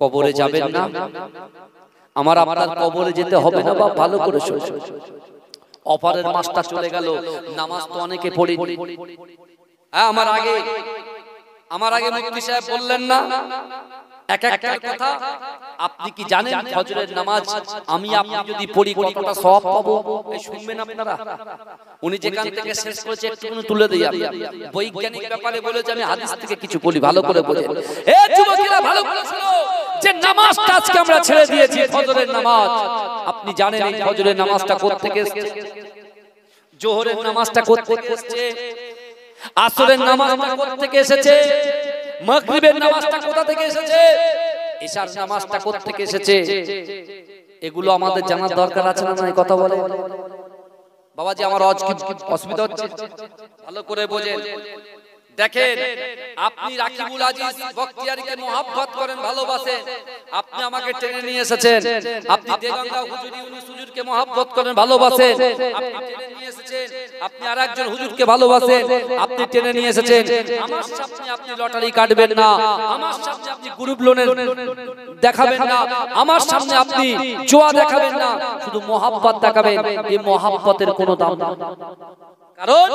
কবরে যাবেন না, আমার আপনার কবরে যেতে হবে না। বা ভালো করে শুনুন, অপারের মাসটা চলে গেল, নামাজ তো অনেকে পড়ি। আমার আগে মুফতি সাহেব বললেন না এক একটা কথা। আপনি কি জানেন ফজরের নামাজ আমি আপনি যদি পড়ি কতটা সওয়াব পাবো? এই শুনবেন আপনারা। উনি যেখান থেকে শেষ করেছে একটু তুলে দেই। বৈজ্ঞানিক ব্যাপারে বলেছে, আমি হাদিস থেকে কিছু বলি, ভালো করে বোঝেন। এ যুবকেরা ভালো করে শুনো, যে নামাজটা আজকে আমরা ছেড়ে দিয়েছি ফজরের নামাজ। আপনি জানেন এই ফজরের নামাজটা কোথা থেকে এসেছে? জোহরের নামাজটা কোথা থেকে এসেছে? আসরের নামাজটা কোথা থেকে এসেছে? মাগরিবের নামাজটা কোথা থেকে এসেছে? ইশার নামাজটা কোথা থেকে এসেছে? এগুলো আমাদের জানার দরকার আছে না? এই কথা বলে বাবাজি, আমার অসুবিধা হচ্ছে? ভালো করে বোঝেন। দেখেন, আপনি রাকিবুল আজিজ বখতিয়ারিকে মহব্বত করেন, ভালোবাসেন। আপনি আমাকে টেনে নিয়ে এসেছেন। আপনি দেগঙ্গা হুজুরি উনি হুজুরকে মহব্বত করেন, ভালোবাসেন। আপনি টেনে নিয়ে এসেছেন। আপনি আরেকজন হুজুরকে ভালোবাসেন, আপনি টেনে নিয়ে এসেছেন। আমার সামনে আপনি লটারি কাটবেন না, আমার সামনে আপনি গ্রুপ লোনের দেখাবেন না, আমার সামনে আপনি জুয়া দেখাবেন না, শুধু মহব্বত দেখাবেন। এই মহব্বতের কোনো দাম নেই। কারণ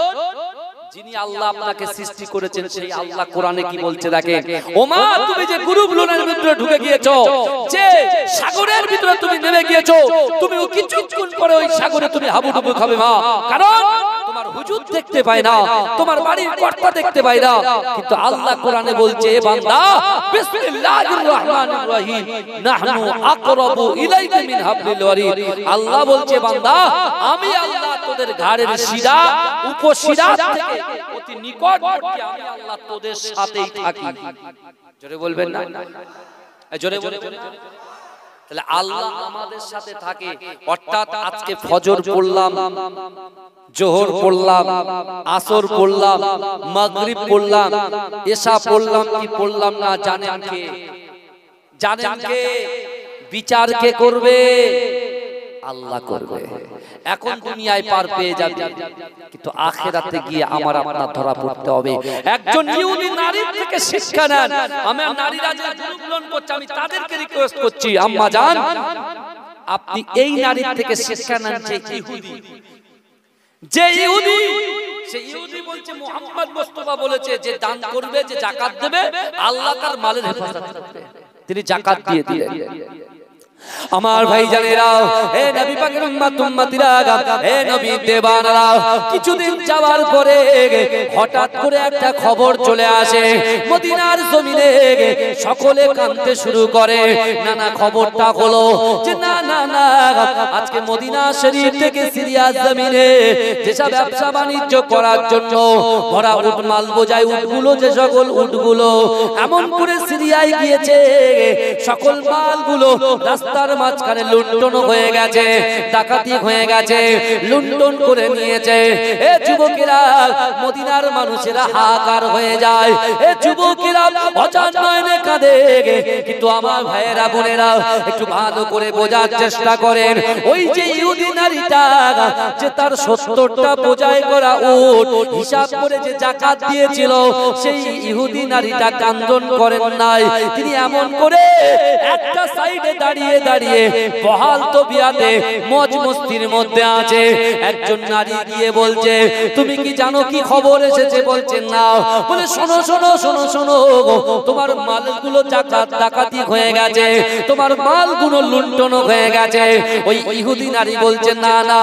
যিনি আল্লাহ আপনাকে সৃষ্টি করেছেন সেই আল্লাহ কোরআনে কি বলছে দেখেন, ওমা তুমি যে গ্রুপ লোনের ভিতরে ঢুকে গিয়েছো, যে সাগরের ভিতরে তুমি নেমে গিয়েছো, তুমি কিছুক্ষণ পরে ওই সাগরে তুমি হাবুডুবু খাবে মা। কারণ তোমার হুজুর দেখতে পায় না, তোমার বাড়ির কর্তা দেখতে পায় না, কিন্তু আল্লাহ কোরআনে বলছে বান্দা বিসমিল্লাহির রহমানির রহিম নাহনু আকরাবু ইলাইকা মিন হাবলিল ওয়ারিদ। আল্লাহ বলছে বান্দা আমি আল্লাহ তোদের ঘাড়ের শিরা উপশিরা থেকে অতি নিকটবর্তী, আমি আল্লাহ তোদের সাথেই থাকি। জোরে বলবেন না? জোরে বলে। তাহলে আল্লাহ আমাদের সাথে থাকে। অর্থাৎ আজকে ফজর পড়লাম, জোহর পড়লাম, আসর পড়লাম, মাগরিব পড়লাম, এশা পড়লাম কি পড়লাম না, জানেন কে? জানেন কে? বিচার কে করবে? আল্লাহ করবে। এখন দুনিয়ায় পার পেয়ে যাবে, কিন্তু আখিরাতে গিয়ে আমার আপনার ধরা পড়তে হবে। একজন ইহুদি নারীর থেকে শিক্ষা নেন। আমি নারীরা যে জুলুম করছে, আমি তাদেরকে রিকোয়েস্ট করছি, আম্মা জান আপনি এই নারীর থেকে শিক্ষা নেন। যে ইহুদি সেই ইহুদি বলছে মুহাম্মদ মুস্তাফা বলেছে যে দান করবে, যে যাকাত দেবে, আল্লাহ তার মালের হেফাজত করবে। তিনি যাকাত দিয়ে দিলেন। আমার ভাই জানেরা, হে নবী পাকের উম্মত উম্মতিরা, হে নবী দেবানরা, কিছুদিন যাওয়ার পরে হঠাৎ করে একটা খবর চলে আসে মদিনার জমিনে। সকলে কাঁদতে শুরু করে। না খবরটা হলো যে না না না, আজকে মদিনা শরীফ থেকে সিরিয়া জমিনে যেসব ব্যবসা বাণিজ্য করার জন্য ভরা উট মাল বোঝায় উটগুলো, যে সকল উটগুলো এমন করে সিরিয়ায় গিয়েছে, সকল মালগুলো রাস্তার মাঝখানে লুণ্ঠন হয়ে গেছে, ডাকাতি হয়ে গেছে, লুণ্ঠন করে নিয়েছে। এ যুবকেরা, মদিনার মানুষেরা হাহাকার হয়ে যায়। এ যুবকেরা অজান নয়নে কাঁদে। কিন্তু আমার ভাইয়েরা বোনেরা একটু ভালো করে বোঝার চেষ্টা করেন। ওই যে ইহুদি নারীটা, যে তার 70টা বোঝাই করা উট হিসাব করে যে যাকাত দিয়েছিল, সেই ইহুদি নারীটা কান্দন করেন নাই। তিনি এমন করে একটা সাইডে দাঁড়িয়ে দাঁড়িয়ে বহাল তবিয়াতে মজ মস্তির মধ্যে আছে। একজন নারী গিয়ে বলছে, তুমি কি জানো কি খবর এসেছে? বলছেন না। বলে শোনো শোনো শোনো শোনো, তোমার মালগুলো যাকাত ডাকাতি হয়ে গেছে, তোমার মালগুলো লুণ্ঠন হয়ে গেছে। ওই ইহুদি নারী বলছেন না না,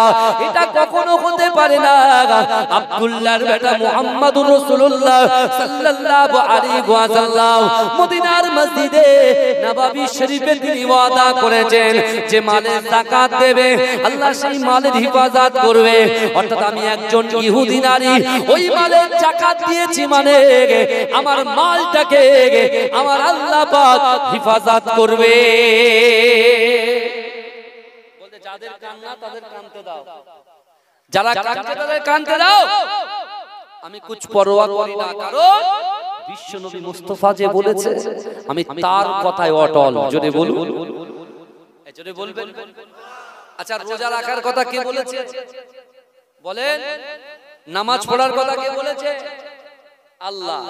এটা কখনো হতে পারে না। আব্দুল্লাহর বেটা মুহাম্মদুর রাসূলুল্লাহ সাল্লাল্লাহু আলাইহি ওয়াসাল্লাম মদিনার মসজিদে নববী শরীফে তিনি ওয়াদা করেছেন যে মালের যাকাত দেবে, আল্লাহ সেই মালের হেফাজত করবে। অর্থাৎ আমি একজন ইহুদি নারী, ওই মালের যাকাত দিয়েছি মানে আমার মালটাকে আমার আল্লাহ পাক হেফাজত করবে। বলতে যাদের কান্না তাদের কানতে দাও, যারা কাঁদছে তাদের কানতে দাও। আমি কুছ পরোয়া করি না, কারণ বিশ্ব নবী মুস্তাফা যে বলেছে আমি তার কথায় অটল। জোরে বলুন, জোরে বলবেন। আচ্ছা, রোজা রাখার কথা কে বলেছে? বলেন। নামাজ পড়ার কথা কে বলেছে? আল্লাহ।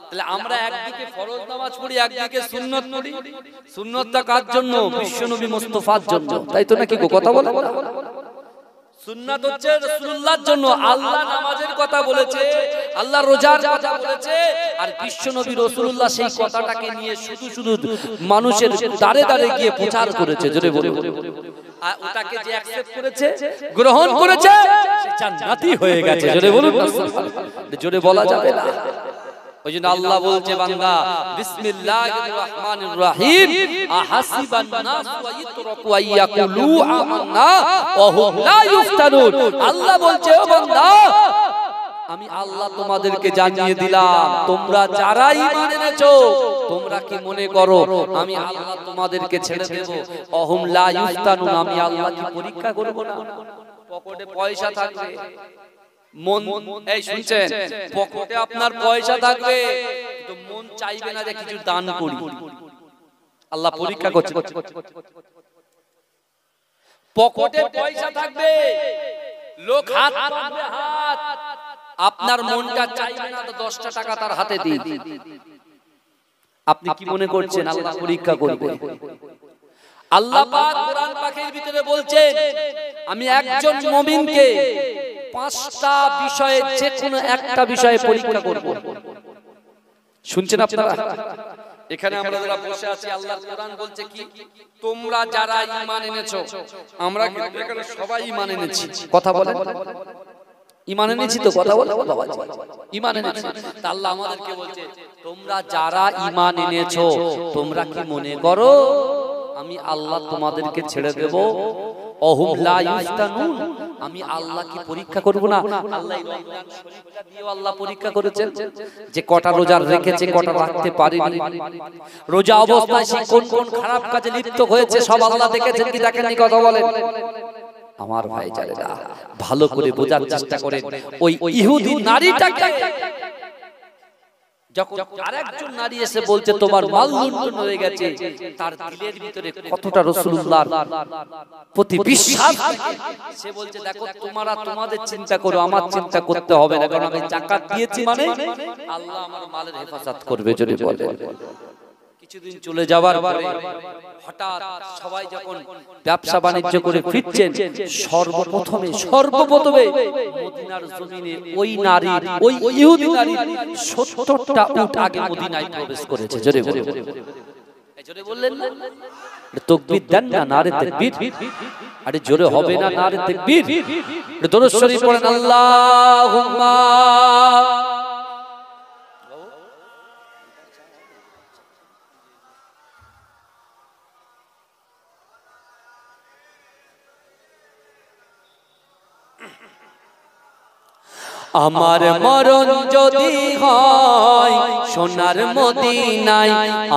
তাহলে আমরা একদিকে ফরজ নামাজ পড়ি, একদিকে সুন্নাত পড়ি। সুন্নাতটা কার জন্য? বিশ্বনবী মুস্তাফার জন্য, তাই তো নাকি গো? কথা বলেন না। সুন্নাত হচ্ছে রাসূলুল্লাহর জন্য। আল্লাহ নামাজের কথা বলেছে, আল্লাহ রোজার কথা বলেছে, আর বিশ্বনবী রাসূলুল্লাহ সেই কথাটাকে নিয়ে শুধু শুধু মানুষের দাঁড়ে দাঁড়ে গিয়ে প্রচার করেছে। জোরে বলুন। আর ওটাকে যে অ্যাকসেপ্ট করেছে, গ্রহণ করেছে, সে জান্নাতি হয়ে গেছে। জোরে বলুন না, জোরে বলা যাবে না। ওইজন্য আল্লাহ বলছে, বান্দা বিসমিল্লাহির রহমানির রহিম, আহাসিবান নাস ওয়া ইতরাকু আইয়াকুলু আমান্না ওয়া হুম লা ইফতানুন। আল্লাহ বলছে, ও বান্দা, আমি আল্লাহ তোমাদেরকে জানিয়ে দিলাম, তোমরা যারা ঈমান এনেছো, তোমরা কি মনে করো আমি আল্লাহ তোমাদেরকে ছেড়ে দেব? অহুম লা ইফতানুন, আমি আল্লাহ কি পরীক্ষা করব না? পকেটে পয়সা থাকবে, মন, এই শুনছেন, পকেটে আপনার পয়সা থাকবে, কিন্তু মন চাইবে না যে কিছু দান করি। আল্লাহ পরীক্ষা করছে। পকেটে পয়সা থাকবে, লোক হাত পাতবে, হাত, আপনার মনটা চাইবে না তো 10টা টাকা তার হাতে দিই। আপনি কি মনে করছেন আল্লাহ পরীক্ষা করবে? আল্লাহ পাক কোরআন পাকের ভিতরে বলছেন, আমি একজন মুমিনকে 5টা বিষয়ে যে কোনো একটা বিষয়ে পরীক্ষা করব। শুনছেন আপনারা? এখানে আমরা যারা বসে আছি, আল্লাহর কোরআন বলছে কি? তোমরা যারা ঈমান এনেছো, আমরা এখানে সবাই ঈমান এনেছি। কথা বলেন, ঈমান এনেছি তো? কথা বলেন, ঈমান এনেছি। তা আল্লাহ আমাদেরকে বলছে, তোমরা যারা ঈমান এনেছো, তোমরা কি মনে করো আমি আল্লাহ তোমাদেরকে ছেড়ে দেব? অহুম লা ইফতানুন, আমি আল্লাহ কি পরীক্ষা করব না? আল্লাহ রমজান শরীফটা দিয়েও আল্লাহ পরীক্ষা করেছেন, যে কটা রোজা রেখেছে, কটা রাখতে পারেনি। রোজা অবস্থায় সে কোন কোন খারাপ কাজে লিপ্ত হয়েছে, সব আল্লাহ দেখেছেন কি দেখেননি? কথা বলেন। আমার ভাই জানেরা, ভালো করে বোঝার চেষ্টা করেন। ওই ইহুদি নারীটাকে যখন আরেকজন নারী এসে বলছে তোমার মাল লুণ্ঠন হয়ে গেছে, তার দিলের ভিতরে কতটা রাসূলুল্লাহর প্রতি বিশ্বাস। সে বলছে, দেখো তোমরা তোমাদের চিন্তা করো, আমার চিন্তা করতে হবে না, কারণ আমি যাকাত দিয়েছি, মানে আল্লাহ আমার মালের হেফাজত করবে। যদি বলে কিছুদিন চলে যাওয়ার পরে হঠাৎ সবাই যখন ব্যবসা বাণিজ্য করে ফিরছেন, সর্বপ্রথমে মদিনার জমিনে ওই নারী, ওই ইহুদি নারী 70টা উট আগে মদিনায় প্রবেশ করেছে। জোরে বললেন না? তাকবীর দেন না, নারে তাকবীর। আরে জোরে হবে না নারে তাকবীর? দরুদ শরীফ পড়েন, আল্লাহুম্মা। আমার মরণ যদি হয় সোনার মদিনায়,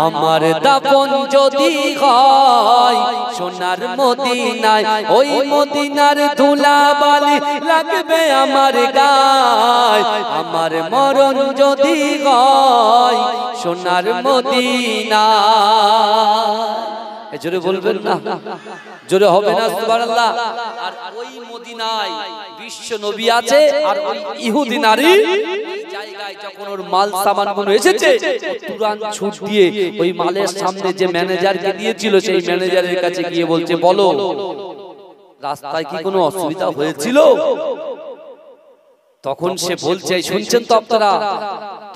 আমার দাফন যদি হয় সোনার মদিনায়, ওই মদিনার ধুলাবালি লাগবে আমার গায়। আমার মরণ যদি হয় সোনার মদিনায়। জোরে বলবেন না? জোরে হবে না? সুবহানাল্লাহ। আর ওই মদিনায় বিশ্ব নবী আছে, আর ওই ইহুদি নারী জায়গায় যখন ওর মাল সামানগুলো এসেছে, তুরান ছুট দিয়ে ওই মালের সামনে যে ম্যানেজারকে দিয়েছিল, সেই ম্যানেজারের কাছে গিয়ে বলছে, বলো রাস্তায় কি কোনো অসুবিধা হয়েছিল? তখন সে বলছে, শুনছেন তো আপনারা?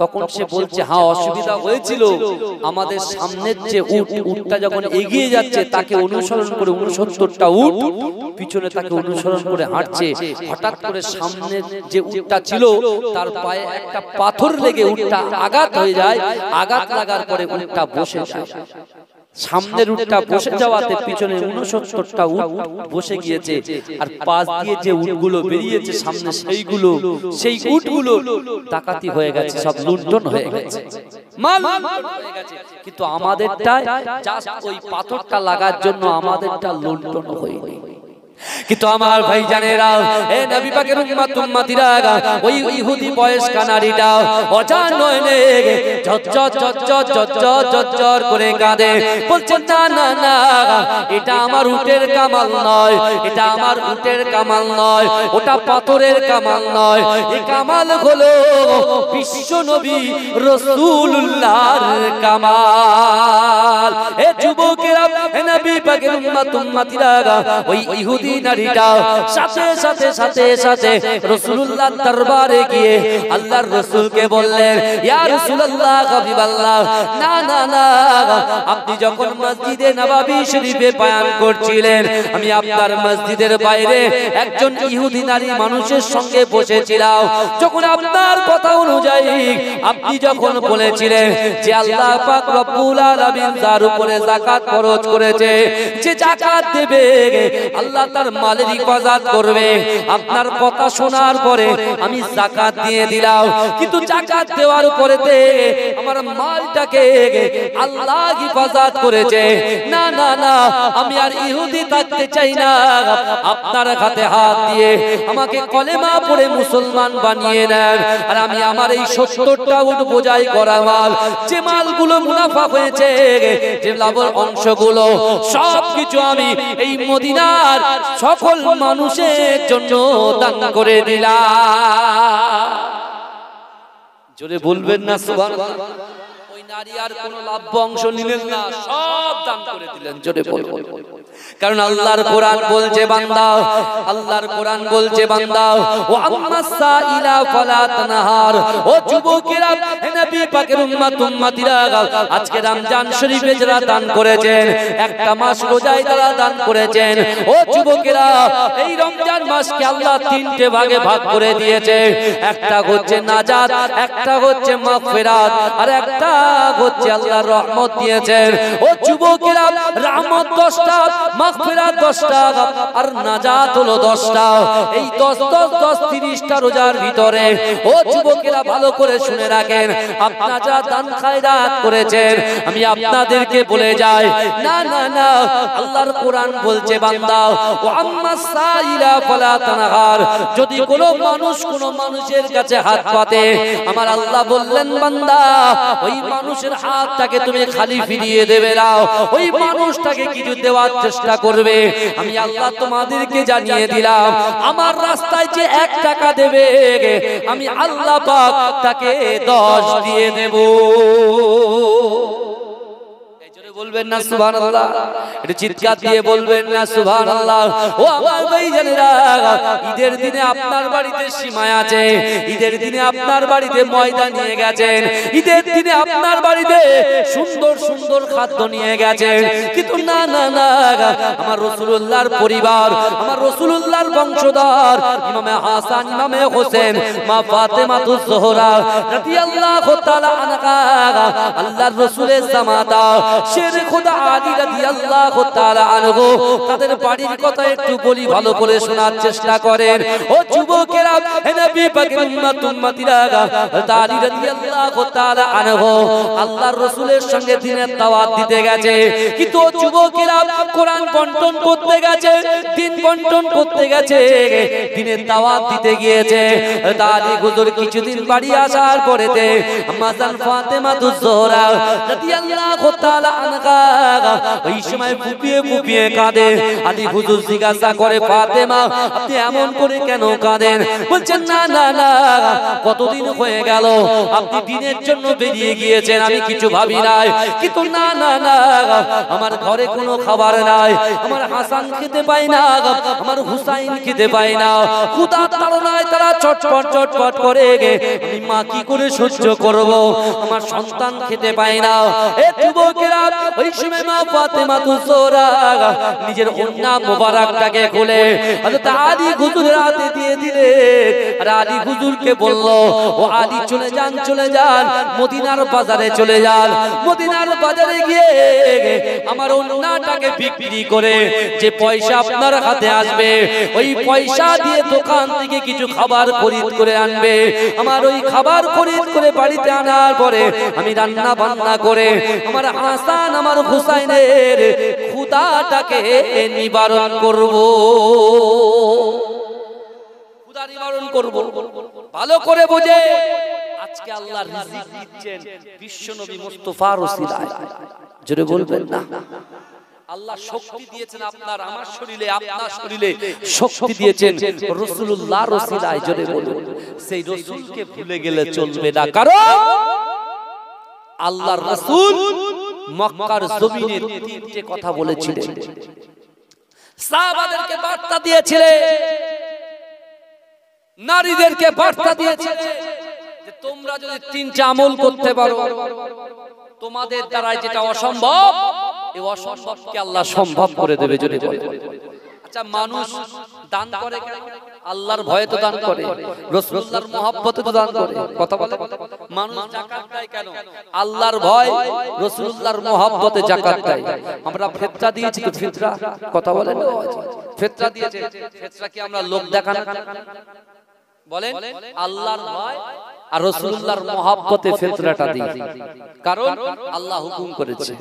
তখন সে বলছে, হ্যাঁ অসুবিধা হয়েছিল। আমাদের সামনের যে উটটা যখন এগিয়ে যাচ্ছে, তাকে অনুসরণ করে 69টা উট পিছনে তাকে অনুসরণ করে হাঁটছে। হঠাৎ করে সামনের যে উটটা ছিল, তার পায়ে একটা পাথর লেগে উটটা আঘাত হয়ে যায়। আঘাত লাগার পরে উটটা বসে যায়। সামনের উটটা বসে যাওয়াতে পিছনে 69টা উট বসে গিয়েছে, আর পাশ দিয়ে যে উটগুলো বেরিয়েছে সামনে, সেই উটগুলো ডাকাতি হয়ে গেছে, সব লুণ্ঠন হয়ে গেছে, মাল হয়ে গেছে। কিন্তু আমাদেরটা জাস্ট ওই পাথরটা লাগার জন্য আমাদেরটা লুণ্ঠন হয়নি। কিন্তু আমার ভাইজানেরা, এ নবী পাকের উম্মতিরা, ওই ইহুদি বয়স্ক নারীটা অজান নয়নে ঝরঝর করে কাঁদে, বলছে না না না, এটা আমার উটের কামাল নয়, এটা আমার উটের কামাল নয়, ওটা পাথরের কামাল নয়, এই কামাল হলো বিশ্ব নবী রাসূলুল্লাহর কামাল। এ যুবকেরা, এ নবী পাকের উম্মতিরা, ওই ইহুদি নারীটা সাথে সাথে সাথে সাথে রাসূলুল্লাহর দরবারে গিয়ে আল্লাহর রাসূলকে বললেন, ইয়া রাসূলুল্লাহ, হাবিবাল্লাহ, না না না, আপনি যখন মসজিদে নববী শরীফে বয়ান করছিলেন, আমি আপনার মসজিদের বাইরে একজন ইহুদি নারী মানুষের সঙ্গে বসেছিলাম। যখন আপনার কথা অনুযায়ী আপনি যখন বলেছিলেন যে আল্লাহ পাক রব্বুল আলামিন যার উপরে যাকাত খরচ করেছে, যে যাকাত দেবে আল্লাহ তার মালের হিফাজত করবে, আপনার কথা শোনার পরে আমি যাকাত দিয়ে দিলাম। কিন্তু যাকাত দেওয়ার পরেতে আমার মালটাকে আল্লাহ হিফাজত করেছে। না না না, আমি আর ইহুদি থাকতে চাই না, আপনার হাতে হাত দিয়ে আমাকে কলেমা পড়ে মুসলমান বানিয়ে নেন, আর আমি আমার এই 70টা উট বোঝাই করা মাল, যে মালগুলো মুনাফা হয়েছে, যে লাভের অংশগুলো, সবকিছু আমি এই মদিনার সকল মানুষের জন্য দান করে দিলাম। জোরে বলবেন না সুবহানাল্লাহ। ওই নারী আর কোনো লাভ অংশ নিলেন না, সব দান করে দিলেন। জোরে বলবেন, কারণ আল্লাহর কোরআন বলছে বান্দা, আল্লাহর কোরআন বলছে বান্দা, ও আম্মাস সাইলা ফালা তানহার। ও যুবকেরা, নবী পাকের উম্মতিরা, আজকে রমজান শরীফে যারা দান করেছেন, একটা মাস রোজায় যারা দান করেছেন, ও যুবকেরা, এই রমজান মাসকে আল্লাহ 3টে ভাগে ভাগ করে দিয়েছে। একটা হচ্ছে নাজাত, একটা হচ্ছে মাগফিরাত, আর একটা হচ্ছে আল্লাহর রহমত দিয়েছেন। ও যুবকেরা, রহমত 10টা, মাগফিরাত 10টা, আর নাজাত হলো 10টা। এই 10 10 10 30টা রোজার ভিতরে, ও যুবকেরা ভালো করে শুনে রাখেন, আপনারা যা দান খায়রাত করেছেন, আমি আপনাদেরকে বলে যাই, না না না, আল্লাহর কোরআন বলছে বান্দা, ও আম্মাস সাইলা ফালা তানহার। যদি কোনো মানুষ কোনো মানুষের কাছে হাত পাতে, আমার আল্লাহ বললেন বান্দা, ওই মানুষের হাতটাকে তুমি খালি ফিরিয়ে দেবে না, ওই মানুষটাকে কিছু দেওয়ার চেষ্টা করবে। আমি আল্লাহ তোমাদেরকে জানিয়ে দিলাম, আমার রাস্তায় যে 1 টাকা দেবে, আমি আল্লাহ পাক তাকে 10 দিয়ে দেব। বলবেন না সুবহানাল্লাহ, এটা চিৎকার দিয়ে বলবেন না সুবহানাল্লাহ। ও আমার ভাইজানেরা, ঈদের দিনে আপনার বাড়িতে সিমাই আছে, ঈদের দিনে আপনার বাড়িতে ময়দা নিয়ে গেছেন, ঈদের দিনে আপনার বাড়িতে সুন্দর সুন্দর খাদ্য নিয়ে গেছেন, কিন্তু না না না, আমার রাসূলুল্লাহর পরিবার, আমার রাসূলুল্লাহর বংশধর, ইমামে হাসান, ইমামে হোসেন, মা ফাতেমাতুজ জোহরা রাদিয়াল্লাহু তাআলা আনহা, আল্লাহর রাসূলের জামাতা শের খোদা আলী রাদিয়াল্লাহু তাআলা আনহু, তাদের বাড়ির কথা একটু বলি, ভালো করে শোনার চেষ্টা করেন। ও যুবকেরা, হে নবী পাকের উম্মতিরা, আলী রাদিয়াল্লাহু তাআলা আনহু আল্লাহর রাসূলের সঙ্গে দিনের দাওয়াত দিতে গেছে, কিন্তু ও যুবকেরা কোরআন বন্টন করতে গেছে, দিন বন্টন করতে গেছে, দিনের দাওয়াত দিতে গিয়েছে। আলী হুজুর কিছুদিন বাড়ি আসার পরেতে আম্মা জান ফাতেমাতুজ জোহরা রাদিয়াল্লাহু তাআলা আনহা ওই সময় ফুপিয়ে ফুপিয়ে কাঁদে। আলী হুজুর জিজ্ঞাসা করে, ফাতেমা, আপনি এমন করে কেন কাঁদেন? বলছেন, না না না, কতদিন হয়ে গেল আপনি দিনের জন্য বেরিয়ে গিয়েছেন, আমি কিছু ভাবি নাই, কিন্তু না না না, আমার ঘরে কোনো খাবার নাই, আমার হাসান খেতে পায় না, আমার হুসাইন খেতে পায় না, ক্ষুধার তাড়নায় তারা চটপট চটপট করে, আমি মা কি করে সহ্য করব, আমার সন্তান খেতে পায় না। এ যুবকেরা, ওই সময় মা ফাতেমাতুজ জোহরা নিজের ওড়না মোবারকটাকে খুলে হযরত আলী হুজুরের হাতে দিয়ে দিলে, আর আলী হুজুরকে বলল, ও আলী, চলে যান, চলে যান, মদিনার বাজারে চলে যান, মদিনার বাজারে গিয়ে আমার ওড়নাটাকে বিক্রি করে যে পয়সা আপনার হাতে আসবে, ওই পয়সা দিয়ে দোকান থেকে কিছু খাবার খরিদ করে আনবে। আমার ওই খাবার খরিদ করে বাড়িতে আনার পরে আমি রান্না বান্না করে আমার হাসান, আমার হুসাইনের ক্ষুধাটাকে নিবারণ করব, ক্ষুধা নিবারণ করব। ভালো করে বোঝে আজকে আল্লাহ রিজিক দিচ্ছেন বিশ্ব নবী মুস্তাফার ওসিলায়। জোরে বলবেন না? আল্লাহ শক্তি দিয়েছেন আপনার আমার শরীরে, আপনার শরীরে শক্তি দিয়েছেন রাসূলুল্লাহর ওসিলায়। জোরে বলুন, সেই রাসূলকে ভুলে গেলে চলবে না, কারণ আল্লাহর রাসূল মক্কার জমিনে তিনটে কথা বলেছিলেন, সাহাবাদেরকে বার্তা দিয়েছিলেন, নারীদেরকে বার্তা দিয়েছিলেন যে তোমরা যদি তিনটে আমল করতে পারো, তোমাদের দ্বারা যেটা অসম্ভব এই অসম্ভবকে আল্লাহ সম্ভব করে দেবে। যদি বলে আচ্ছা, মানুষ দান করে কেন? আল্লাহর ভয়ে তো দান করে, রাসূলুল্লাহর মহব্বতে তো দান করে। কথা বলে মানুষ যাকাত দেয় কেন? আল্লাহর ভয়, রাসূলুল্লাহর মহব্বতে যাকাত দেয়। আমরা ফিতরা দিয়েছি তো, ফিতরা কথা বলেন, ফিতরা দিয়েছে। ফিতরা কি আমরা লোক দেখানো? বলেন আল্লাহর ভয় আর রাসূলুল্লাহর মহব্বতে ফিতরাটা দিই, কারণ আল্লাহ হুকুম করেছে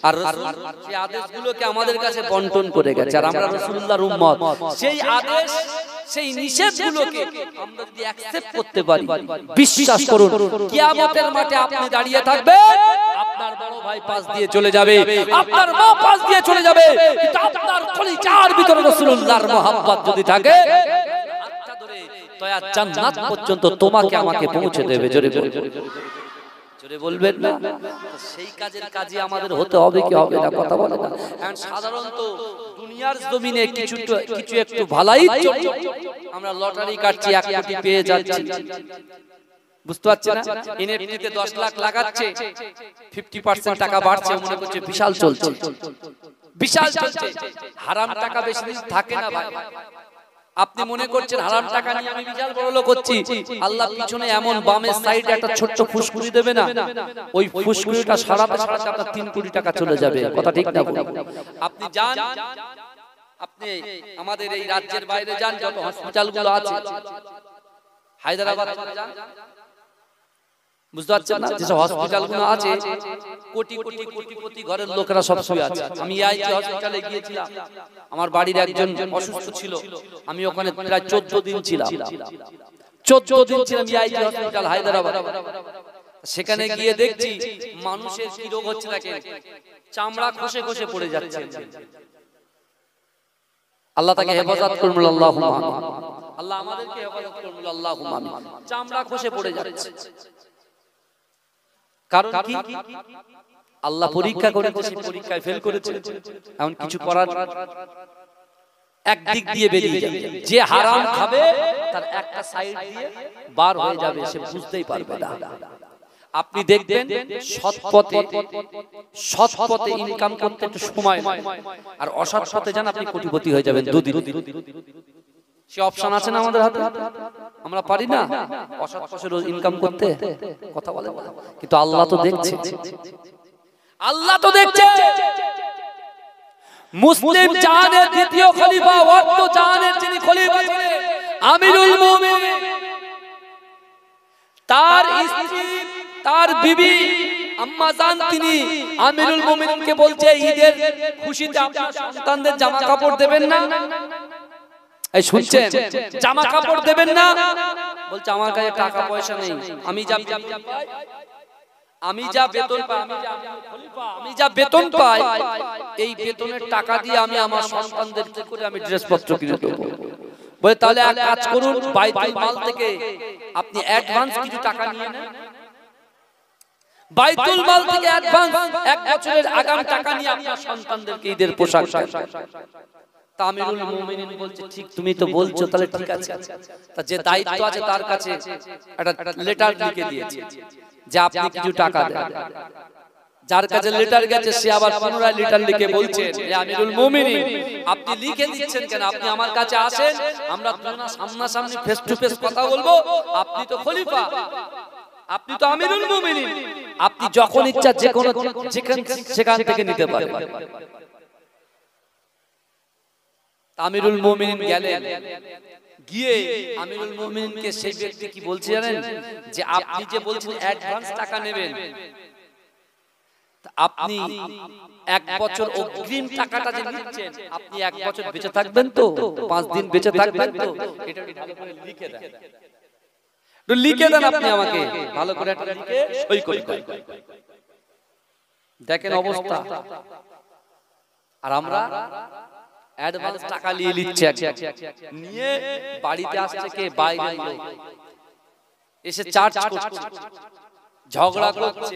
আর রাসূল সেই আদেশগুলোকে আমাদের কাছে বন্টন করে গেছে। আর আমরা রাসূলুল্লাহর উম্মত, সেই আদেশ সেই নিষেধগুলোকে আমরা যদি অ্যাকসেপ্ট করতে পারি, বিশ্বাস করুন কিয়ামতের মাঠে আপনি দাঁড়িয়ে থাকবেন, আপনার বড় ভাই পাশ দিয়ে চলে যাবে, আপনার মা পাশ দিয়ে চলে যাবে, কিন্তু আপনার কলিজার ভিতরে রাসূলুল্লাহর মহব্বত যদি থাকে, তয়া জান্নাত পর্যন্ত তোমাকে আমাকে পৌঁছে দেবে। জোরে বলবেন না? সেই কাজে আমাদের হতে হবে কি হবে না? কথা বলে না। কারণ সাধারণত দুনিয়ার জমিনে কিছু একটু ভালাই আমরা লটারি কাটছি, 1 কোটি পেয়ে যাচ্ছি, বুঝতে পারছেন না? এনএফটিতে 10 লাখ লাগাচ্ছে, 50% টাকা বাড়ছে, মনে করছে বিশাল চলছে, বিশাল চলছে। হারাম টাকা বেশি দিন থাকে না ভাই। আপনি মনে করছেন হারাম টাকা নিয়ে আমি বিশাল বড় লোক হচ্ছি, আল্লাহ পিছনে এমন বামের সাইডে একটা ছোট্ট ফুসকুড়ি দেবে না, ওই ফুসকুড়িটা সারাতে সারাতে আপনার 3 কোটি টাকা চলে যাবে। কথা ঠিক না? আপনি যান, আপনি আমাদের এই রাজ্যের বাইরে যান, যত হসপিটালগুলো আছে, হায়দ্রাবাদ যান, বুঝতে পারছেন না? যেসব হসপিটালগুলো আছে, কোটি কোটি কোটিপতি ঘরের লোকেরা সব শুয়ে আছে। আমি আইজি হসপিটালে গিয়েছিলাম, আমার বাড়ির একজন অসুস্থ ছিল, আমি ওখানে প্রায় 14 দিন ছিলাম। 14 দিন ছিলাম আইজি হসপিটাল হায়দ্রাবাদ। সেখানে গিয়ে দেখছি মানুষের কি রোগ হচ্ছে দেখেন, চামড়া খসে খসে পড়ে যাচ্ছে। আল্লাহ তাকে হেফাজত করুন, আল্লাহুম্মা আমিন। আল্লাহ আমাদেরকে হেফাজত করুন, আল্লাহুম্মা আমিন। চামড়া খসে পড়ে যাচ্ছে, কারণ কি? আল্লাহ পরীক্ষা করেছে, সেই পরীক্ষায় ফেল করেছে। এমন কিছু করার একদিক দিয়ে বেরিয়ে যাবে। যে হারাম খাবে তার একটা সাইড দিয়ে বার হয়ে যাবে, সে বুঝতেই পারবে না। আপনি দেখবেন সৎ পথে ইনকাম করতে একটু সময় লাগে, আর অসৎ পথে যান আপনি কোটিপতি হয়ে যাবেন 2 দিন। সে অপশন আছে না আমাদের হাতে? আমরা পারি না অসৎ পথে রোজ ইনকাম করতে? কথা বলে না, কিন্তু আল্লাহ তো দেখছে, আল্লাহ তো দেখছে। মুসলিম জাহানের দ্বিতীয় খলিফা, অর্ধ জাহানের যিনি খলিফা ছিলেন আমিরুল মুমিনিন, তার স্ত্রী, তার বিবি আম্মা জান, তিনি আমিরুল মুমিনিনকে বলছে ঈদের খুশিতে আপনার সন্তানদের জামা কাপড় দেবেন না? এই শুনছেন? জামা কাপড় দেবেন না? বলছে আমার কাছে টাকা পয়সা নেই, আমি যা বেতন পাই, আমি যা বেতন পাই, এই বেতনের টাকা দিয়ে আমি আমার সন্তানদের কি করে আমি ড্রেসপত্র কিনে দেবো। বলে তাহলে এক কাজ করুন, বাইতুল মাল থেকে আপনি অ্যাডভান্স কিছু টাকা নিয়ে নেন, বাইতুল মাল থেকে অ্যাডভান্স 1 বছরের আগাম টাকা নিয়ে আপনার সন্তানদেরকে ঈদের পোশাক দেন। আমিরুল মুমিনিন বলছে ঠিক, তুমি তো বলছো, তাহলে ঠিক আছে। তা যে দায়িত্ব আছে তার কাছে একটা লেটার লিখে দিয়েছে যে আপনি কিছু টাকা দেন। যার কাছে লেটার গেছে সে আবার পুনরায় লেটার লিখে বলছে, হে আমিরুল মুমিনিন, আপনি লিখে দিচ্ছেন কেন? আপনি আমার কাছে আসেন, আমরা দুজনা সামনাসামনি ফেস টু ফেস কথা বলবো। আপনি তো খলিফা, আপনি তো আমিরুল মুমিনিন, আপনি যখন ইচ্ছা যে কোনো সেখান থেকে নিতে পারেন। আমিরুল মুমিনিন গেলেন, গিয়ে আমিরুল মুমিনিনকে সেই ব্যক্তি কি বলছে জানেন? যে আপনি যে বলছেন অ্যাডভান্স টাকা নেবেন, আপনি 1 বছর অগ্রিম টাকাটা যে নিচ্ছেন, আপনি 1 বছর বেঁচে থাকবেন তো, 5 দিন বেঁচে থাকবেন তো, এটা ভালো করে লিখে দেন। তো লিখে দেন আপনি আমাকে, ভালো করে একটা লিখে সই করে দেন। দেখেন অবস্থা। আর আমরা অ্যাডভান্স টাকা নিয়ে নিচ্ছে, নিয়ে বাড়িতে আসছে কে, বাইরে লোক এসে চার্জ করছে, ঝগড়া করছে,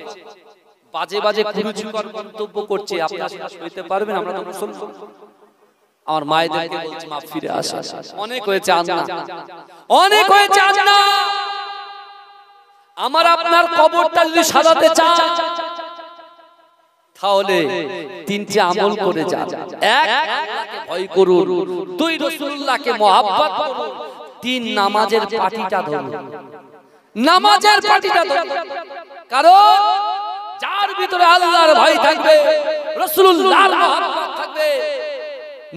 বাজে বাজে কুরুচিকর মন্তব্য করছে। আপনারা সেটা সইতে পারবেন? আমরা তো মুসলমান। আমার মায়েদেরকে বলছি মাফ ফিরে আসে, অনেক হয়েছে আন্না, অনেক হয়েছে আন্না। আমার আপনার কবরটা যদি সাজাতে চান তাহলে 3টি আমল করে যান। 1, আল্লাহকে ভয় করুন। 2, রাসূলুল্লাহকে মহব্বত করুন। 3, নামাজের পাটিটা ধরুন। নামাজের পাটিটা ধরুন, কারণ যার ভিতরে আল্লাহর ভয় থাকবে, রাসূলুল্লাহর মহব্বত থাকবে,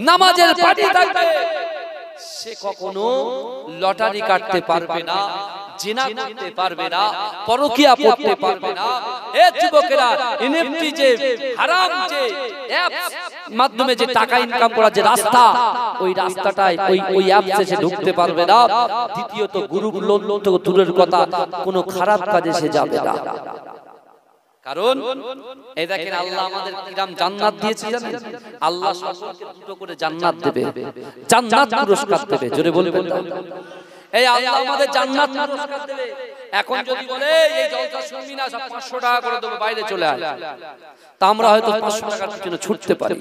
নামাজের পাটি থাকবে, সে কখনো লটারি কাটতে পারবে না, জিনা করতে পারবে না, পরকিয়া করতে পারবে না। এ যুবকেরা, এনএফটি যে হারাম যে অ্যাপস মাধ্যমে যে টাকা ইনকাম করার যে রাস্তা, ওই রাস্তাটায় ওই অ্যাপসে সে ঢুকতে পারবে না। দ্বিতীয়ত, গ্রুপ লোন তো দূরের কথা, কোনো খারাপ কাজে সে যাবে না। কারণ এই দেখেন আল্লাহ আমাদের কিরাম জান্নাত দিয়েছে জানেন? আল্লাহ সকলকে দুটো করে জান্নাত দেবে, জান্নাত পুরস্কার দেবে। জোরে বলবেন না? এই আল্লাহ আমাদের জান্নাত পুরস্কার দেবে। এখন যদি বলে এই জলসা শুনবি না, সব 500 টাকা করে দেবো, বাইরে চলে আয়, তা আমরা হয়তো 500 টাকার জন্য ছুটতে পারি।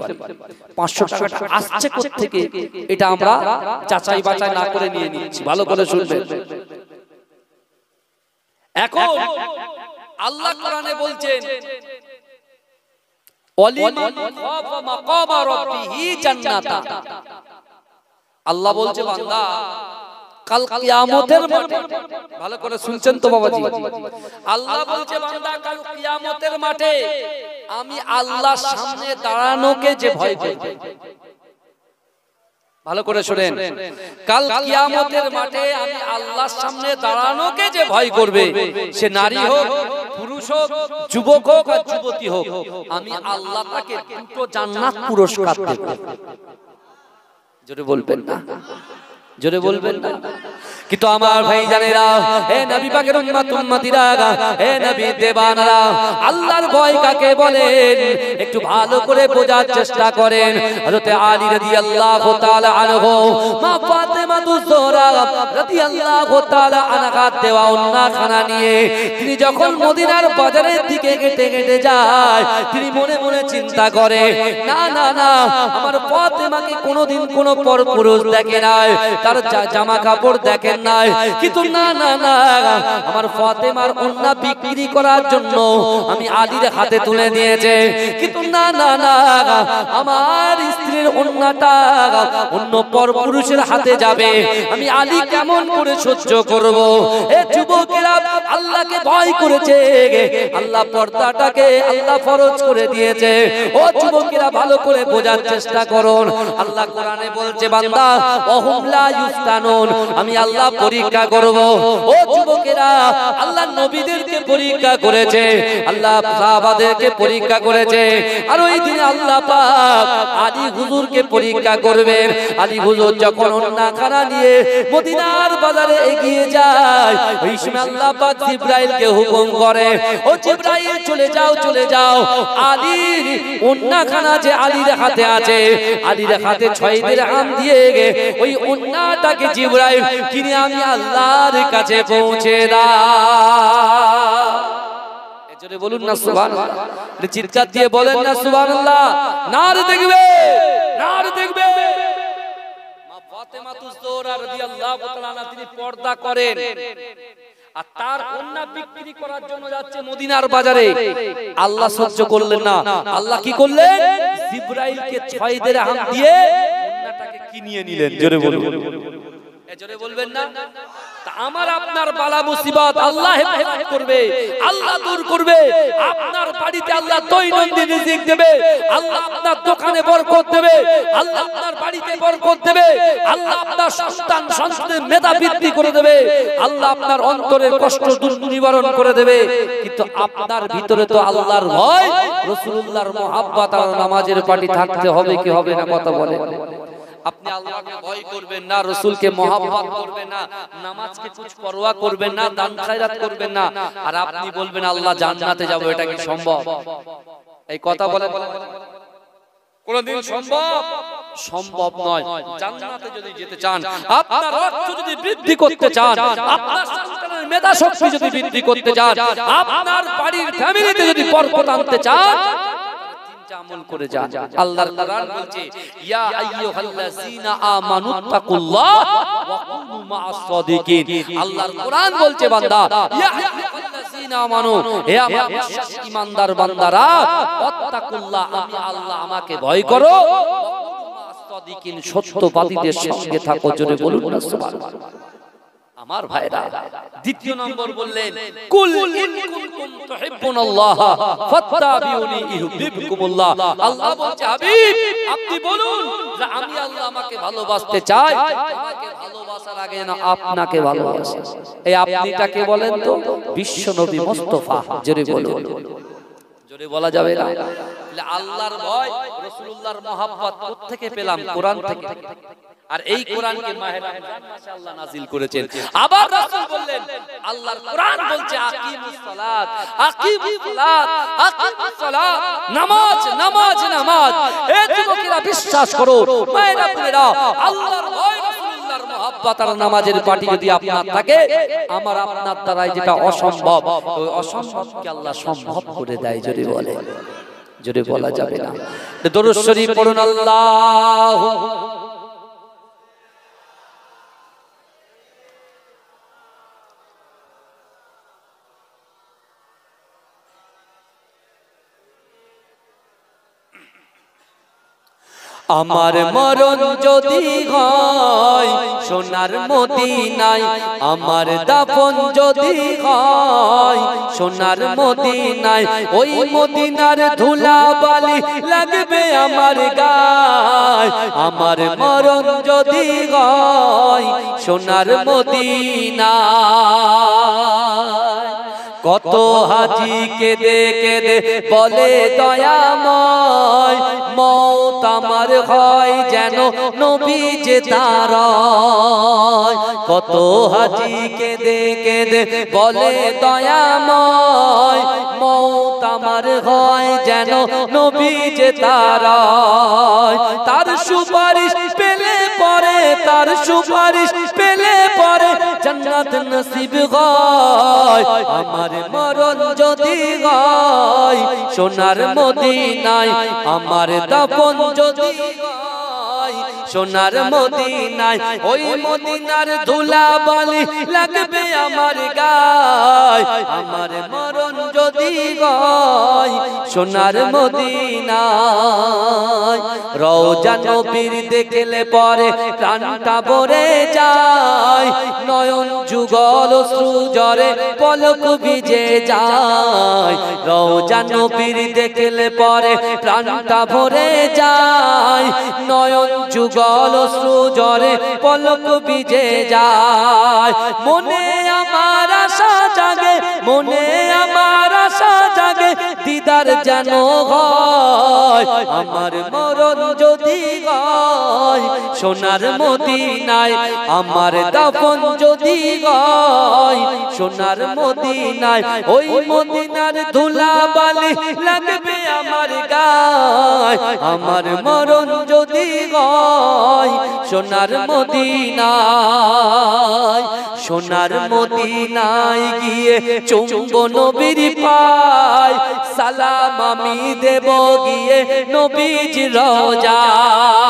500 টাকাটা আসছে কোথা থেকে, এটা আমরা যাচাই বাছাই না করে নিয়ে নিচ্ছি। ভালো করে শুনবেন। এখন আল্লাহ কোরআনে বলছেন, ওয়ালিমান খাফা মাকামা রাব্বিহি জান্নাতা। আল্লাহ বলছে বান্দা কাল কিয়ামতের মাঠে, ভালো করে শুনছেন তো বাবাজি, আল্লাহ বলছে বান্দা কাল কিয়ামতের মাঠে আমি আল্লাহর সামনে দাঁড়ানোকে যে ভয় করবে, ভালো করে শুনেন, কাল কিয়ামতের মাঠে আমি আল্লাহর সামনে দাঁড়ানোকে যে ভয় করবে, সে নারী হোক, পুরুষ হোক, যুবক হোক আর যুবতী হোক, আমি আল্লাহ তাকে 2টো জান্নাত পুরস্কার দেব। জোরে বলবেন না? জোরে বলবেন না? কিন্তু আমার ভাই জানেরা, হে নবী পাকের উম্মত উম্মতিরা, হে নবী দেবানারা, আল্লাহর ভয় কাকে বলেন একটু ভালো করে বোঝার চেষ্টা করেন। হযরত আলী রাদিয়াল্লাহু তাআলা আনহু, মা ফাতেমাতুজ জোহরা রাদিয়াল্লাহু তাআলা আনহা দেওয়া ওন্নাখানা নিয়ে তিনি যখন মদিনার বাজারের দিকে হেঁটে হেঁটে যায়, তিনি মনে মনে চিন্তা করে, না না না, আমার ফাতেমাকে কোনোদিন কোনো পরপুরুষ দেখে নাই, তার জামা কাপড় দেখেন নাই, কিন্তু না না না, আমার ফাতেমার ওন্না বিক্রি করার জন্য আমি আলীর হাতে তুলে দিয়েছে, কিন্তু না না না, আমার স্ত্রীর ওন্নাটা অন্য পরপুরুষের হাতে যাবে, আমি আলী কেমন করে সহ্য করব? এ যুবকেরা, আল্লাহকে ভয় করেছে, আল্লাহ পর্দাটাকে আল্লাহ ফরজ করে দিয়েছে। ও যুবকেরা, ভালো করে বোঝার চেষ্টা করুন। আল্লাহ কোরআনে বলছে বান্দা ওহুম লা ইফতানুন, আমি আল্লাহ পরীক্ষা করব। ও যুবকেরা, আল্লাহ নবীদেরকে পরীক্ষা করেছে, আল্লাহ সাহাবাদেরকে পরীক্ষা করেছে, আর ওই দিন আল্লাহ পাক আলী হুজুরকে পরীক্ষা করবেন। আলী হুজুর যখন ওন্নাখানা নিয়ে মদিনার বাজারে এগিয়ে যায়, ওই সময় আল্লাহ পাক জিবরাইলকে হুকুম করে, ও জিবরাইল চলে যাও, চলে যাও, আলীর ওন্নাখানা যে আলীর হাতে আছে, আলীর হাতে 6 দিরহাম দিয়ে ওই ওন্নাটাকে জিবরাইল কিনে আমি আল্লাহর কাছে পৌঁছে দাও। এজন্য বলুন না সুবহানাল্লাহ, চিৎকার দিয়ে বলেন না সুবহানাল্লাহ। নারে দেখবে, নারে দেখবে। মা ফাতেমাতুজ জোহরা রাদিয়াল্লাহু তাআলা আনহা তিনি পর্দা করেন, আর তার ওন্না বিক্রি করার জন্য যাচ্ছে মদিনার বাজারে। আল্লাহ সহ্য করলেন না, আল্লাহ কি করলেন? জিবরাইলকে 6 দিরহাম দিয়ে ওন্নাটাকে কিনিয়ে নিলেন। জোরে বলুন, জোরে বলবেন না? আমার আপনার বালা মুসিবত আল্লাহ হেফাজত করবে, আল্লাহ দূর করবে। আপনার বাড়িতে আল্লাহ দৈনন্দিন রিজিক দেবে, আল্লাহ আপনার দোকানে বরকত দেবে, আল্লাহ আপনার বাড়িতে বরকত দেবে, আল্লাহ আপনার সন্তান সন্তানের মেধা বৃদ্ধি করে দেবে, আল্লাহ আপনার অন্তরের কষ্ট দূর নিবারণ করে দেবে। কিন্তু আপনার ভিতরে তো আল্লাহর ভয়, রাসূলুল্লাহর মুহাব্বত আর নামাজের পাটি থাকতে হবে কি হবে না? কথা বলে। আপনি আল্লাহকে ভয় করবেন না, রাসূলকে মহব্বত করবেন না, নামাজকে কুছ পরোয়া করবেন না, দান খায়রাত করবেন না, আর আপনি বলবেন আল্লাহ জান্নাতে যাব, এটা কি সম্ভব? এই কথা বলেন, কোনদিন সম্ভব? সম্ভব নয়। জান্নাতে যদি যেতে চান, আপনার অর্থ যদি বৃদ্ধি করতে চান, আপনার সন্তানের মেধা শক্তি যদি বৃদ্ধি করতে চান, আপনার বাড়ির ফ্যামিলিতে যদি বরকত আনতে চান, আমল করে যান। আল্লাহর কোরআন বলছে ইয়া আইয়ুহাল্লাযীনা আমানুত্তাকুল্লাহ ওয়া কুনু মা'আস সাদিকিন। আল্লাহর কোরআন বলছে বান্দা, ইয়া আইয়ুহাল্লাযীনা আমানু, হে আমার বিশ্বাস ঈমানদার বান্দারা, ওয়াত্তাকুল্লাহ, আমি আল্লাহ, আমাকে ভয় করো, ওয়া কুনু মা'আস সাদিকিন, সত্যবাদীদের সঙ্গে থাকো। জোরে বলুন না সুবহানাল্লাহ। আমার ভাইরা, দ্বিতীয় নম্বর বললেন কুল ইন কুনতুম তুহিব্বুনাল্লাহ ফাত্তাবিউনি ইউহিব্বুকুমুল্লাহ। আল্লাহ বলছে হাবিব আপনি বলুন যে আমি আল্লাহ আমাকে ভালোবাসতে চাই, আমাকে ভালোবাসার আগে না আপনাকে ভালোবাসি। এই আপনিটাকে বলেন তো বিশ্ব নবী মুস্তাফা। জোরে বলুন, জোরে বলা যাবে না? আল্লাহর ভয়, রাসূলুল্লাহর মুহাব্বত কোত্থেকে পেলাম? কোরআন থেকে। আর এই কোরআনকে মাহে রমজান মাসে আল্লাহ নাযিল করেছেন। আবার রাসূল বললেন, আল্লাহর কোরআন বলছে আকিমুস সালাত, আকিমুস সালাত, আকিমুস সালাত, নামাজ নামাজ নামাজ। এই যুবকেরা বিশ্বাস করো, মায়েরা বোনেরা, আল্লাহর ভয়, রাসূলুল্লাহর মুহাব্বত আর নামাজের পাটি যদি আপনার থাকে, আমার আপনার দ্বারাই যেটা অসম্ভব, ওই অসম্ভবকে আল্লাহ সম্ভব করে দেয়। যদি বলে, যদি বলা যাবে না। দরুদ শরীফ পড়ুন। আল্লাহু আমার মরণ যদি হয় সোনার মদিনায়, আমার দাফন যদি হয় সোনার মদিনায়, ওই মদিনার ধুলা বালি লাগবে আমার গায়। আমার মরণ যদি হয় সোনার মদিনায়, কত হাজি কেঁদে কেঁদে বলে দয়াময়, মওত আমার হয় যেন নবী যে তার। কত হাজি কেঁদে কেঁদে বলে দয়াময়, মওত আমার হয় যেন নবী যে তার। তার সুপারিশ পেলে পরে, তার সুপারিশ পেলে পরে জান্নাত নসিব হয়। আমার মরণ যদি হয় সোনার মদিনায়, আমার দাফন যদি হয় সোনার মদিনায়, ওই মদিনার ধুলা বালি লাগবে আমার গায়। আমার মরণ যদি হয় সোনার মদিনায়, রওজা নবীর দেখলে পরে প্রাণটা ভরে যায়, নয়ন যুগল অশ্রুজরে পলক ভিজে যায়। রওজা নবীর দেখলে পরে প্রাণটা ভরে যায়, নয়ন যুগল অশ্রুজরে পলক ভিজে যায়। মনে আমার আশা জাগে, মনে আমার আশা জাগে, দিদার যেন হয়। আমার মরণ যদি হয় সোনার মদিনায়, আমার দাফন যদি হয় সোনার মদিনায়, ওই মদিনার ধুলা বালি লাগবে আমার গায়। আমার মরণ যদি হয় সোনার মদিনায়, সোনার মদিনায় গিয়ে চুম্ব নবীর পায়, সালাম আমি দেব গিয়ে নবীজির রওজায়।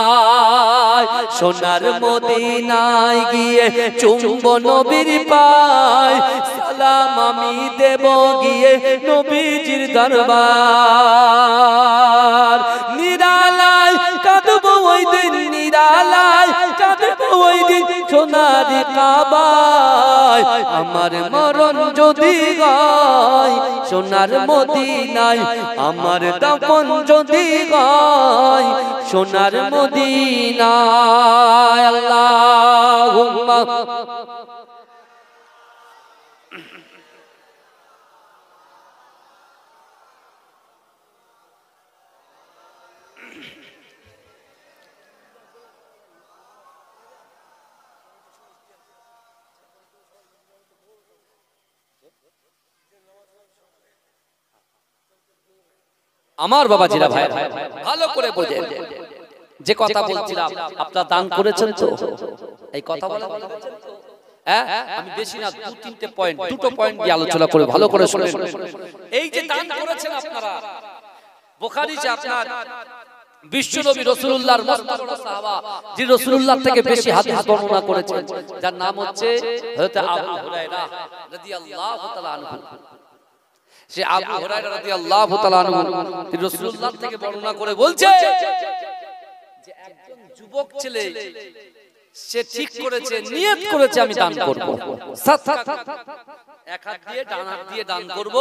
সোনার মদিনায় গিয়ে চুম্ব নবীর পায়, সালাম আমি দেব গিয়ে নবীজির দরবার। নিরালায় কাঁদব ওই দিন, নিরালায় কাঁদব ওই দিন, সোনারি কাবায়, আমার মরণ যদি হয় সোনার মদিনায়, আমার দাফন যদি হয় সোনার মদিনায়। আল্লাহুম্মা আমার বাবাজিরা ভাই ভালো করে বোঝেন যে কথা বলছিলাম, আপনারা দান করেছেন তো? এই কথা বলা হ্যাঁ, আমি বেশি না দুটো পয়েন্ট দিয়ে আলোচনা করে ভালো করে শুনে। এই যে দান করেছেন আপনারা, বুখারীতে আপনার বিশ্বনবী রাসূলুল্লাহর মুস্তাফা সাহাবা যে রাসূলুল্লাহ থেকে বেশি হাদিস বর্ণনা করেছেন, যার নাম হচ্ছে হযরত আবু হুরায়রা রাদিয়াল্লাহু তাআলা আনহু। সে আবু হুরায়রা রাদিয়াল্লাহু তাআলা আনহু রাসূলুল্লাহ থেকে বর্ণনা করে বলছে যে একজন যুবক ছেলে সে ঠিক করেছে, নিয়ত করেছে আমি দান করব। এক হাত দিয়ে ডান হাত দিয়ে দান করব,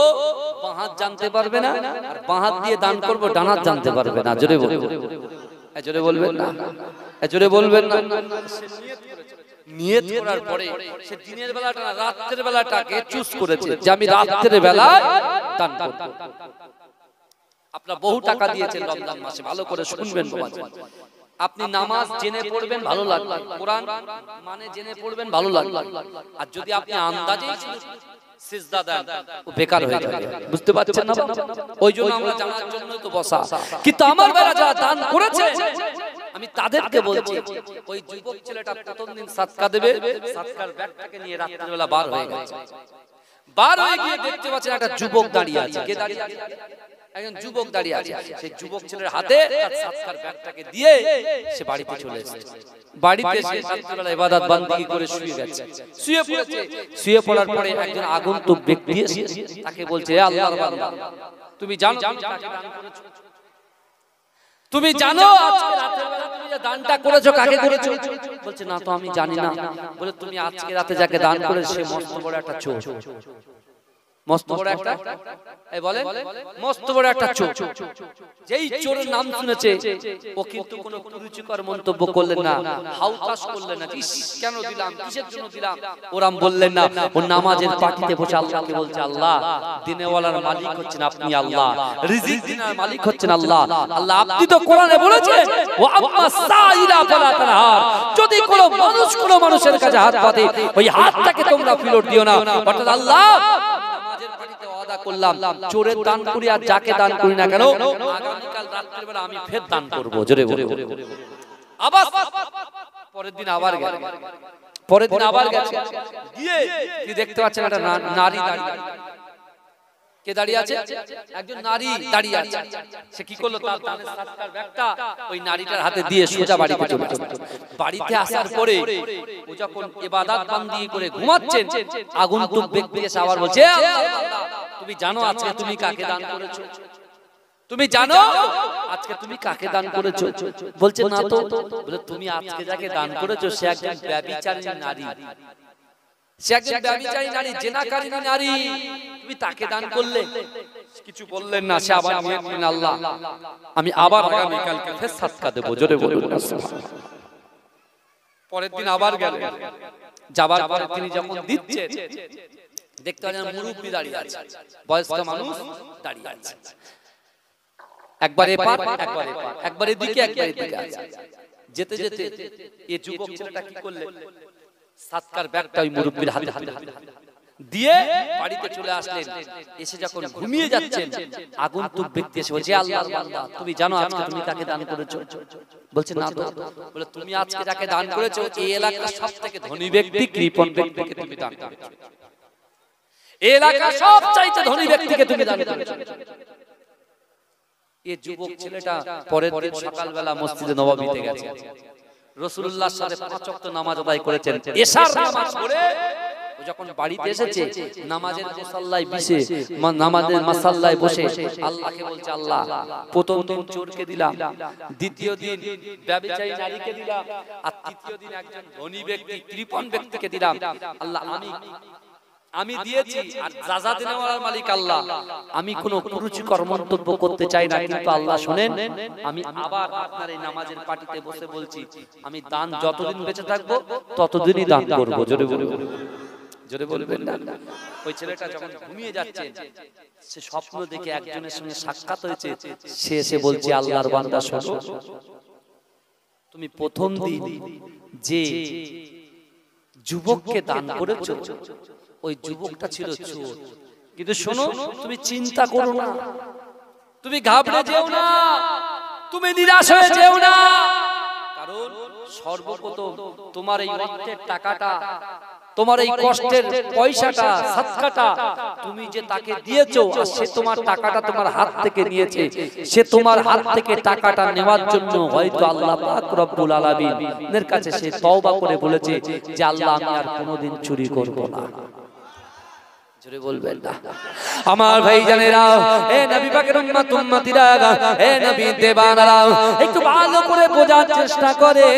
বাঁ হাত জানতে পারবে না, আর বাঁ হাত দিয়ে দান করব, ডান হাত জানতে পারবে না। জোরে বলবেন, জোরে বলবেন না, জোরে বলবেন না। নিয়ত করার পরে সে দিনের বেলাটা না রাতের বেলাটাকে চুজ করেছে যে আমি রাতের বেলায় দান করব। আপনারা বহু টাকা দিয়েছেন রমজান মাসে, ভালো করে শুনবেন বাবা। আপনি নামাজ জেনে পড়বেন ভালো লাগবে, কোরআন মানে জেনে পড়বেন ভালো লাগবে, আর যদি আপনি আন্দাজে সিজদা দেন ও বেকার হয়ে যাবে। বুঝতে পারছেন না? ওই জন্য আমরা জানার জন্য তো বসা। কিন্তু আমার বেলা যারা দান করেছে আমি তাদেরকে বলছি, ওই যুবক ছেলেটা প্রথম দিন সাদকা দেবে, সাদকার ব্যাগটাকে নিয়ে রাতের বেলা বার হয়ে গেছে। বার হয়ে গিয়ে দেখতে পাচ্ছেন একটা যুবক দাঁড়িয়ে আছে। কে দাঁড়িয়ে আছে? একজন যুবক দাঁড়িয়ে আছে। সেই যুবক ছেলের হাতে তার সাদকার ব্যাগটাকে দিয়ে সে বাড়িতে চলে এসেছে। বাড়িতে এসে রাত্রিবেলা ইবাদত বান্দিগি করে শুয়ে গেছে, শুয়ে পড়েছে। শুয়ে পড়ার পরে একজন আগন্তুক ব্যক্তি এসে তাকে বলছে, হে আল্লাহর বান্দা, তুমি জানো কাকে দান করেছো? তুমি জানো আজকে রাতের বেলা তুমি যে দানটা করেছো কাকে করেছো? বলছে না তো আমি জানি না। বলে তুমি আজকে রাতে যাকে দান করেছো সে মস্ত বড় একটা চোর। মস্ত বড় একটা, এই বলে মস্ত বড় একটা চোর। যেই চোরের নাম শুনেছে ও কিন্তু কোনো কুরুচিকর মন্তব্য করলেন না, হাউতাস করলেন না, কেন দিলাম, কিসের জন্য দিলাম, ওরাম বললেন না। ও নামাজের পাটিতে বসে আল্লাহকে বলছে, আল্লাহ দিনেওয়ালার মালিক হচ্ছেন আপনি, আল্লাহ রিজিক দিনার মালিক হচ্ছেন আল্লাহ। আল্লাহ আপনি তো কোরআনে বলেছেন ওয়া আম্মা সাইলা ফালা তানহার, যদি কোনো মানুষ কোনো মানুষের কাছে হাত পাতে ওই হাতটাকে তোমরা ফিরত দিও না। অর্থাৎ আল্লাহ করলাম চোরের দান করি আর যাকে দান করি না কেন আগামীকাল রাতের বেলা আমি ফের দান করব। জোরে বলে আবার পরের দিন আবার গেল, পরের দিন আবার গেছে, গিয়ে কি দেখতে পাচ্ছেন একটা নারী দাঁড়িয়ে। কে দাঁড়িয়ে আছে? একজন নারী দাঁড়িয়ে আছে। সে কি করলো, তার দানের সাদকার ব্যাগটা ওই নারীটার হাতে দিয়ে সোজা বাড়িতে চলে গেল। বাড়িতে আসার পরে ও যখন ইবাদত বান্দিগি করে ঘুমাচ্ছেন, আগন্তুক ব্যক্তি এসে আবার বলছে, তুমি জানো আজকে তুমি কাকে দান করেছো? তুমি জানো আজকে তুমি কাকে দান করেছো? বলছে না তো। বলে তুমি আজকে যাকে দান করেছো সে একজন ব্যভিচারী নারী, সে একজন ব্যভিচারী নারী, জিনাকারিনী নারী, তুমি তাকে দান করলে। কিছু বললেন না। সে আবার নিয়ত করলেন, আল্লাহ আমি আবার আগামীকালকে ফের সাদকা দেব। জোরে বলুন না। পরের দিন আবার গেলেন, যাবার পরে তিনি যখন দিচ্ছেন দেখতে পাচ্ছেন মুরব্বি দাঁড়িয়ে আছে, বয়স্ক মানুষ দাঁড়িয়ে আছে। একবার এপার একবার এপার, একবার এদিকে একবার এদিকে আছে। যেতে যেতে এই যুবক ছেলেটা কি করলেন, সাদকার ব্যাগটা ওই মুরব্বির হাতে দিয়ে বাড়িতে চলে আসলেন। এসে যখন ঘুমিয়ে যাচ্ছেন, আগন্তুক ব্যক্তি এসে বলছে, আল্লাহর বান্দা তুমি জানো আজকে তুমি কাকে দান করেছো? বলছে না তো। বলে তুমি আজকে যাকে দান করেছো এই এলাকার সবথেকে ধনী ব্যক্তি, কৃপণ ব্যক্তিকে তুমি দান করেছো। এই এলাকার সবচাইতে ধনী ব্যক্তিকে তুমি দান করেছো। এই যুবক ছেলেটা পরের দিন সকালবেলা মসজিদে নববীতে গেছে, রাসূলুল্লাহর সাথে 5 ওয়াক্ত নামাজ আদায় করেছেন। এশার নামাজ পড়ে যখন বাড়িতে এসেছে নামাজের মুসাল্লায় বসে নামাজের মাসাল্লায় বসে আল্লাহকে বলছে, আল্লাহ প্রথম দিন চোরকে দিলাম, দ্বিতীয় দিন ব্যভিচারী নারীকে দিলাম, আর তৃতীয় দিন একজন ধনী ব্যক্তি কৃপণ ব্যক্তিকে দিলাম। আল্লাহ আমি দিয়েছি, আর যাজা দেওয়ার মালিক আল্লাহ। আমি কোনো কুরুচিকর মন্তব্য করতে চাই না, কিন্তু আল্লাহ শুনেন, আমি আবার আপনার এই নামাজের পার্টিতে বসে বলছি, আমি দান যতদিন বেঁচে থাকবো ততদিনই দান করব। জোরে বলবেন, জোরে বলবেন না? ওই ছেলেটা যখন ঘুমিয়ে যাচ্ছে, সে স্বপ্ন দেখে একজনের সঙ্গে সাক্ষাৎ হয়েছে, সে এসে বলছে, আল্লাহর বান্দা শোনো, তুমি প্রথম দিন যে যুবককে দান করেছো ওই যুবকটা ছিল চোর, কিন্তু শোনো, তুমি চিন্তা করো না, তুমি ঘাবড়ে যেও না, তুমি নিরাশ হয়ে যেও না, কারণ সর্বপ্রথম তোমার এই অর্থের টাকাটা, তোমার এই কষ্টের পয়সাটা, সাদকাটা তুমি যে তাকে দিয়েছো, আর সে তোমার টাকাটা তোমার হাত থেকে নিয়েছে, সে তোমার হাত থেকে টাকাটা নেওয়ার জন্য হয়তো আল্লাহ পাক রব্বুল আলামিনের কাছে সে তওবা করে বলেছে যে আল্লাহ আমি আর কোনোদিন চুরি করব না। জোরে বলবেন না? আমার ভাই জানেরা, এ নবী পাকের উম্মত উম্মতিরা, এ নবী দেবানারা, একটু ভালো করে বোঝার চেষ্টা করে।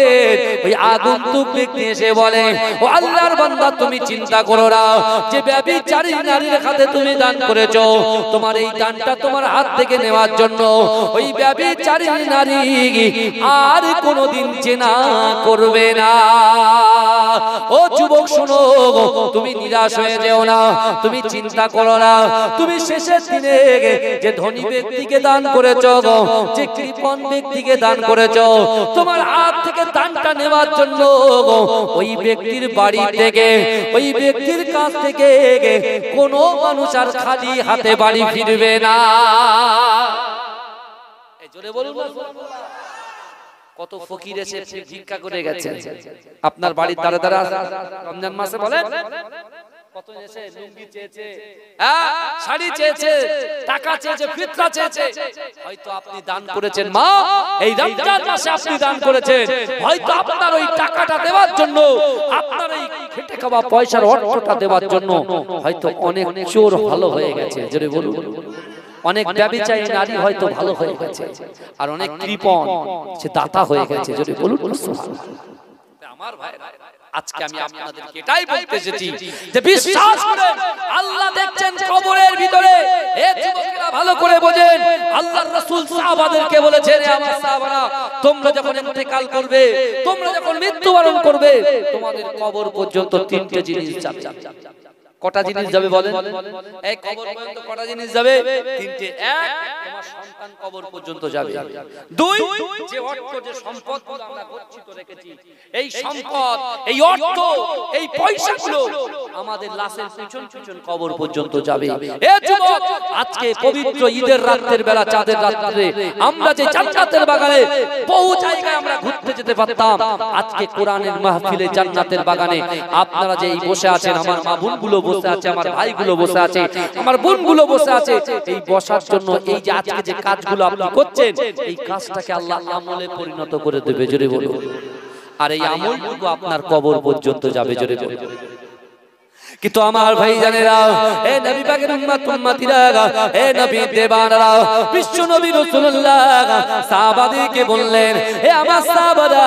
ওই আগন্তুক ব্যক্তি এসে বলে, ও আল্লাহর বান্দা, তুমি চিন্তা করো না, যে ব্যভিচারী নারীর হাতে তুমি দান করেছো, তোমার এই দানটা তোমার হাত থেকে নেওয়ার জন্য ওই ব্যভিচারী নারী আর কোনোদিন জিনা করবে না। ও যুবক শোনো, তুমি নিরাশ হয়ে যেও না, তুমি চিন্তা করো না, তুমি শেষের দিনে যে ধনী ব্যক্তিকে দান করেছো, যে কৃপণ ব্যক্তিকে দান করেছো, তোমার হাত থেকে দানটা নেওয়ার জন্য ওই ব্যক্তির বাড়ি থেকে, ওই ব্যক্তির কাছ থেকে কোনো মানুষ আর খালি হাতে বাড়ি ফিরবে না। জোরে বলুন না? কত ফকির এসে ভিক্ষা করে গেছে আপনার বাড়ির দ্বারা দ্বারা রমজান মাসে, বলেন কত এসে লুঙ্গি চেয়েছে, শাড়ি চেয়েছে, টাকা চেয়েছে, ফিতরা চেয়েছে। হয়তো আপনি দান করেছেন, মা এই রমজান মাসে আপনি দান করেছেন, হয়তো আপনার ওই টাকাটা দেওয়ার জন্য, আপনার এই খেটে খাওয়া পয়সার অর্থটা দেওয়ার জন্য হয়তো অনেক চোর ভালো হয়ে গেছে। জোরে বলুন। অনেক ব্যভিচারী নারী হয়তো ভালো হয়ে গেছে, আর অনেক কৃপণ সে দাতা হয়ে গেছে। জোরে বলুন। আমার ভাই, আজকে আমি আপনাদেরকে এটাই বলতে এসেছি যে বিশ্বাস করেন, আল্লাহ দেখছেন কবরের ভিতরে। এ যুবকেরা ভালো করে বোঝেন, আল্লাহর রাসূল সাহাবাদেরকে বলেছেন, আমার সাহাবারা, তোমরা যখন ইন্তেকাল করবে, তোমরা যখন মৃত্যুবরণ করবে, তোমাদের কবর পর্যন্ত তিনটে জিনিস যাবে। কটা জিনিস যাবে বলেন? এই কবর পর্যন্ত কটা জিনিস যাবে? তিনটে। এক, তোমার সন্তান কবর পর্যন্ত যাবে। দুই, যে অর্থ, যে সম্পদগুলো আমরা গচ্ছিত রেখেছি, এই সম্পদ, এই অর্থ, এই পয়সাগুলো আমাদের লাশের পিছন পিছন কবর পর্যন্ত যাবে। এ যুবক, আজকে পবিত্র ঈদের রাতের বেলা, চাঁদের রাতে আমরা যে জান্নাতের বাগানে বহু জায়গায় আমরা ঘুরতে যেতে পারতাম, আজকে কোরআনের মাহফিলে জান্নাতের বাগানে আপনারা যে এই বসে আছেন, আমার মা বোনগুলো বসে আছে, আমার ভাইগুলো বসে আছে, আমার বোনগুলো বসে আছে, এই বসার জন্য এই যে আজকে যে কাজগুলো আপনি করছেন, এই কাজটাকে আল্লাহ আমলে পরিণত করে দেবে। জোরে বলুন। আর এই আমলটুকু আপনার কবর পর্যন্ত যাবে। জোরে বলুন। কিন্তু আমার ভাই জানেরা, এ নবী পাকের উম্মত উম্মতিরা, এ নবী দেবানরা, বিশ্ব নবী রাসূলুল্লাহ সাহাবাদেরকে বললেন, হে আমার সাহাবারা,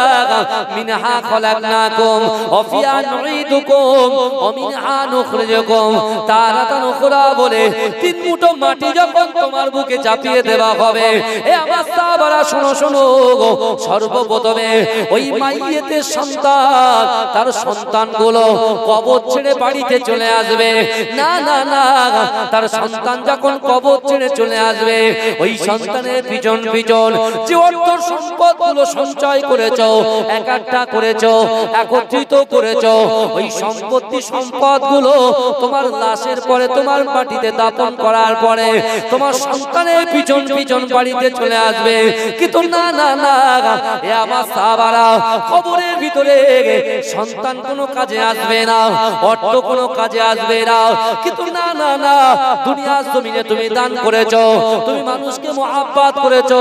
মিনহা খলাকনাকুম ওয়া ফিহা নুঈদুকুম ওয়া মিনহা নুখরিজুকুম তারাতান উখরা বলে তিন মুঠো মাটি যখন তোমার বুকে চাপিয়ে দেওয়া হবে, হে আমার সাহাবারা শোনো শোনো, সর্বপ্রথমে ওই মাইয়েতের সন্তান, তার সন্তানগুলো কবর ছেড়ে বাড়িতে চলে আসবে। না না না, তার সন্তান যখন কবর ছেড়ে চলে আসবে, ওই সন্তানের পিছন পিছন যে অর্থ সম্পদগুলো সঞ্চয় করেছো, একটা করেছো, একত্রিত করেছো, ওই সম্পত্তি সম্পদগুলো তোমার লাশের পরে, তোমার মাটিতে দাফন করার পরে তোমার সন্তানের পিছন পিছন বাড়িতে চলে আসবে। কিন্তু না না না, এ আমার সাহাবারা, কবরের ভিতরে সন্তান কোনো কাজে আসবে না, অর্থ কোনো কাজে আসবে না। কিন্তু না না না, দুনিয়ার জমিনে তুমি দান করেছো, তুমি মানুষকে মহব্বত করেছো,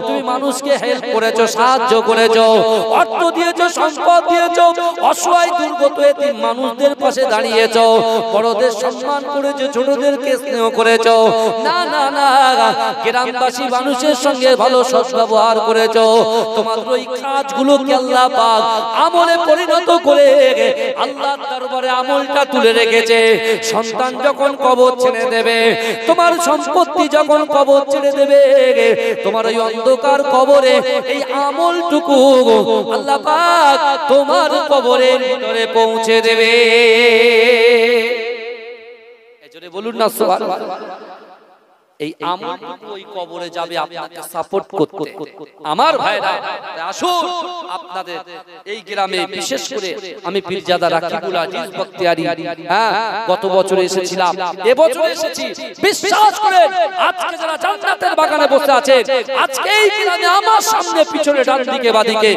তুমি মানুষকে হেল্প করেছো, সাহায্য করেছো, অর্থ দিয়েছো, সম্পদ দিয়েছো, অসহায় দুর্গত এতিম মানুষদের পাশে দাঁড়িয়েছো, বড়দের সম্মান করেছো, ছোটদেরকে স্নেহ করেছো। না না না, গ্রামবাসী মানুষের সঙ্গে ভালো সদ্ব্যবহার করেছো। তোমার ওই কাজগুলোকে আল্লাহ পাক আমলে পরিণত করে আল্লাহর দরবারে আমলটা তুলে রেখেছে। সন্তান যখন কবর ছেড়ে দেবে, তোমার সম্পত্তি যখন কবর ছেড়ে দেবে, তোমার ওই অন্ধকার কবরে এই আমলটুকু আল্লাহ পাক তোমার কবরের ভিতরে পৌঁছে দেবে। এজন্য বলুন না সুবহানাল্লাহ। এই আমলটুকু ওই কবরে যাবে আপনাকে সাপোর্ট করতে। আমার ভাইরা আসুন, আপনাদের এই গ্রামে বিশেষ করে আমি পীরজাদা রাকিবুল আজিজ বখতিয়ারি, হ্যাঁ গত বছর এসেছিলাম, এবছর এসেছি। বিশ্বাস করেন আজকে যারা জান্নাতের বাগানে বসে আছেন, আজকে এই গ্রামে আমার সামনে পিছনে ডান দিকে বাদিকে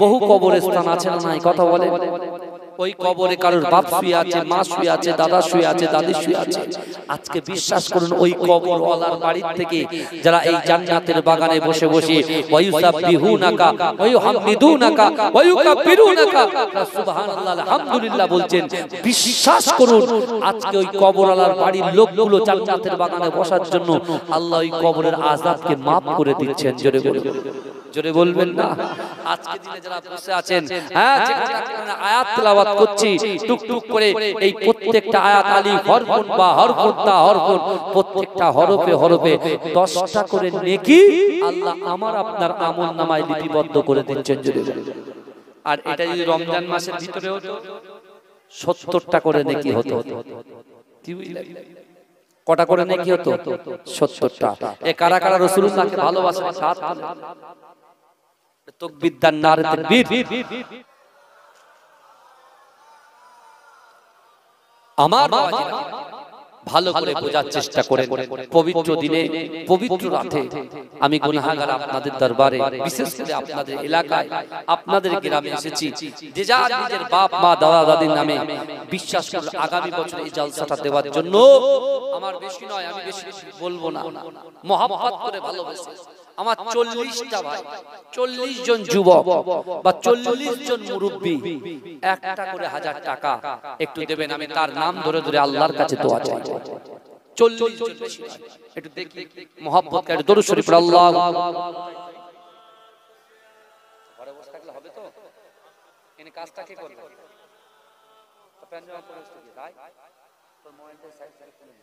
বহু কবরস্থান আছে না নাই? কথা বলে ওই কবরে কারোর বাপ শুয়ে আছে, মা শুয়ে আছে, দাদা শুয়ে আছে, দাদি শুয়ে আছে। আজকে বিশ্বাস করুন ওই কবরওয়ালার বাড়ির থেকে যারা এই জান্নাতের বাগানে বসে বসে ওয়ায়ুসাব্বিহুনাকা ওয়ায়ুহামিদুনাকা ওয়ায়ুকাব্বিরুনাকা সুবহানাল্লাহ আলহামদুলিল্লাহ বলছেন, বিশ্বাস করুন আজকে ওই কবরওয়ালার বাড়ির লোকগুলো জান্নাতের বাগানে বসার জন্য আল্লাহ ওই কবরের আযাবকে maaf করে দিচ্ছেন। জোরে বলবেন, জোরে বলবেন না? আজকে দিনে যারা বসে আছেন, হ্যাঁ যেখানে আয়াত তেলাওয়াত করছি টুকটুক করে, এই প্রত্যেকটা আয়াত আলিফ হরফুন বা হরফুন তা হরফুন, প্রত্যেকটা হরফে হরফে 10টা করে নেকি আল্লাহ আমার আপনার আমলনামায় লিপিবদ্ধ করে দিচ্ছেন। আর এটা যদি রমজান মাসের ভিতরে হতো 70টা করে নেকি হতো। কটা করে নেকি হতো? 70টা। এ কারা কারা রাসূলুল্লাহকে ভালোবাসেন? সাত তাকবীর দান, নারে তাকবীর। আমার ভালো করে বোঝার চেষ্টা করেন। পবিত্র দিনে, পবিত্র রাতে আমি গুনাহগার আপনাদের দরবারে, বিশেষ করে আপনাদের এলাকায়, আপনাদের গ্রামে এসেছি। যে যার নিজের বাপ মা দাদা দাদির নামে বিশ্বাস করে আগামী বছর এই জলসাটা দেওয়ার জন্য, আমার বেশি নয়, আমি বেশি বলবো না, মহব্বত করে ভালোবেসে আমার 40টা ভাই, 40 জন যুবক বা 40 জন মুরব্বি একটা করে 1000 টাকা একটু দেবেন। আমি তার নাম ধরে ধরে আল্লাহর কাছে দোয়া চাই। 40 জন, একটু দেখি মহব্বত করে দরুদ শরীফ পড়ে। আল্লাহ ঘরে বসে থাকলে হবে তো? এনে কাজটা কে করবে? পাঞ্জাব পুলিশ থেকে ভাই তোর মোবাইলটা সাইড করে ফেলে।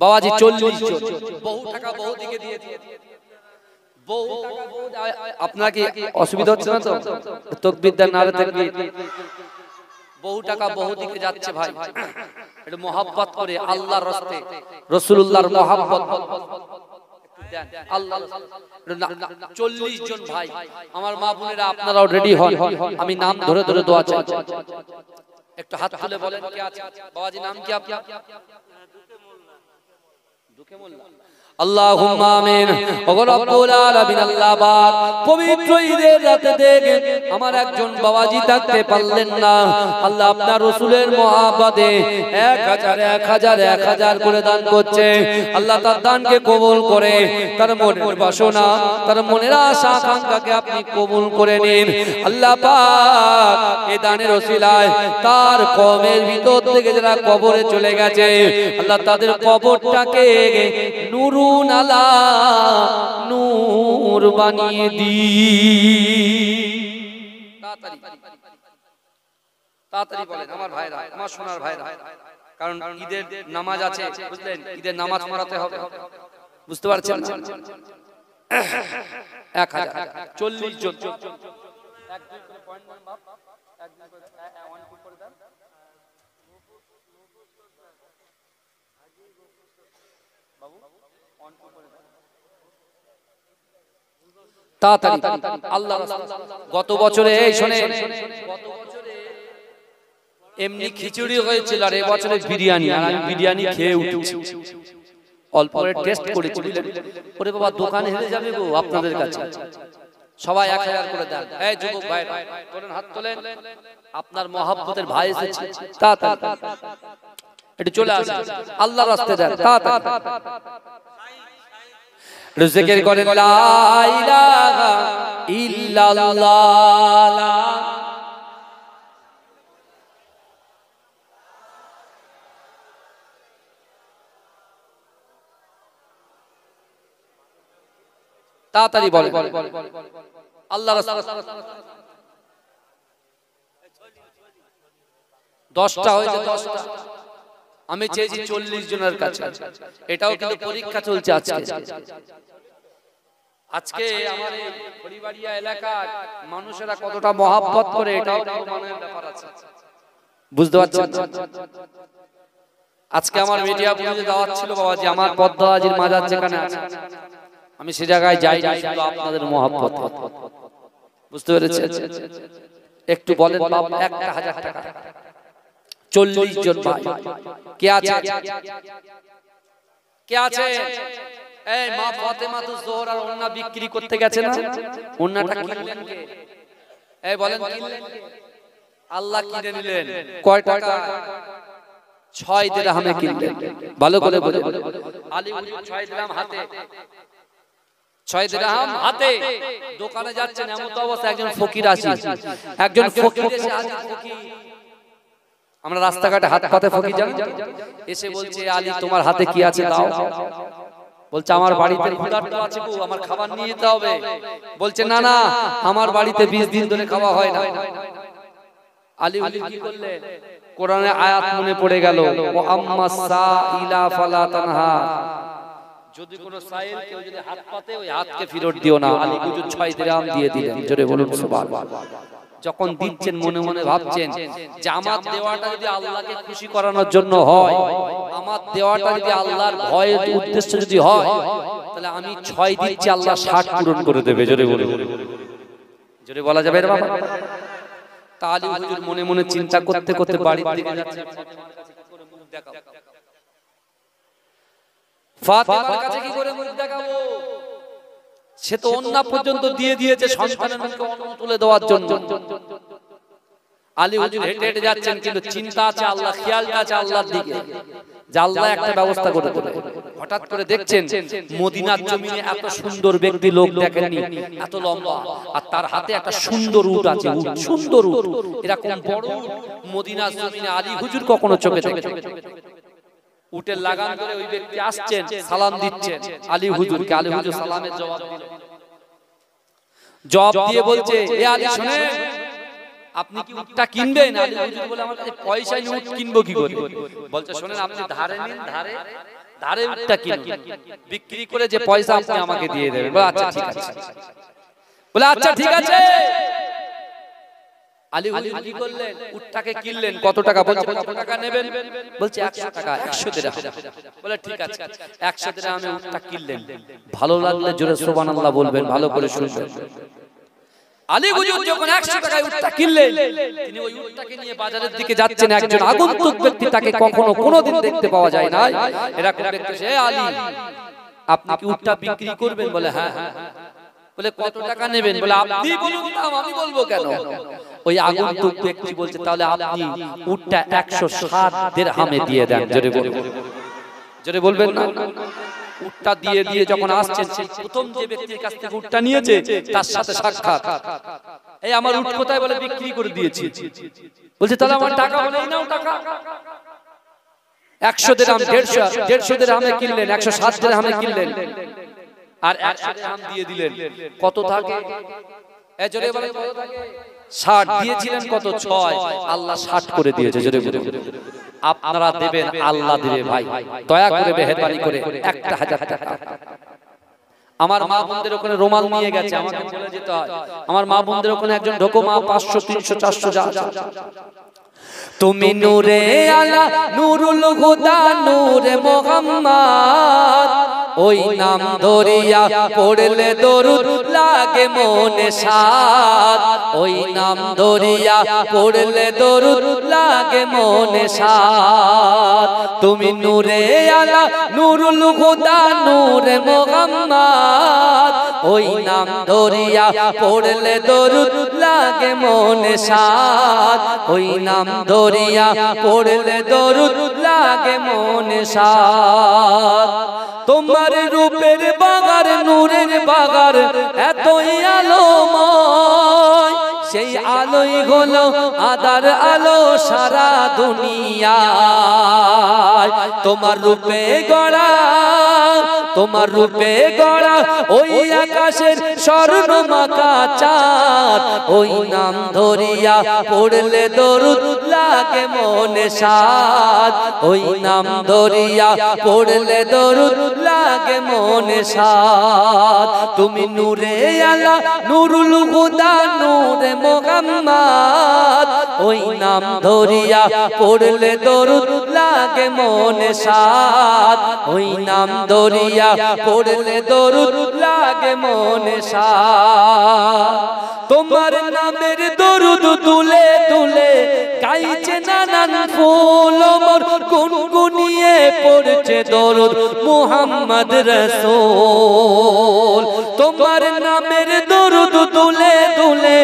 বাবাজি 40 জন, বহু টাকা বহু দিকে দিয়ে দিয়ে বহু টাকা বহু। আপনার কি অসুবিধা হচ্ছে না তো? তাকবীর দেন, নারে তাকবীর। বহু টাকা বহু দিকে যাচ্ছে ভাই, একটু মহব্বত করে আল্লাহর রাস্তায়, রাসূলুল্লাহর মহব্বত দেন। আল্লাহ 40 জন ভাই, আমার মা বোনেরা আপনারাও রেডি হন, আমি নাম ধরে ধরে দোয়া চাই। একটু হাত তুলে বলেন কে আছে? বাবাজি নাম কি আপনার? আল্লাহুম্মা আমিন। ওগো রব্বুল আলামিন, আল্লাহ পাক পবিত্র ঈদের রাতে দেখেন আমার একজন বাবাজি থাকতে পারলেন না। আল্লাহ আপনার রাসূলের মহব্বতে 1000 করে দান করছে। আল্লাহ তার দানকে কবুল করে, তার মনের বাসনা, তার মনের আশা আকাঙ্ক্ষাকে আপনি কবুল করে নিন। আল্লাহ পাক এই দানের ওসিলায় তার কওমের ভিতর থেকে যারা কবরে চলে গেছে, আল্লাহ তাদের কবরটাকে নূর আলা নূর বানিয়ে দি। তাড়াতাড়ি বলেন আমার ভাইরা, আমার সোনার ভাইরা, কারণ ঈদের নামাজ আছে, বুঝলেন? ঈদের নামাজ পড়াতে হবে, বুঝতে পারছেন? 1040 জন, তাড়াতাড়ি আল্লাহ। গত বছরে এই শুনে, গত বছরে এমনি খিচুড়ি হয়েছিল, আর এই বছরে বিরিয়ানি। আর আমি বিরিয়ানি খেয়ে উঠেছি, অল্প করে টেস্ট করেছি। ওরে বাবা, দোকানে হেরে যাবে গো আপনাদের কাছে। সবাই 1000 করে দেন। এই যুবক ভাইরা তোলেন, হাত তোলেন, আপনার মহব্বতের ভাই এসেছে, তাড়াতাড়ি একটু চলে আসেন, আল্লাহর রাস্তায় দেন, তাড়াতাড়ি জিকির করেন লা ইলাহা ইল্লাল্লাহ। তাড়াতাড়ি বলেন আল্লাহর রাস্তায়। 10টা হয়েছে, 10টা। আমি চেয়েছি 40 জনের কাছে। এটাও কিন্তু পরীক্ষা চলছে আজকে। আজকে আমার এই পরিবারিয়া এলাকার মানুষেরা কতটা মহব্বত করে এটাও মানের ব্যাপার আছে, বুঝতে পারছেন? আজকে আমার মিডিয়া বুঝে দাওয়াত ছিল বাবাজি, আমার পদ্মাজির মাজার যেখানে আছে আমি সে জায়গায় যাই না, শুধু আপনাদের মহব্বত, বুঝতে পেরেছেন? একটু বলেন বাবা, 1000 টাকা 40 জন ভাই কে আছে? কে আছে? এই মা ফাতেমাতুজ জোহরার ওন্না বিক্রি করতে গেছে না, ওন্নাটা কিনলেন কে? এই বলেন কিনলেন কে? আল্লাহ কিনে নিলেন। কয় টাকা? 6 দিরহামে কিনলেন। ভালো করে বলে আলী হুজুর 6 দিরহাম হাতে, 6 দিরহাম হাতে দোকানে যাচ্ছেন, এমন তো অবস্থা একজন ফকির আসে, একজন ফকির এসে হাজির। ফকির আমরা রাস্তাঘাটে হাত পাতে ফকির জানেন, এসে বলছে আলী তোমার হাতে কি আছে দাও। বলছে আমার বাড়িতে ক্ষুধার্ত আছে গো, আমার খাবার নিয়ে যেতে হবে। বলছে না না, আমার বাড়িতে 20 দিন ধরে খাওয়া হয় না। আলী হুজুর কি করলেন? কোরআনে আয়াত মনে পড়ে গেল, ও আম্মা সাইলা ফালা তানহা, যদি কোন সাইল কেউ যদি হাত পাতে ওই হাতকে ফেরত দিও না। আলী হুজুর 6 দিরহাম দিয়ে দিলেন। জোরে বলুন সুবহানাল্লাহ। যখন দিচ্ছেন মনে মনে ভাবছেন যে আমার দেওয়াটা যদি আল্লাহকে খুশি করানোর জন্য হয়, আমার দেওয়াটা যদি আল্লাহর ভয়ের উদ্দেশ্য যদি হয়, তাহলে আমি 6 দিচ্ছি, আল্লাহ 60 পূরণ করে দেবে। জোরে বলুন, জোরে বলা যাবে রে বাবা। আলী হুজুর মনে মনে চিন্তা করতে করতে বাড়ির দিকে যাচ্ছেন। ফাতেমার কাছে কি করে মুখ দেখাবো? সে তো ওন্না পর্যন্ত দিয়ে দিয়েছে সন্তানের মুখে অন্ন তুলে দেওয়ার জন্য। আলী হুজুর হেঁটে হেঁটে যাচ্ছেন, কিন্তু চিন্তা আছে আল্লাহ, খেয়ালটা আছে আল্লাহর দিকে, যে আল্লাহ একটা ব্যবস্থা করে দেবে। হঠাৎ করে দেখছেন মদিনার জমিনে এত সুন্দর ব্যক্তি লোক দেখেননি, এত লম্বা, আর তার হাতে একটা সুন্দর উট আছে, উট, সুন্দর উট, এরকম বড় মদিনার জমিনে আলী হুজুর কখনো চোখে দেখেন। উটের লাগান ধরে ওই ব্যক্তি আসছেন, সালাম দিচ্ছেন আলী হুজুরকে। আলী হুজুর সালামের জবাব দিলেন, জবাব দিয়ে বলছে এ আলী শুনে, আপনি কি উটটা কিনবেন? আলী হুজুর বলে আমার কাছে পয়সা নেই, উট কিনবো কি করে? বলছে শুনেন, আপনি ধারে নিন, ধারে উটটা কিনুন, বিক্রি করে যে পয়সা আপনি আমাকে দিয়ে দেবেন। বলে আচ্ছা ঠিক আছে, বলে আচ্ছা ঠিক আছে। আলী হুজুর কি করলেন? উটটাকে কিনলেন। কত টাকা? বলছে কত টাকা নেবেন? বলছে 100 টাকা, 100 দিরহাম। বলে ঠিক আছে, 100 দিরহামে উটটা কিনলেন। ভালো লাগলে জোরে সুবহানাল্লাহ বলবেন, ভালো করে শুনবেন। আলী হুজুর যখন 100 টাকায় উটটা কিনলেন, তিনি ওই উটটাকে নিয়ে বাজারের দিকে যাচ্ছেন। একজন আগন্তুক ব্যক্তি, তাকে কখনো কোনোদিন দেখতে পাওয়া যায় না, এরকম ব্যক্তি এসে, আলী আপনি কি উটটা বিক্রি করবেন? বলে হ্যাঁ। বলে কত টাকা নেবেন? বলে আপনি বলুন দাম, আমি বলবো কেন? ওই আগন্তুক ব্যক্তি বলছে তাহলে আপনি উটটা 107 দিরহামে দিয়ে দেন। জোরে বলবেন, জোরে বলবেন না? উটটা দিয়ে দিয়ে যখন আসছেন, সেই প্রথম যে ব্যক্তির কাছ থেকে উটটা নিয়েছে তার সাথে সাক্ষাৎ। এই আমার উট কোথায়? বলে বিক্রি করে দিয়েছি। বলছে তাহলে আমার টাকা? বলে এই নাও টাকা। 100 দিরহাম, 150 দিরহামে কিনলেন, 107 দিরহামে কিনলেন, আর 100 দিরহাম দিয়ে দিলেন। কত থাকে? এ জোরে বলে কত থাকে? 60 দিয়েছিলেন কত? 6। আল্লাহ 60 করে দিয়েছে। জোরে বলে আপনারা দেবেন, আল্লাহ দেবে ভাই, দয়া করে মেহেরবানি করে 1000 টাকা। আমার মা বোনদের ওখানে রুমাল নিয়ে গেছে, আমাকে বলে যেতে হয়। আমার মা বোনদের ওখানে একজন ঢোকো মা, 500 300 400 যা। তুমি নূরে আলা, নূরুল হুদা, নূরে মুহাম্মদ, ওই নাম ধরিয়া পড়লে দরুদ লাগে মনে সাদ, ওই নাম ধরিয়া পড়লে দরুদ লাগে মনে সাদ। তুমি নূরে আলা, নূরুল হুদা, নূরে মুহাম্মদ, ওই নাম ধরিয়া পড়লে দরুদ লাগে মনে সাদ ওই নাম ধরিয়া পড়লে দরুদ লাগে মনে সাদ তোমার রূপের বাগার নূরের বাগার এতই আলোময় সেই আলোই হলো আদার আলো সারা দুনিয়ায় তোমার রূপে গড়া তোমার রূপে গড়া ওই আকাশের স্বর্ণমাখা চাঁদ ওই নাম ধরিয়া পড়লে দরুদ লাগে মনে সাদ ওই নাম ধরিয়া পড়লে দরুদ লাগে মনে সাদ তুমি নূরে আলা নুরুল হুদা নূরে মুহাম্মদ ওই নাম ধরিয়া পড়লে দরুদ লাগে মনে সাদ ওই নাম ধরিয়া পড়লে দরুদ লাগে মনে সাদ তোমার নামের দরুদ তুলে তুলে গাইছে নানান ফুল মোর গুনগুনিয়ে পড়ছে দরুদ মুহাম্মদ রাসূল তোমার নামের দরুদ তুলে তুলে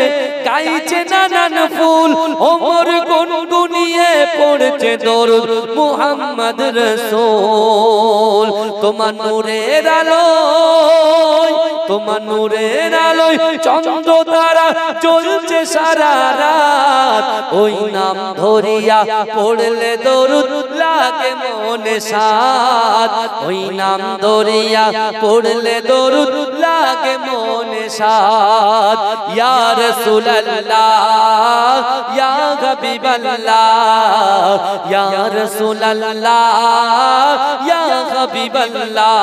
গাইছে নানান ফুল ওমর গুনগুনিয়ে পড়ছে দরুদ মুহাম্মদ রাসূল তোমার নূরের আলোয় তোমার নূরের আলোয় চন্দ্র তারা জ্বলছে সারা রাত ওই নাম ধরিয়া পড়লে দরুদ লাগে মনে সাদ ওই নাম ধরিয়া পড়লে দরুদ লাগে মনে সাদ ইয়া রাসূলুল্লাহ ইয়া হাবিবাল্লাহ ইয়া রাসূলুল্লাহ ইয়া হাবিবাল্লাহ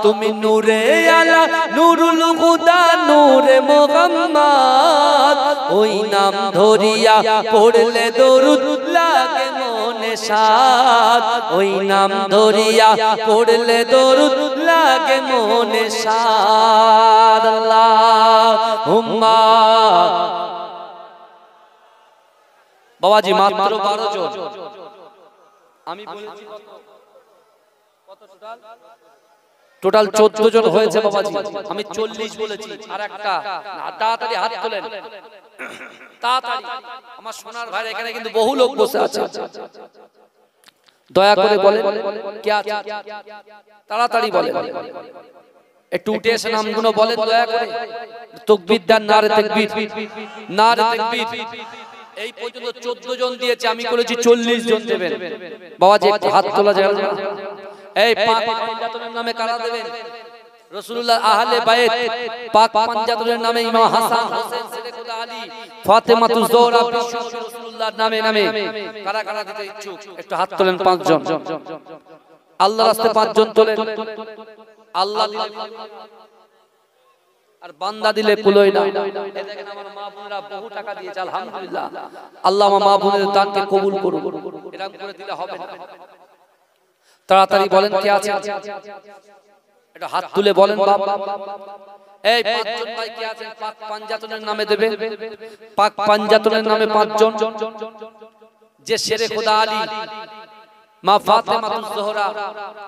তুমি নূরে আলা নুরুল হুদা নূরে মুহাম্মদ ওই নাম ধরিয়া পড়লে দরুদ লাগে মনে সাদ ওই নাম ধরিয়া পড়লে দরুদ লাগে মনে সাদ আল্লাহুম্মা বাবাজি মাত্র 12 জন আমি বলেছি কত টোটাল 14 জন হয়েছে বাবাজি আমি 40 বলেছি আর একটা তাড়াতাড়ি হাত তোলেন তাড়াতাড়ি আমার সোনার ভাই এখানে কিন্তু বহু লোক বসে আছে দয়া করে বলেন কে আছে তাড়াতাড়ি বলেন একটু উঠে এসে নামগুলো বলেন দয়া করে তাকবীর দেন নারে তাকবীর নারে তাকবীর এই পর্যন্ত 14 জন দিয়েছে আমি বলেছি 40 জন দেবেন বাবাজি একটু হাত তোলা যায় না এই পাক পাঞ্জাতনের নামে কারা দেবেন রাসূলুল্লাহ আহলে বাইত পাক পাঞ্জাতনের নামে ইমাম হাসান হোসেন সিদ্দিকুল আলী ফাতেমাতুজ জোহরা বিশ্ব রাসূলুল্লাহর নামে নামে কারা কারা দিতে ইচ্ছুক একটু হাত তোলেন 5 জন আল্লাহর রাস্তায় 5 জন তোলেন আল্লাহ আর বান্দা দিলে কুলোয় না এই দেখেন আমার মা বোনেরা বহু টাকা দিয়েছে আলহামদুলিল্লাহ আল্লাহ আমার মা বোনের দানকে কবুল করুন এরকম করে দিলে হবে না তাড়াতাড়ি বলেন কে আছে এটা হাত তুলে বলেন বাবা এই 5 জন ভাই কে আছেন পাক পাঞ্জাতনের নামে দেবে পাক পাঞ্জাতনের নামে 5 জন যে শেরে খোদা আলী মা ফাতেমাতুজ জোহরা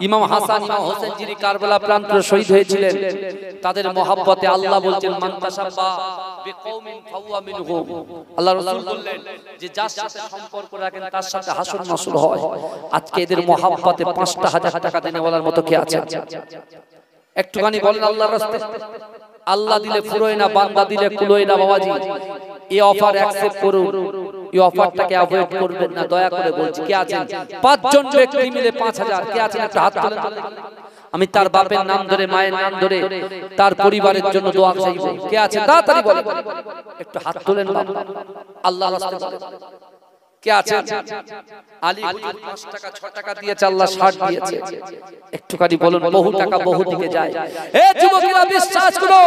ইমাম হাসান ইমাম হোসেন যিনি কারবালা প্রান্তরে শহীদ হয়েছিলেন তাদের মহব্বতে আল্লাহ বলছেন মান তাশাব্বা বিকওমিন ফাহুয়া মিনহুম আল্লাহ রাসূল বললেন যে যার সাথে সম্পর্ক রাখেন তার সাথে হাসর নাসর হয় আজকে এদের মহব্বতে 5000 টাকা দেনেওয়ালার মতো কে আছে একটুখানি বলেন আল্লাহর রাস্তায় আল্লাহ দিলে ফুরোয় না বান্দা দিলে কুলোয় না বাবাজি এই অফার অ্যাকসেপ্ট করুন এই অফারটাকে অ্যাভয়েড করবেন না দয়া করে বলছি কে আছেন 5 জন ব্যক্তি মিলে 5000 কে আছেন একটু হাত তুলেন আমি তার বাপের নাম ধরে মায়ের নাম ধরে তার পরিবারের জন্য দোয়া চাইব কে আছেন তাড়াতাড়ি বলেন একটু হাত তুলেন বাবা আল্লাহর রাস্তায় কে আছেন আলী হুজুর 5 টাকা 6 টাকা দিয়েছে আল্লাহ 60 দিয়েছে একটুখানি বলুন বহু টাকা বহু দিকে যায় এ যুবকেরা বিশ্বাস করো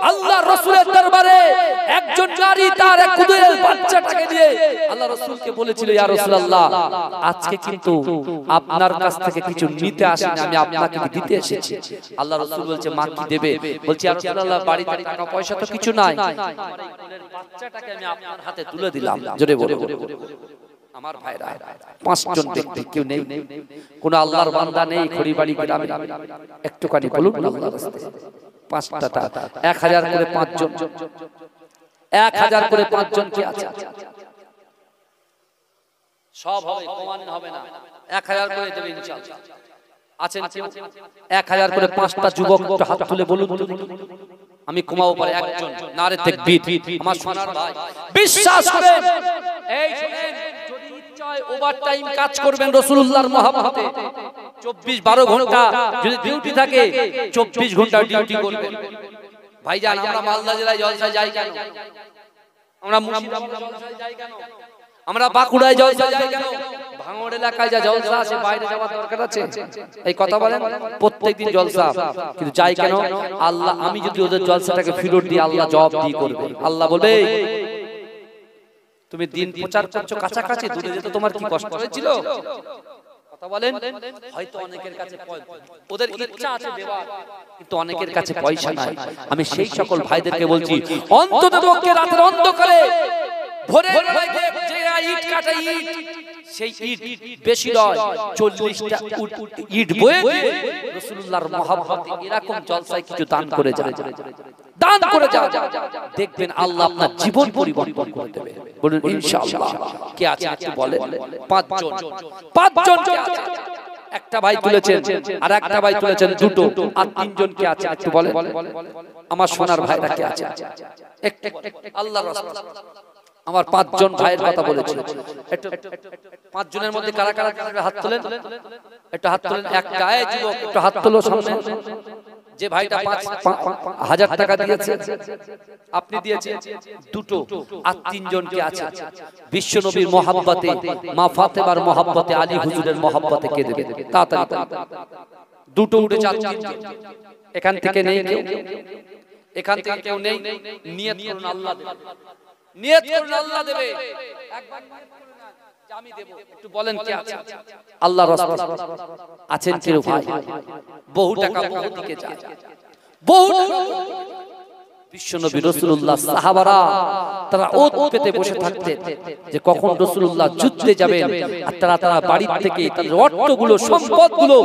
আল্লাহর রাসূলের দরবারে একজন নারী তার এক কুদুরের বাচ্চাটাকে দিয়ে আল্লাহ রাসূলকে বলেছিল ইয়া রাসূলুল্লাহ আজকে কিন্তু আপনার কাছ থেকে কিছু নিতে আসিনি আমি আপনাকে দিতে এসেছি আল্লাহ রাসূল বলছে মা কি দেবে বলছে ইয়া রাসূলুল্লাহ বাড়িতে টাকা পয়সা তো কিছু নাই আমার কুদুরের বাচ্চাটাকে আমি আপনার হাতে তুলে দিলাম জোরে বলো আমার ভাইরা 5 জন ব্যক্তি কেউ নেই কোন আল্লাহর বান্দা নেই খড়িবাড়ি গ্রামে একটুখানি বলুন আল্লাহর রাস্তায় পাঁচটা 1000 করে 5 জন, 1000 করে 5 জন কি আছে? সব হবে, কমানো হবে না, 1000 করে দেবে ইনশাআল্লাহ। আছেন কেউ? 1000 করে 5টা যুবক একটু হাত তুলে বলুন তো, আমি কমাবো পারে একজন। নারে তাকবীর। আমার সোনার ভাই বিশ্বাস করেন, এই শুনেন, যদি ইচ্ছা হয় ওভার টাইম কাজ করবেন রাসূলুল্লাহর মহব্বতে, 24-12 ঘন্টা যদি ডিউটি থাকে 24 ঘন্টা ডিউটি করবেন। ভাইজান আমরা মালদা জেলায় জলসায় যাই কেন? আমরা মুর্শিদাবাদে জলসায় যাই কেন? আমরা বাঁকুড়ায় জলসায় যাই কেন? ভাঙড় এলাকায় যা জলসা আছে বাইরে যাওয়ার দরকার আছে? এই কথা বলেন, প্রত্যেকদিন জলসা, কিন্তু যাই কেন? আল্লাহ, আমি যদি ওদের জলসাটাকে ফিরত দিই আল্লাহ জবাব দিয়ে করবে। আল্লাহ বলবে তুমি দিন প্রচার করছো কাছাকাছি, দূরে যেতে তোমার কি কষ্ট হয়েছিল? কথা বলেন। হয়তো অনেকের কাছে ওদের ইচ্ছা আছে দেওয়ার, কিন্তু অনেকের কাছে পয়সা নাই। আমি সেই সকল ভাইদেরকে বলছি, অন্ততপক্ষে রাতের অন্ধকারে ভোরের বেলায় যে ইট কাটা ইট, সেই ইট বেশি নয় 40টা ইট বয়ে রাসূলুল্লাহর মহব্বতে এরকম জলসায় কিছু দান করে যায়, দান করে যায়, দেখবেন আল্লাহ আপনার জীবন পরিবর্তন করে দেবে। বলুন ইনশাআল্লাহ। কে আছে একটু বলেন? 5 জন, 5 জন কে আছে? একটা ভাই তুলেছেন, আর একটা ভাই তুলেছেন দুটো, আর 3 জন কে আছে একটু বলেন? আমার সোনার ভাইরা কে আছে? আল্লাহর রাসূল আমার 5 জন ভাইয়ের কথা বলেছে। একটু 5 জনের মধ্যে কারা কারা হাত তোলেন? একটু হাত তোলেন। এক গায়ে যুবক একটু হাত তোলো সামনে। যে ভাইটা 5000 টাকা দিয়েছে, আপনি দিয়েছেন দুটো, আর 3 জন কে আছে? বিশ্ব নবীর মহব্বতে, মা ফাতেমার মহব্বতে, আলী হুজুরের মহব্বতে কে দেবে? তাড়াতাড়ি দুটো উঠে যাচ্ছে। এখান থেকে নেই কেউ? এখান থেকে কেউ নেই? নিয়ত করুন আল্লাহ দেবে, নিয়ত করুন আল্লাহ দেবে। একবার নিয়ত করুন না যে আমি দেব। একটু বলেন কে আছে? আল্লাহর রাসূল আছেন কেউ ভাই? বহু টাকা বহু দিকে যায়, বহু বিশ্বনবী রাসূলুল্লাহ সাহাবারা তারা ওত পেতে বসে থাকতেন যে কখন রাসূলুল্লাহ যুদ্ধে যাবেন, আর তারা বাড়ি থেকে তাদের অর্থগুলো সম্পদগুলো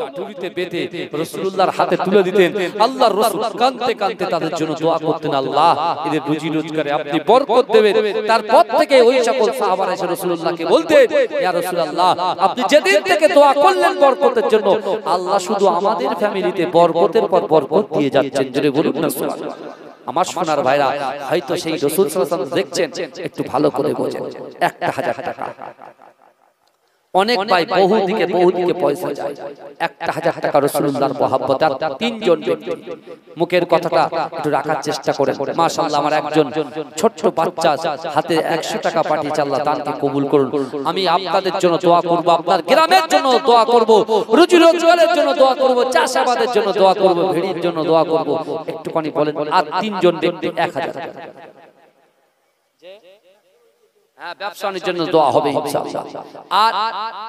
কাঠুরিতে বেঁধে রাসূলুল্লাহর হাতে তুলে দিতেন। আল্লাহর রাসূল কাঁদতে কাঁদতে তাদের জন্য দোয়া করতেন, আল্লাহ এদের রুজি রোজগারে আপনি বরকত দেবেন। তারপর থেকে ওই সকল সাহাবারা এসে রাসূলুল্লাহকে বলতেন, ইয়া রাসূলুল্লাহ আপনি যেদিন থেকে দোয়া করলেন বরকতের জন্য, আল্লাহ শুধু আমাদের ফ্যামিলিতে বরকতের পর বরকত দিয়ে যাচ্ছেন। জোরে বলুন না সুবহানাল্লাহ। আমার সোনার ভাইরা, হয়তো সেই রাসূল সাল্লাল্লাহু আলাইহি ওয়াসাল্লাম দেখছেন, একটু ভালো করে বোঝেন। 1000 টাকা অনেক ভাই বহু দিকে পয়সা যায়। 1000 টাকা রাসূলুল্লাহর মহব্বতে, আর 3 জন ব্যক্তি মুখের কথাটা একটু রাখার চেষ্টা করেন। মাশাআল্লাহ, আমার একজন ছোট্ট বাচ্চা হাতে 100 টাকা পাঠিয়েছে, আল্লাহ দানকে কবুল করুন। আমি আপনাদের জন্য দোয়া করব, আপনার গ্রামের জন্য দোয়া করব, রুজি রোজগারের জন্য দোয়া করব, চাষাবাদের জন্য দোয়া করব, ভেড়ির জন্য দোয়া করব। একটুখানি বলেন। আর 3 জন ব্যক্তি 1000 টাকা, হ্যাঁ ব্যবসা বাণিজ্যের জন্য দোয়া হবে ইনশাআল্লাহ। আর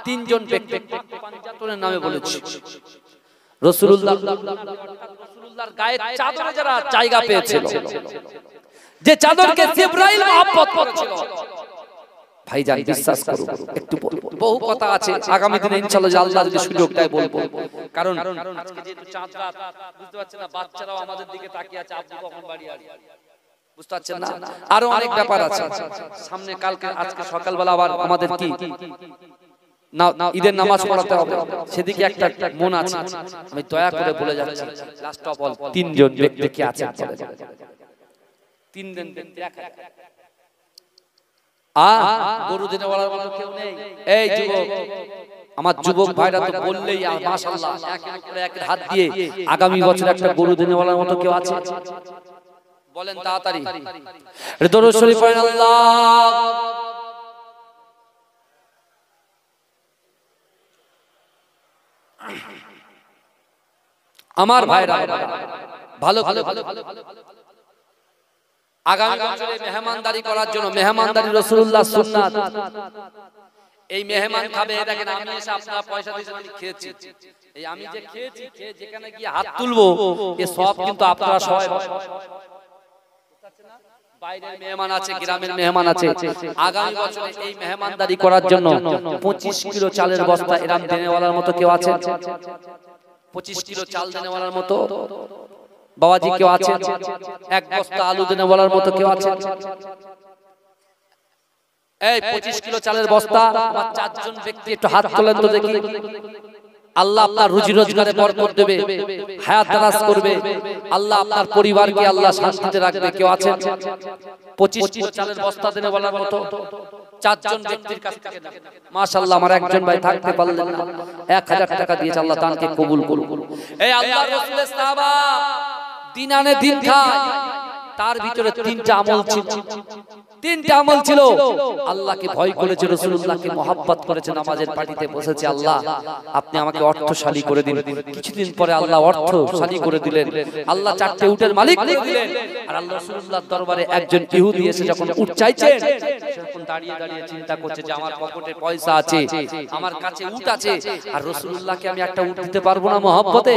3 জন ব্যক্তি পাঞ্জাতনের নামে বলেছি, রাসূলুল্লাহর গায়ের চাদরে যারা জায়গা পেয়েছিল, যে চাদরকে জিবরাইল মহব্বত করেছিল, ভাইজান বিশ্বাস করুন, একটু বহু কথা আছে আগামী দিনে ইনশাআল্লাহ আল্লাহ যদি সুযোগ দেয় বলবো। কারণ আজকে যেহেতু চাঁদ রাত, বুঝতে পারছেন না, বাচ্চারাও আমাদের দিকে তাকিয়ে আছে, আপনি কখন বাড়ি আসবেন, বুঝতে পারছেন না। আরো অনেক ব্যাপার আছে সামনে। কালকে আজকে সকালবেলা আবার আমাদের কি ঈদের নামাজ পড়াতে হবে, সেদিকে একটা মন আছে। আমি দয়া করে বলে যাচ্ছি, লাস্ট অফ অল 3 জন ব্যক্তি কি আছে? 3 জন ব্যক্তি গরু দিনে বলার মতো কেউ নেই। এই যুবক, আমার যুবক ভাইরা তো বললেই মাশাআল্লাহ, একের উপরে এক হাত দিয়ে আগামী বছর একটা গরু দিনে বলার মতো কেউ আছে? বলেন তাড়াতাড়ি। দরুদ শরীফ পড়েন। আল্লাহ আমার ভাইরা ভালো ভালো আগামী বছরে মেহমানদারি করার জন্য, মেহমানদারি রাসূলুল্লাহর সুন্নাত। এই মেহমান খাবে, দেখেন আমি এসে আপনারা পয়সা দিয়েছেন, আমি খেয়েছি, এই আমি যে খেয়েছি, খেয়ে যেখানে গিয়ে হাত তুলবো, এই সব কিন্তু আপনারা সবাই, বাইরের মেহমান আছে, গ্রামের মেহমান আছে। আগামী বছরে এই মেহমানদারি করার জন্য 25 কিলো চালের বস্তা এরাম দেনেওয়ালার মতো কেউ আছে? 25 কিলো চাল দেনেওয়ালার মতো বাবাজি কেউ আছে এক বস্তা আলু দেনে বলার মতো কেউ আছে? এই 25 কিলো চালের বস্তা আমার চারজন ব্যক্তি একটু হাত তোলেন তো দেখি। আল্লাহ আপনার রুজি রোজগারে বরকত দেবে, হায়াত দারাজ করবে, আল্লাহ আপনার পরিবারকে আল্লাহ শান্তিতে রাখবে। কেউ আছেন 25 কিলো চালের বস্তা দেনে বলার মতো? চারজন ব্যক্তির কাছ থেকে মাশাআল্লাহ আমার একজন ভাই থাকতে পারলেন না, 1000 টাকা দিয়েছে, আল্লাহ দানকে কবুল করুন। এই আল্লাহর রাসূলের সাহাবা দিন আনে দিন খায়, তার ভিতরে তিনটা আমল ছিল, তিনটা আমল ছিল। আল্লাহকে ভয় করেছে, রাসূলুল্লাহকে মহব্বত করেছে, নামাজের পাটিতে বসেছে, আল্লাহ আপনি আমাকে অর্থশালী করে দিন। কিছুদিন পরে আল্লাহ অর্থশালী করে দিলেন, আল্লাহ চারটে উটের মালিক করে দিলেন। আর আল্লাহ রাসূলুল্লাহর দরবারে একজন ইহুদি এসে যখন উট চাইছেন, তখন দাঁড়িয়ে দাঁড়িয়ে চিন্তা করছে যে আমার পকেটে পয়সা আছে, আমার কাছে উট আছে, আর রাসূলুল্লাহকে আমি একটা উট দিতে পারবো না মহব্বতে?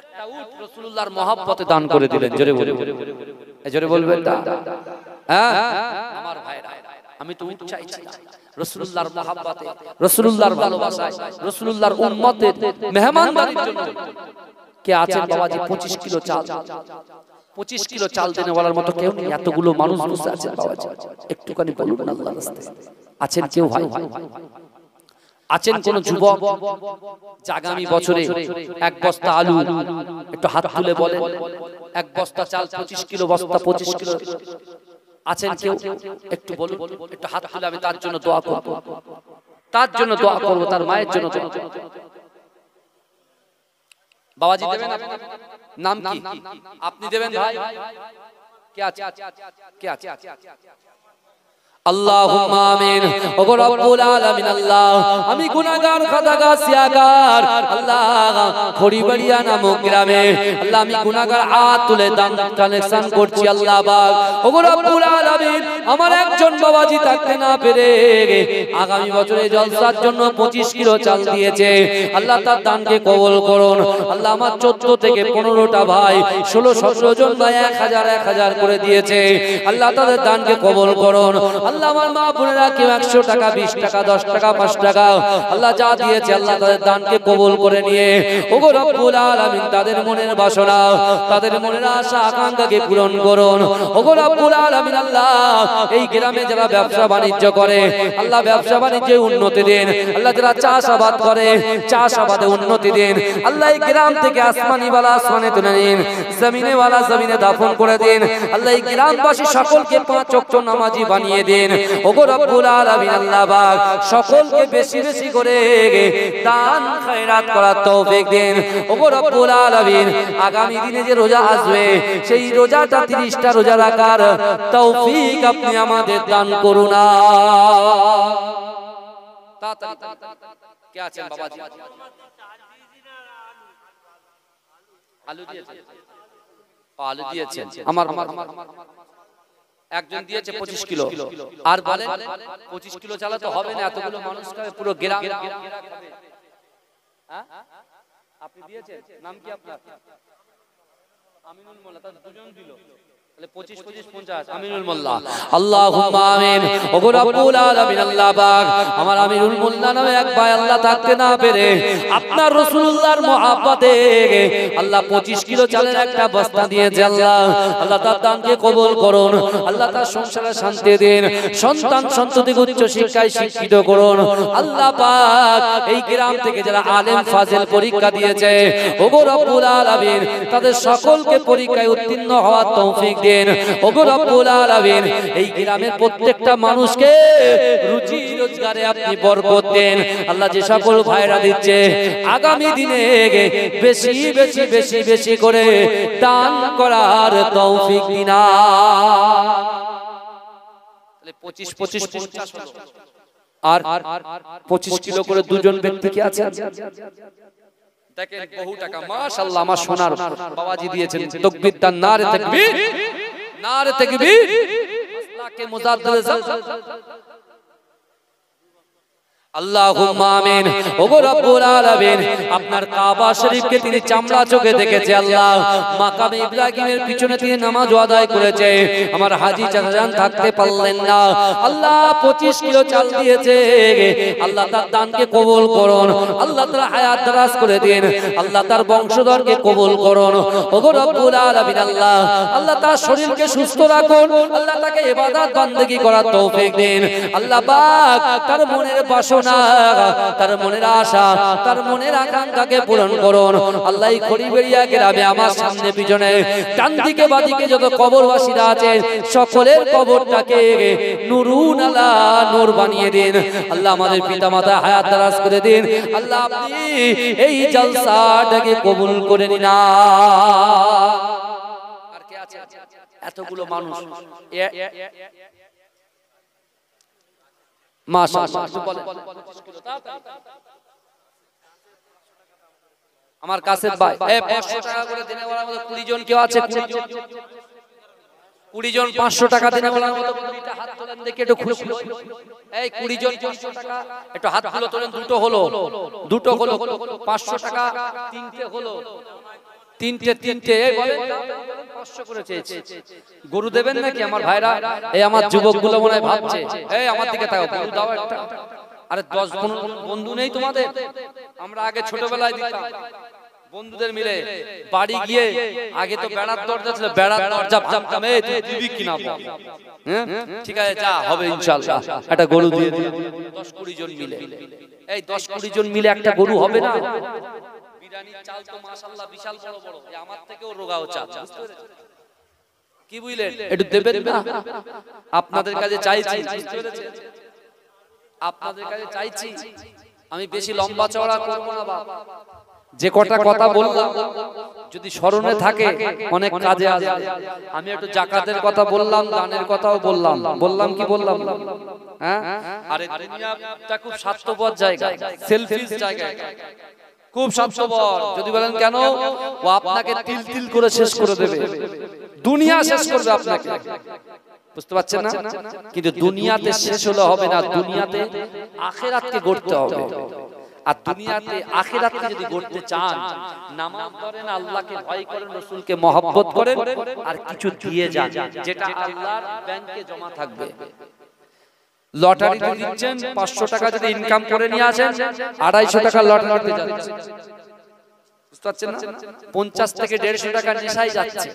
একটা উট রাসূলুল্লাহর মহব্বতে দান করে দিলেন। জোরে বলবেন, জোরে বলবেন না? হ্যাঁ আমার ভাইরা, আমি তো উট চাইছি রাসূলুল্লাহর মহব্বতে, রাসূলুল্লাহর ভালোবাসায়, রাসূলুল্লাহর উম্মতের মেহমানদারির জন্য। কে আছেন বাবাজি 25 কিলো চাল, 25 কিলো চাল দেনে বলার মতো কেউ নেই? এতগুলো মানুষ বসে আছে বাবাজি, একটুখানি বলুন না আল্লাহর রাস্তায়। আছেন কেউ ভাই? আছেন কোন যুবক আগামী বছরে এক বস্তা আলু, একটু হাত তুলে বলেন। এক বস্তা চাল 25 কিলো বস্তা 25 কিলো আছেন কেউ? একটু বলুন, একটু হাত তুলে আমি তার জন্য দোয়া করব, তার জন্য দোয়া করব, তার মায়ের জন্য দোয়া করব। বাবাজি দেবেন? নাম কি? আপনি দেবেন ভাই? কে আছে? কে আছে? আল্লাহুম্মা আমিন। ওগো রব্বুল আলামিন, আল্লাহ আমি গুনাহগার, খাতাগার, সিয়াগার, আল্লাহ খড়িবাড়িয়া নামক গ্রামে আল্লাহ আমি গুনাহগার, হাত তুলে দান কালেকশন করছি আল্লাহ পাক। ওগো রব্বুল আলামিন, আমার একজন বাবাজি থাকতে না পেরে আগামী বছরে জলসার জন্য 25 কিলো চাল দিয়েছে, আল্লাহ তার দানকে কবুল করুন। আল্লাহ আমার 14 থেকে 15টা ভাই, 16-17 জন ভাই 1000 করে দিয়েছে, আল্লাহ তাদের দানকে কবুল করুন। আল্লাহ আমার মা বোনেরা কেউ 100 টাকা, 20 টাকা, 10 টাকা, 5 টাকা আল্লাহ যা দিয়েছে আল্লাহ তাদের দানকে কবুল করে নিয়ে ওগো রব্বুল আলামিন তাদের মনের বাসনা, তাদের মনের আশা আকাঙ্ক্ষাকে পূরণ করুন। ওগো রব্বুল আলামিন, আল্লাহ এই গ্রামে যারা ব্যবসা বাণিজ্য করে আল্লাহ ব্যবসা বাণিজ্যে উন্নতি দিন, আল্লাহ যারা চাষাবাদ করে চাষাবাদে উন্নতি দিন, আল্লাহ এই গ্রাম থেকে আসমানি ওয়ালা আসমানে তুলে নিন, জমিনে ওয়ালা জমিনে দাফন করে দিন, আল্লাহ এই গ্রামবাসী সকলকে 5 ওয়াক্ত নামাজি বানিয়ে দিন। ওগো রব্বুল আলামিন, আল্লাহ পাক সকলকে বেশি বেশি করে দান খয়রাত করার তৌফিক দিন। ওগো রব্বুল আলামিন, আগামী দিনে যে রোজা আসবে সেই রোজাটা 30টা রোজা রাখার তৌফিক আপনি আমাদের দান করুন। কে আছেন বাবাজি? আলু দিয়েছেন? আলু দিয়েছেন। আমার একজন দিয়েছে 25 কিলো। আর বলেন 25 কিলো চালা তো হবে না, এতগুলো মানুষ খাবে, পুরো গ্রাম। হ্যাঁ আপনি দিয়েছেন? নাম কি আপনার? আমিনুল মোল্লা। তার দুজন দিল, তাহলে 25 25 50 আমিনুল মোল্লা। আল্লাহুম্মা আমিন। ওগো রব্বুল আলামিন, আল্লাহ পাক আমার আমিনুল মোল্লা নামে এক ভাই আল্লাহ থাকতে না পেরে আপনার রাসূলুল্লাহর মহব্বতে আল্লাহ 25 কিলো চালের একটা বস্তা দিয়েছে, আল্লাহ আল্লাহ তার দানকে কবুল করুন, আল্লাহ তার সংসারে শান্তি দিন, সন্তান সন্ততিকে উচ্চ শিক্ষায় শিক্ষিত করুন। আল্লাহ পাক এই গ্রাম থেকে যারা আলেম ফাজিল পরীক্ষা দিয়েছে ওগো রব্বুল আলামিন তাদের সকলকে পরীক্ষায় উত্তীর্ণ হওয়ার তৌফিক দিন। ওগো রব্বুল আলামিন এই গ্রামের প্রত্যেকটা মানুষকে রুজি রোজগারে আপনি বরকত দেন। আল্লাহ যে সকল ভাইরা দিচ্ছে আগামী দিনে বেশি বেশি বেশি বেশি করে দান করার তৌফিক দিন। তাহলে 25 25 50 হলো, আর 25 কিলো করে দুজন ব্যক্তি কি আছে? দেখেন বহু টাকা, মাশাআল্লাহ আমার সোনার বাবাজি দিয়েছেন। তাকবীর দান, নারে তাকবীর, নারে তাকবীর। আসলাকে মুজাদ্দিদ আল্লাহুম্মা আমিন। ওগো রব্বুল আলামিন, আপনার কাবা শরীফকে তিনি চামড়া চোখে দেখেছে আল্লাহ। মাকামে ইব্রাহিমের পিছনে তিনি নামাজ আদায় করেছে। আমার হাজী চাচাজান থাকতে পারলেন না, আল্লাহ 25 কিলো চাল দিয়েছে। আল্লাহ তার দানকে কবুল করুন, আল্লাহ তার হায়াত দারাজ করে দিন, আল্লাহ তার বংশধরকে কবুল করুন। ওগো রব্বুল আলামিন, আল্লাহ আল্লাহ তার শরীরকে সুস্থ রাখুন, আল্লাহ তাকে ইবাদত বান্দেগি করার তৌফিক দিন। আল্লাহ পাক তার মনের বাসনা, তার মনের আশা, তার মনের আকাঙ্ক্ষাকে পূরণ করুন। আল্লাহ এই খড়িবেড়িয়া গ্রামে আমার সামনে পিছনে ডান দিকে বাদিকে যত কবরবাসীরা আছে সকলের কবরটাকে নূরুন আলা নূর বানিয়ে দিন। আল্লাহ আমাদের পিতামাতা হায়াত দারাজ করে দিন। আল্লাহ আপনি এই জলসাটাকে কবুল করে নিন। আর কে আছে এতগুলো মানুষ? আমার কাছে 500 টাকা করে দিনে বলার মতো 20 জন কেউ আছে? 20 জন 500 টাকা দিনে বলার মতো 20টা হাত তোলেন দেখি একটু খুশি। এই 20 জন 500 টাকা একটু হাতগুলো তোলেন। দুটো হলো 500 টাকা, তিনটে হলো, তিনটে এই বলেন 500 করে চেয়েছে। গরু দেবেন নাকি আমার ভাইরা? এই আমার যুবকগুলো মনে হয় ভাবছে, এই আমার দিকে তাকাও, গরু দাও একটা। আরে 10 বন্ধু নেই তোমাদের? আমরা আগে ছোটবেলায় দিতাম বন্ধুদের মিলে বাড়ি গিয়ে, আগে তো বেড়ার দরজা ছিল, বেড়ার দরজা ভাঙতাম, এই তুই দিবি কিনা বল। হ্যাঁ ঠিক আছে, যা হবে ইনশাআল্লাহ একটা গরু দিয়ে দিই। 10-20 জন মিলে, এই 10-20 জন মিলে একটা গরু হবে না? বিরিয়ানির চাল তো মাশাআল্লাহ বিশাল বড় বড়, আমার থেকেও রোগাও চাল, বুঝতে পেরেছেন? কি বুঝলেন? একটু দেবেন না? আপনাদের কাছে চাইছি, বুঝতে পেরেছেন? আপনাদের কাছে চাইছি। আমি বেশি লম্বা চওড়া করব না বাবা, যে কটা কথা বললাম যদি স্মরণে থাকে অনেক কাজে আসবে। আমি একটু যাকাতের কথা বললাম, দানের কথাও বললাম কি বললাম? হ্যাঁ, আরে দুনিয়াটা খুব স্বার্থপর জায়গা, সেলফিশ জায়গা, খুব স্বার্থপর। যদি বলেন কেন, ও আপনাকে তিল তিল করে শেষ করে দেবে, দুনিয়া শেষ করবে আপনাকে, বুঝতে পারছেন না? কিন্তু দুনিয়াতে শেষ হলে হবে না, দুনিয়াতে আখিরাতকে গড়তে হবে। আর দুনিয়াতে আখিরাতকে যদি গড়তে চান, নামাজ পড়েন, আল্লাহকে ভয় করেন, রাসূলকে মহব্বত করেন, আর কিছু দিয়ে যান যেটা আল্লাহর ব্যাংকে জমা থাকবে। লটারি দিচ্ছেন, 500 টাকা যদি ইনকাম করে নিয়ে আসেন, 250 টাকা লটারিতে যাচ্ছে, বুঝতে পারছেন না? 50 থেকে 150 টাকা নেশায় যাচ্ছে।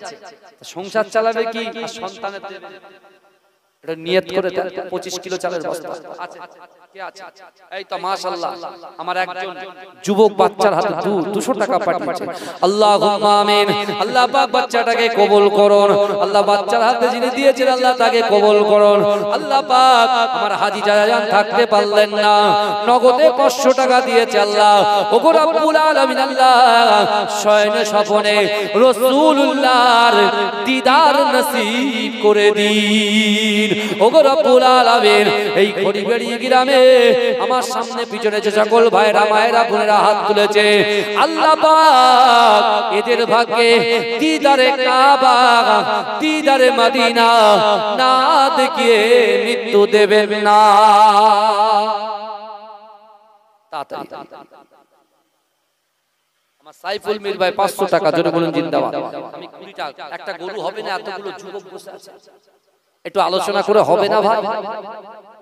সংসার চালাবে কি? সন্তানের দেবে। এটা নিয়ত করে দেন। 25 কিলো চালের বস্তা আছে, কে আছে? এই তো মাশাআল্লাহ আমার একজন যুবক বাচ্চার হাতে 200 টাকা পাঠিয়েছে। আল্লাহুম্মা আমিন। আল্লাহ পাক বাচ্চাটাকে কবুল করুন, আল্লাহ বাচ্চার হাতে যিনি দিয়েছেন আল্লাহ তাকে কবুল করুন। আল্লাহ পাক আমার হাজী চাচাজান থাকতে পারলেন না, নগদে 500 টাকা দিয়েছে আল্লাহ। ওগো রব্বুল আলামিন, আল্লাহ শয়নে স্বপনে রাসূলুল্লাহর দিদার নসিব করে দিন। ওগো রব্বুল আলামিন, এই খড়িবেড়ি গ্রামে আমার সামনে পিছনে যে সকল ভাইরা মায়েরা বোনেরা হাত তুলেছে, আল্লাহ পাক এদের ভাগ্যে দিদারে কাবা, দিদারে মদিনা না দেখিয়ে মৃত্যু দেবেন না। তাড়াতাড়ি আমার সাইফুল মীর ভাই 500 টাকা, জোরে বলুন জিন্দাবাদ। আমি 20 টাকা, একটা গরু হবে না? এতগুলো যুবক বসে আছে, একটু আলোচনা করে হবে না ভাই?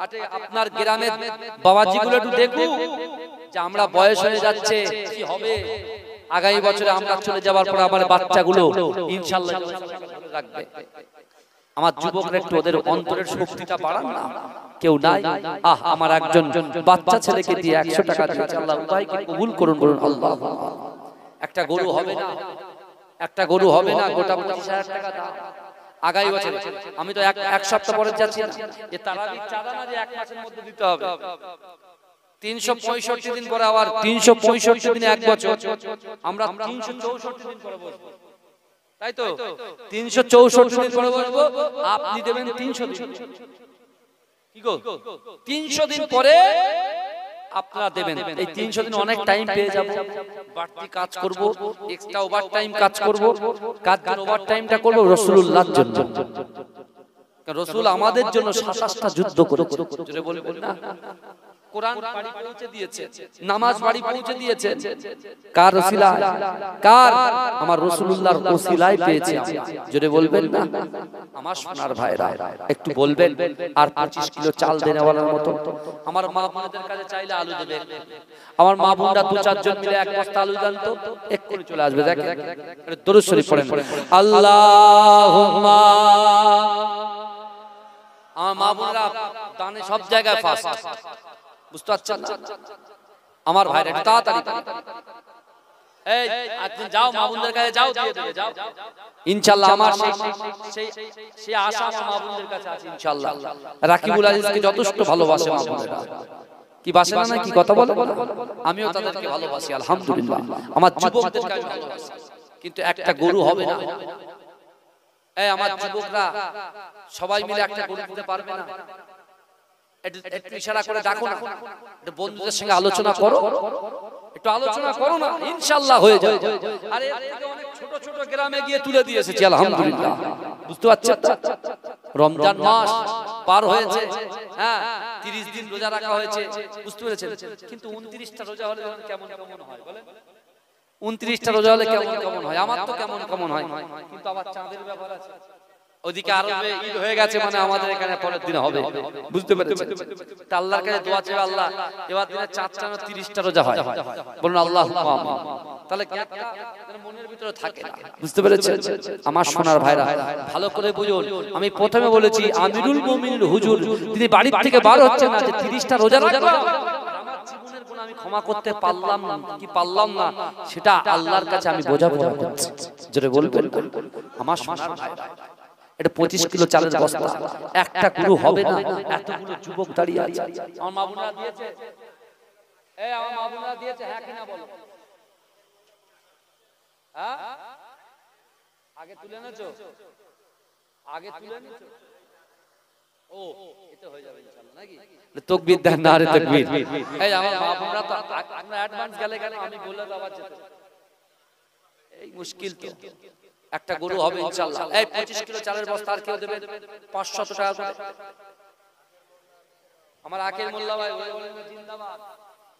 আরে আপনার গ্রামের বাবাজিগুলো একটু দেখুন যে আমরা বয়স হয়ে যাচ্ছে, কি হবে আগামী বছরে আমরা চলে যাওয়ার পর আমার বাচ্চাগুলো ইনশাআল্লাহ রাখবে। আমার যুবকরা একটু ওদের অন্তরের শক্তিটা বাড়ান না। কেউ নাই, আমার একজন বাচ্চা ছেলেকে দিয়ে 100 টাকা দিয়েছে, আল্লাহ উভয়কে কবুল করুন, বলুন আল্লাহ। একটা গরু হবে না? একটা গরু হবে না? গোটা 25,000 টাকা দাও আগামী বছর। আমি তো এক সপ্তাহ পরে যাচ্ছি, এ তারাবির চাঁদা না যে 1 মাসের মধ্যে দিতে হবে। 365 দিন পরে আবার 365 দিনে 1 বছর, আমরা 364 দিন পরে বসবো, তাই তো? 364 দিন পরে বসবো, আপনি দেবেন 300 দিন। কি গো, 300 দিন পরে আপনারা দেবেন। এই 300 দিন অনেক টাইম পেয়ে যাব, বাড়তি কাজ করব, এক্সট্রা ওভার টাইম কাজ করব। কাজের ওভার টাইমটা করব রাসূলুল্লাহর জন্য, কারণ রাসূল আমাদের জন্য 27টা যুদ্ধ করেছে, জোরে বলবেন না? কোরআন বাড়ি পৌঁছে দিয়েছে, নামাজ বাড়ি পৌঁছে দিয়েছে, কার ওসিলায়? কার? আমার রাসূলুল্লাহর ওসিলায় পেয়েছি। জোরে বলবেন না? আমার সোনার ভাইরা একটু বলবেন। আর 25 কিলো চাল দেনেওয়ালার মতো আমার মা বোনদের কাছে চাইলে আলু দেবে। আমার মা বোনরা 2-4 জন মিলে এক বস্তা আলু দেন তো, এক করে চলে আসবে। দেখেন, দরুদ শরীফ পড়েন, আল্লাহুম্মা। আমার মা বোনরা দানে সব জায়গায় ফাস্ট, বুঝতে পারছেন না? আমার ভাইরা একটু তাড়াতাড়ি, এই আজকে যাও মা বোনদের কাছে, যাও দিয়ে দেবে, যাও ইনশাআল্লাহ। আমার সেই আশা আমার মা বোনদের কাছে আছে ইনশাআল্লাহ। রাকিবুল আজিজকে যথেষ্ট ভালোবাসে মা বোনেরা, কি বাসে না? কি কথা বলে? আমিও তাদেরকে ভালোবাসি আলহামদুলিল্লাহ। আমার যুবকদেরকে আমি ভালোবাসি, কিন্তু একটা গরু হবে না। এই আমার যুবকরা সবাই মিলে একটা গরু দিতে পারবে না? একটু ইশারা করে ডাকো না, একটু বন্ধুদের সঙ্গে আলোচনা করো, একটু আলোচনা করো না, ইনশাআল্লাহ হয়ে যাবে। আরে এর থেকে অনেক ছোট ছোট গ্রামে গিয়ে তুলে দিয়ে এসেছি আলহামদুলিল্লাহ, বুঝতে পারছেন? রমজান মাস পার হয়েছে, হ্যাঁ 30 দিন রোজা রাখা হয়েছে, বুঝতে পেরেছেন? কিন্তু 29টা রোজা হলে কেমন কেমন হয় বলেন? 29টা রোজা হলে কেমন কেমন হয়? আমার তো কেমন কেমন হয়, কিন্তু আবার চাঁদের ব্যাপার আছে। ওদিকে আরবে ঈদ হয়ে গেছে, মানে আমাদের এখানে পরের দিন হবে, বুঝতে পেরেছেন? তা আল্লাহর কাছে দোয়া চাই, আল্লাহ এবার দিনে 4টা না 30টা রোজা হয়, বলুন আল্লাহুম্মা আমিন। তাহলে মনের ভিতরে থাকে না, বুঝতে পেরেছেন? আমার সোনার ভাইরা ভালো করে বুঝুন। আমি প্রথমে বলেছি আমিরুল মুমিনিন হুজুর তিনি বাড়ি থেকে বার হচ্ছেন না যে 30টা রোজা রাখলাম, আমার জীবনের গুনাহ আমি ক্ষমা করতে পারলাম না কি পারলাম না, সেটা আল্লাহর কাছে আমি বোঝা করছি। জোরে বলবেন আমার সোনার ভাইরা। এটা 25 কিলো চালের বস্তা, একটা গরু হবে না, এতগুলো যুবক দাঁড়িয়ে আছে। আমার মা বোনরা দিয়েছে, এই আমার মা বোনরা দিয়েছে, হ্যাঁ কিনা বলো? হ্যাঁ আগে তুলে এনেছো, আগে তুলে এনেছো। ও এটা হয়ে যাবে ইনশাআল্লাহ নাকি? তাকবীর দেন, নারে তাকবীর। এই আমার মা বোনরা তো আমরা অ্যাডভান্স গেলে কেন আমি বলে দাও আবার যেতে, এই মুশকিল তো। একটা গরু হবে ইনশাআল্লাহ। এই 25 কিলো চালের বস্তা আর কেউ দেবে 500 টাকা করে। আমার আকের মোল্লা ভাই জোরে বলেন না জিন্দাবাদ।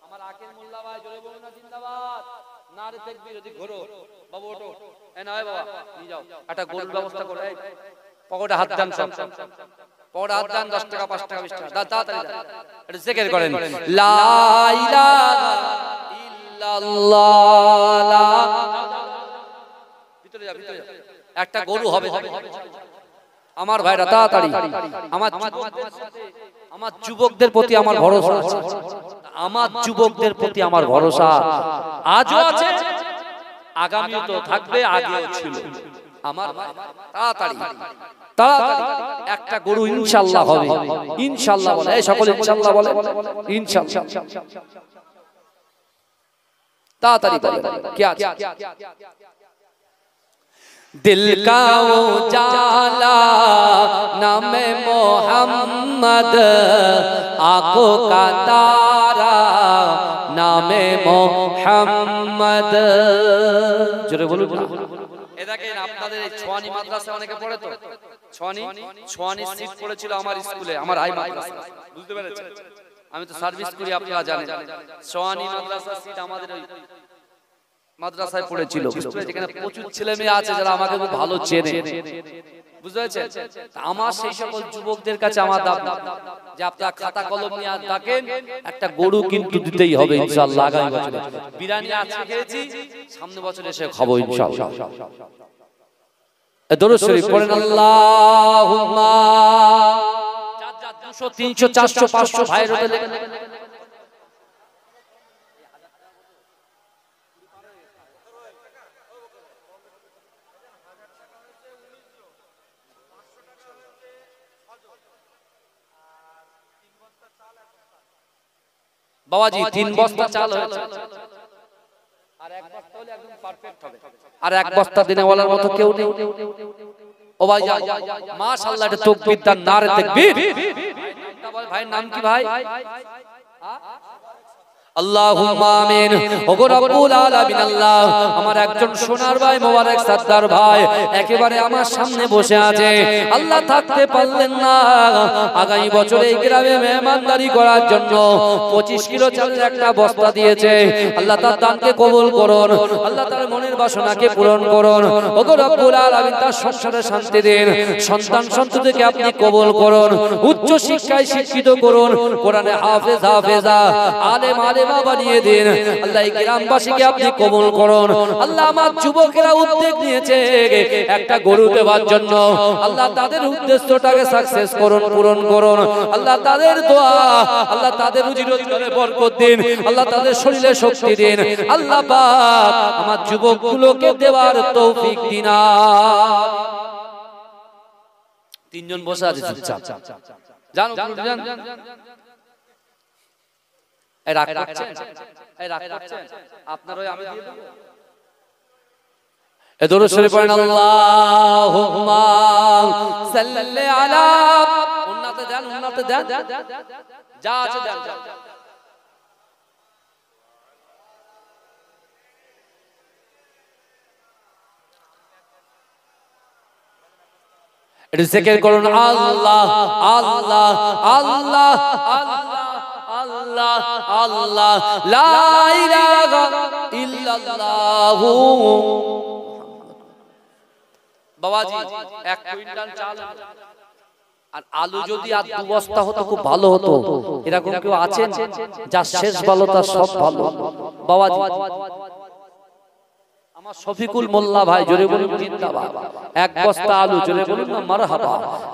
আমার আকের মোল্লা ভাই জোরে বলেন না জিন্দাবাদ। নারে তাকবীর। যদি ঘোরো বাবু ওঠো, এই না বাবা নিয়ে যাও, একটা গরুর ব্যবস্থা করে। এই পকেটে হাত দেন, সব পকেটে হাত দেন, 10 টাকা 5 টাকা 20 টাকা তাড়াতাড়ি দেন। এটা জিকির করেন, লা ইলাহা ইল্লাল্লাহ। একটা গরু হবে আমার ভাইরা, তাড়াতাড়ি। আমার যুবকদের প্রতি আমার ভরসা আছে, আমার যুবকদের প্রতি আমার ভরসা আজও আছে, আগামীও তো থাকবে, আগেও ছিল। আমার তাড়াতাড়ি তাড়াতাড়ি একটা গরু ইনশাআল্লাহ হবে, ইনশাআল্লাহ বলে। এই সকলে ইনশাআল্লাহ বলে, ইনশাআল্লাহ তাড়াতাড়ি বলে। কি আছে? दिल का उजाला नामे मोहम्मद, आंखों का तारा नामे मोहम्मद। জোরে বলুন না। এ দেখেন আপনাদের এই ছোয়ানি মাদ্রাসা অনেকে পড়ে তো, ছোয়ানি সিট পড়েছিল আমার স্কুলে, আমার হাই মাদ্রাসা, বুঝতে পেরেছেন? আমি তো সার্ভিস করি, আপনারা জানেন। ছোয়ানি মাদ্রাসা সিট আমাদের ওই মাদ্রাসায় পড়েছিল, বুঝতে পেরেছেন? এখানে প্রচুর ছেলে মেয়ে আছে যারা আমাকে খুব ভালো চেনে, বুঝতে পেরেছেন? আমার সেই সকল যুবকদের কাছে আমার দাবি যে আপনারা খাতা কলম নিয়ে থাকেন, একটা গরু কিন্তু দিতেই হবে ইনশাআল্লাহ। আগামী বছরে বিরিয়ানি আজকে খেয়েছি, সামনে বছর এসে খাবো ইনশাআল্লাহ। দরুদ শরীফ পড়েন, আল্লাহুম্মা। 200 300 400 500 ভাইয়ের হোটেলে বাবাজি 3 বস্তা চাল হয়েছে, আর এক বস্তা হলে একদম পারফেক্ট হবে। আর এক বস্তা দিনে বলার মতো কেউ নেই। ও ভাই মাশাআল্লাহ, এটা তাকবীর দান, নারে তাকবীর। ভাই নাম কি ভাই? আল্লাহুম্মা আমিন। ওগো রব্বুল আলামিন আল্লাহ, আমার একজন সোনার ভাই মোবারক সাদ্দার ভাই একেবারে আমার সামনে বসে আছে, আল্লাহ থাকতে পারলেন না, আগামী বছরে এই গ্রামে মেহমানদারি করার জন্য 25 কিলো চালের একটা বস্তা দিয়েছে। আল্লাহ তার দানকে কবুল করুন, আল্লাহ তার মনের বাসনাকে পূরণ করুন। ওগো রব্বুল আলামিন তার সংসারে শান্তি দিন, সন্তান সন্ততিকে আপনি কবুল করুন, উচ্চ শিক্ষায় শিক্ষিত করুন, কোরআনে হাফেজ হাফেজা আলেম আলেমা বানিয়ে দিন। আল্লাহ এই গ্রামবাসীকে আপনি কবুল করুন। আল্লাহ আমার যুবকেরা উদ্যোগ নিয়েছে একটা গরু দেওয়ার জন্য, আল্লাহ তাদের উদ্দেশ্যটাকে সাকসেস করুন, পূরণ করুন। আল্লাহ তাদের দোয়া, আল্লাহ তাদের রুজি রোজগারে বরকত দিন, আল্লাহ তাদের শরীরে শক্তি দিন। আল্লাহ পাক আমার যুবকগুলোকে দেওয়ার তৌফিক দিন। তিনজন বসে আছে চুপচাপ, জানো জান এই রাগ করছেন, এই রাগ করছেন আপনারা, আমি দিয়ে দেব। এ দরুদ শরীফ পড়েন, আল্লাহুম্মা সাল্লি আলা, উন্নতে দেন, উন্নতে দেন, যা আছে দেন। এটা জিকির করুন, আল্লাহ আল্লাহ আল্লাহ আল্লাহ আল্লাহ, লা ইলাহা ইল্লাল্লাহ। বাবাজি 1 কুইন্টাল চাল আর আলু যদি আর 2 বস্তা হতো খুব ভালো হতো। এরকম কেউ আছেন যার শেষ ভালো তার সব ভালো? বাবাজি আমার শফিকুল মোল্লা ভাই জোরে বলুন জিন্দাবাদ। 1 বস্তা আলু, জোরে বলুন না মারহাবা।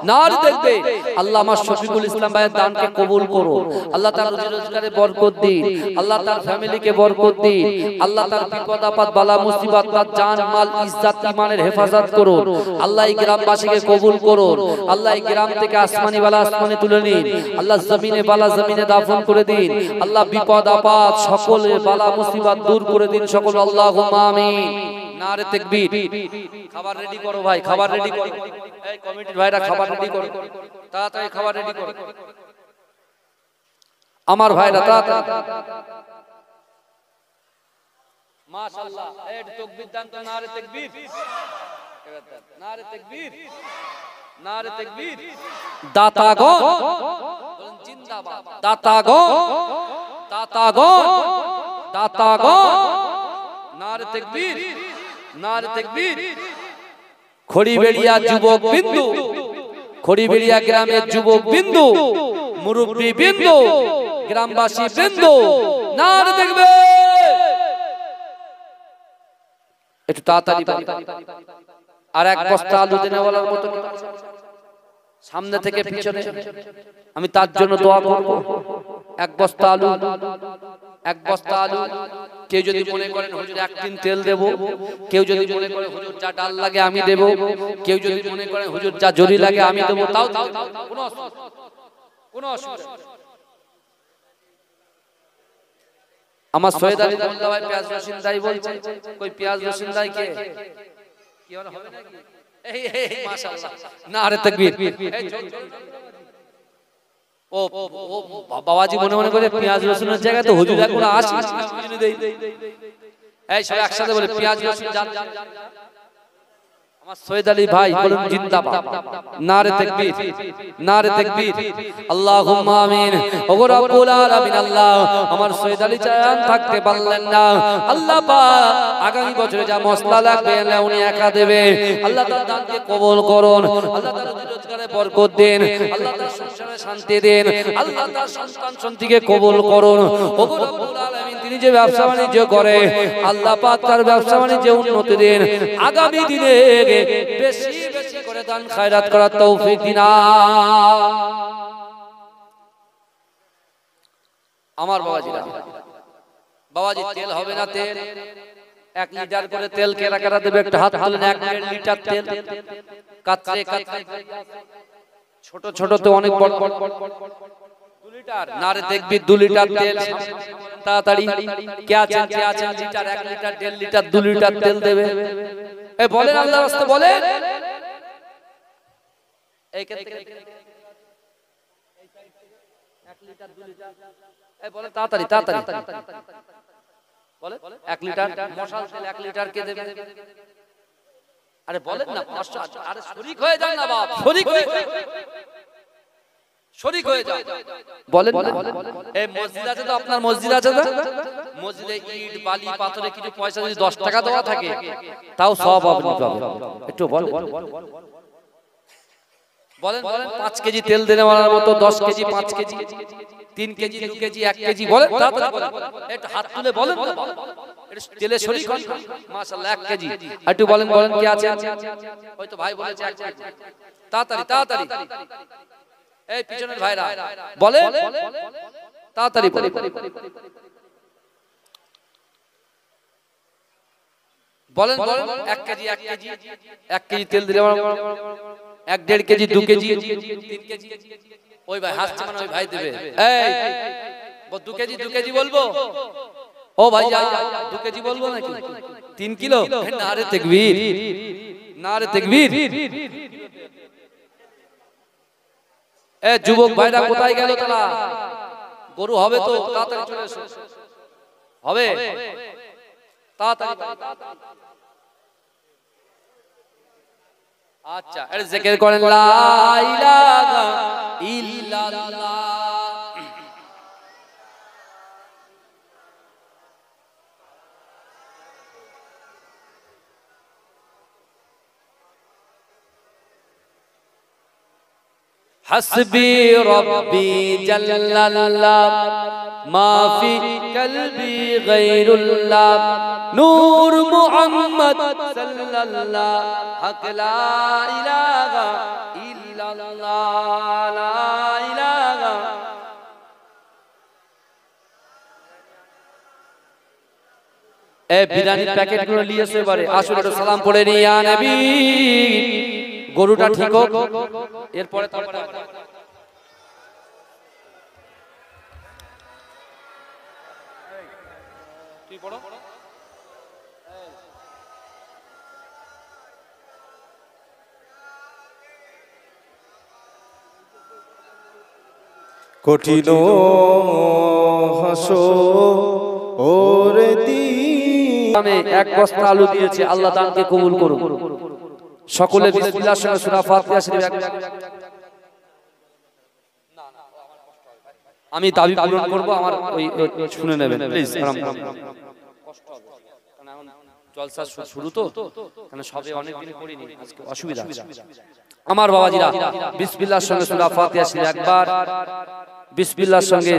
নার দেখবে আল্লাহ আমার শফিকুল ইসলাম ভাইয়ের দানকে কবুল করুন, আল্লাহ তার রুজি রোজগারে বরকত দিন, আল্লাহ তার ফ্যামিলিকে বরকত দিন, আল্লাহ তার বিপদ আপদ বালা মুসিবত তার জান মাল ইজ্জত ঈমানের হেফাজত করুন। আল্লাহ এই গ্রামবাসীকে কবুল করুন, আল্লাহ এই গ্রাম থেকে আসমানি বালা আসমানে তুলে নিন, আল্লাহ জমিনে বালা জমিনে দাফন করে দিন, আল্লাহ বিপদ আপদ সকলের বালা মুসিবত দূর করে দিন সকল, আল্লাহুম্মা আমিন। নারে তাকবীর। খাবার রেডি করো ভাই, খাবার রেডি করো, এই কমিটির ভাইরা খাবার রেডি করো, তাড়াতাড়ি খাবার রেডি করো আমার ভাইরা, তাড়াতাড়ি। মাশাআল্লাহ, এই তাকবীর দান তো, নারে তাকবীর, নারে তাকবীর, নারে তাকবীর। দাতাগণ বলেন জিন্দাবাদ, দাতাগণ দাতাগণ দাতাগণ, নারে তাকবীর, নারে তাকবীর। খড়িবেড়িয়া যুবক বিন্দু, খড়িবেড়িয়া গ্রামের যুবক বিন্দু, মুরব্বী বিন্দু, গ্রামবাসী বিন্দু, নারে তাকবীর। একটু তাড়াতাড়ি আর 1 বস্তা আলু দেনে বলার মতো সামনে থেকে পিছনে, আমি তার জন্য দোয়া করব। 1 বস্তা আলু, 1 বস্তা আলু। কেউ যদি মনে করেন হুজুর 1 টিন তেল দেব, কেউ যদি মনে করে হুজুর যা ডাল লাগে আমি দেব, কেউ যদি মনে করেন হুজুর যা জরি লাগে আমি দেব, তাও কোনো অসুবিধা। আমার সৈয়দ আলী মোল্লা ভাই পেঁয়াজ রসুন দাই বলছে, কই পেঁয়াজ রসুন দাই কে কি আর হবে নাকি? এই মাশাআল্লাহ, নারে তাকবীর। ও বাবাজি মনে মনে করে পেঁয়াজ রসুনের জায়গায় তো হুজুর এখন আসি, এই সবাই একসাথে বলে পেঁয়াজ রসুন জান। আমার সৈয়দ আলী ভাই বলুন জিন্দাবাদ, নারে তাকবীর, নারে তাকবীর, আল্লাহুম্মা আমিন। ওগো রব্বুল আলামিন আল্লাহ, আমার সৈয়দ আলী চান থাকতে পারলেন না, আল্লাহ পাক আগামী বছরে যা মসলা লাগবে আল্লাহ উনি একা দেবে, আল্লাহ তার দানকে কবুল করুন, আল্লাহ তার রোজগারে বরকত দিন, আল্লাহ তার সংসারে শান্তি দিন, আল্লাহ তার সন্তান সন্ততিকে কবুল করুন। ওগো রব্বুল আলামিন তিনি যে ব্যবসা বাণিজ্য করে আল্লাহ পাক তার ব্যবসা বাণিজ্যে উন্নতি দিন, আগামী দিনে বেশি বেশি করে দান খায়রাত করার তৌফিক দিন। আমার বাবাজিরা, বাবাজি তেল হবে না, তেল 1 লিটার করে তেল কেরা কেরা দেবে, একটা হাত তুলেন। 1 লিটার তেল কাতরে কাতরে, ছোট ছোট তো অনেক বড় বড় 2 লিটার, নারে দেখবি 2 লিটার তেল তাড়াতাড়ি। কে আছেন কে আছেন লিটার 1 লিটার 1.5 লিটার 2 লিটার তেল দেবে? এই বলেন আল্লাহর রাস্তে বলেন। এই ক্ষেত্রে 1 লিটার 2 লিটার এই বলে তাড়াতাড়ি তাড়াতাড়ি বলে 1 লিটার মশাল তেল 1 লিটার কে দেবে? আরে বলেন না 500। আরে শরীক হয়ে যান না বাপ, শরীক হয়ে যান, শরীক হয়ে যান। বলেন না এই মসজিদ আছে তো, আপনার মসজিদ আছে তো, মসজিদে ইট বালি পাথরে কিছু পয়সা যদি 10 টাকা দেওয়া থাকে তাও সব আপনি পাবেন। একটু বলেন বলেন বলেন 5 কেজি তেল দেনে মারার মতো 10 KG 5 KG 3 KG 2 KG 1 KG বলেন তাড়াতাড়ি বলেন, একটু হাত তুলে বলেন না এটা তেলে শরীক হন মাশাআল্লাহ 1 কেজি। একটু বলেন বলেন কি আছে? হয়তো ভাই বলেছে 1 কেজি। তাড়াতাড়ি তাড়াতাড়ি এই পিছনের ভাইরা বলেন তাড়াতাড়ি বলেন বলেন বলেন 1 কেজি 1 কেজি 1 কেজি তেল দিলে 1.5 কেজি 2 কেজি 3 কেজি। ওই ভাই হাসছে মানে ওই ভাই দেবে। এই 2 কেজি 2 কেজি বলবো? ও ভাই 2 কেজি বলবো নাকি 3 কিলো? নারে তাকবীর নারে তাকবীর। এ যুবক ভাইরা কোথায় গেল তারা? গরু হবে তো তাড়াতাড়ি চলে এসো, হবে তাড়াতাড়ি। আচ্ছা আরে জিকির করেন লা ইলাহা ইল্লাল্লাহ। হাসবি রব্বি জাল্লাল্লাহ মা ফি কলবি গায়রুল্লাহ নূর মুহাম্মদ সাল্লাল্লাহ হক লা ইলাহা ইল্লাল্লাহ লা ইলাহা। এই বিরিয়ানির প্যাকেটগুলো নিয়ে এসো এবারে, আসুন একটু সালাম পড়ে নি ইয়া নবী। গরুটা ঠিক হোক এরপরে তারপরে তুই পড়ো। কঠিন হাসরে আমি 1 বস্তা আলু দিয়েছি, আল্লাহ দানকে কবুল করুন। সকলে বিসমিল্লাহর সঙ্গে সূরা ফাতিহা শরীফ আমি দাবি পূরণ করব, আমার ওই শুনে নেবেন প্লিজ। কষ্ট হবে কারণ এখন জলসা শুরু তো, কারণ সবে অনেক দিন করিনি, আজকে অসুবিধা আছে আমার বাবাজিরা। বিসমিল্লাহর সঙ্গে সূরা ফাতিহা শরীফ একবার, বিসমিল্লাহর সঙ্গে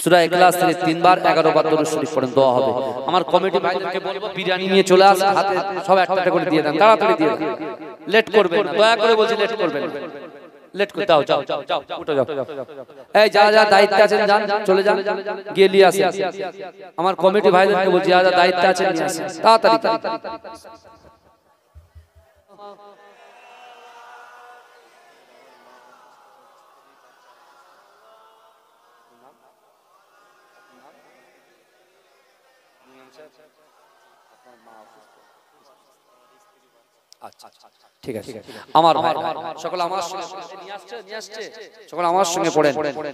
সূরা ইখলাস থেকে 3 বার 11 বার দরুদ শরীফ পড়েন, দোয়া হবে। আমার কমিটি ভাইদেরকে বলবো বিরিয়ানি নিয়ে চলে আসে, হাতে সব একটা করে দিয়ে দেন, তাড়াতাড়ি দিয়ে দেন, লেট করবেন না, দয়া করে বলছি লেট করবেন না, লেট করে যাও যাও যাও যাও উঠে যাও। এই যা যা দায়িত্বে আছেন যান, চলে যান, গিয়ে নিয়ে আসেন। আমার কমিটি ভাইদেরকে বলছি যা যা দায়িত্বে আছেন নিয়ে আসেন তাড়াতাড়ি তাড়াতাড়ি। আচ্ছা ঠিক আছে আমার ভাই সকল আমার সঙ্গে নিয়ে আসছে সকল আমার সঙ্গে পড়েন।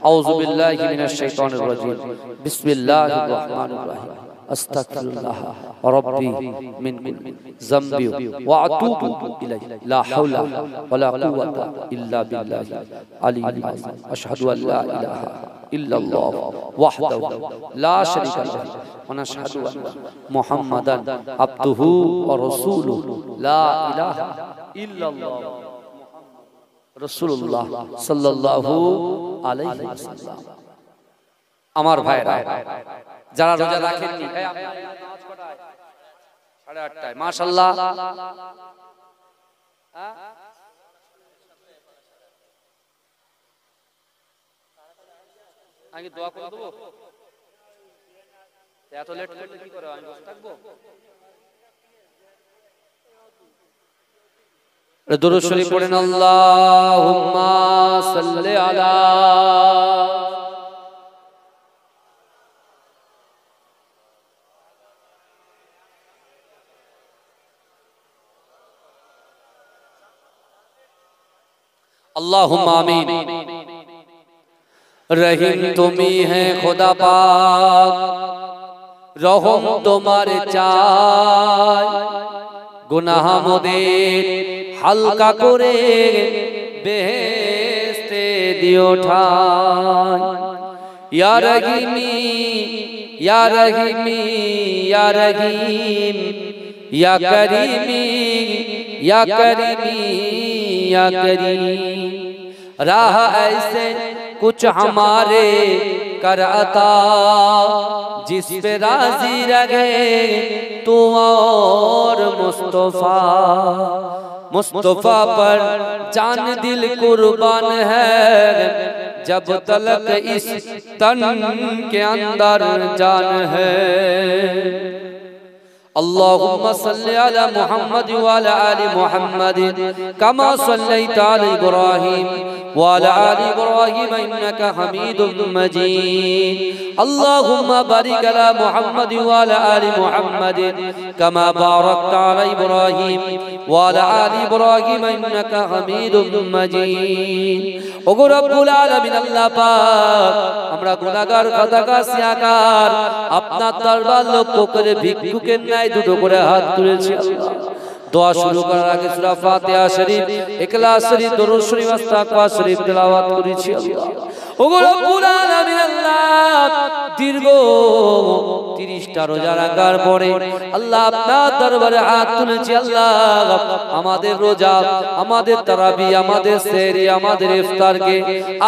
আউযু বিল্লাহি মিনাশ শাইতানির রাজিম বিসমিল্লাহির রহমানির রহিম আস্তাগফিরুল্লাহ রাব্বি মিন কুল্লি যামবি ওয়া আতুবু ইলাইহি লা হাওলা ওয়ালা কুওয়াতা ইল্লা বিল্লাহি আলিয়্যিল আযীম আশহাদু আল লা ইলাহা ইল্লাল্লাহ ওয়াহদাহু লা শারীকা লাহু ওয়া নাশহাদু আন্না মুহাম্মাদান আবদুহু ওয়া রাসূলুহু লা ইলাহা ইল্লাল্লাহ রাসূলুল্লাহ সাল্লাল্লাহু আলাইহি ওয়াসাল্লাম। আমার ভাইরা যারা রোজা রাখেননি, এই আপনি নামাজ পড়ায় 8:30 মাশাআল্লাহ, হ্যাঁ আগে দোয়া করে দেবো, এত লেট করলে কি করে, আমি বসে থাকবো? দরুদ শরীফ পড়েন আল্লাহুম্মা সাল্লি আলা আল্লাহুম্মা আমিন। রহিম তুমি হে খোদা পাক, রহম তোমার চাই, গুনাহ মোদের হালকা করে বেহেশতে দিও ঠাই। ইয়া রহিমি ইয়া রহিমি ইয়া রহিম, या करीमी या करीमी या करीम, राह ऐसे कुछ हमारे कर अता, जिस पे राजी रहे तू और मुस्तफा। मुस्तफा पर जान दिल कुर्बान है, जब तलक इस तन के अंदर जान है। اللهم صل على محمد وعلى آل محمد كما صليت على إبراهيم وعلى آل إبراهيم إنك حميد مجيد. اللهم بارك على محمد وعلى آل محمد كما باركت على إبراهيم وعلى آل إبراهيم إنك حميد مجيد. ওগো রব্বুল আলামিন আল্লাহ পাক, আমরা গুনাহগার খাতাকার সিয়াকার আপনার দরবার লক্ষ্য করে ভিক্ষুকের ন্যায় দুটো করে হাত তুলেছি আল্লাহ। দোয়া শুরু করার আগে সূরা ফাতিহা শরীফ, ইখলাস শরীফ, দরুদ শরীফ, ইস্তিগফার শরীফ তেলাওয়াত করেছি আল্লাহ। ওগো রব্বুল আলামিন আল্লাহ, দীর্ঘ 30টা রোজা রাখার পরে আল্লাহ আপনার দরবারে হাত তুলেছি আল্লাহ। আমাদের রোজা, আমাদের তারাবি, আমাদের সেহরি, আমাদের ইফতারকে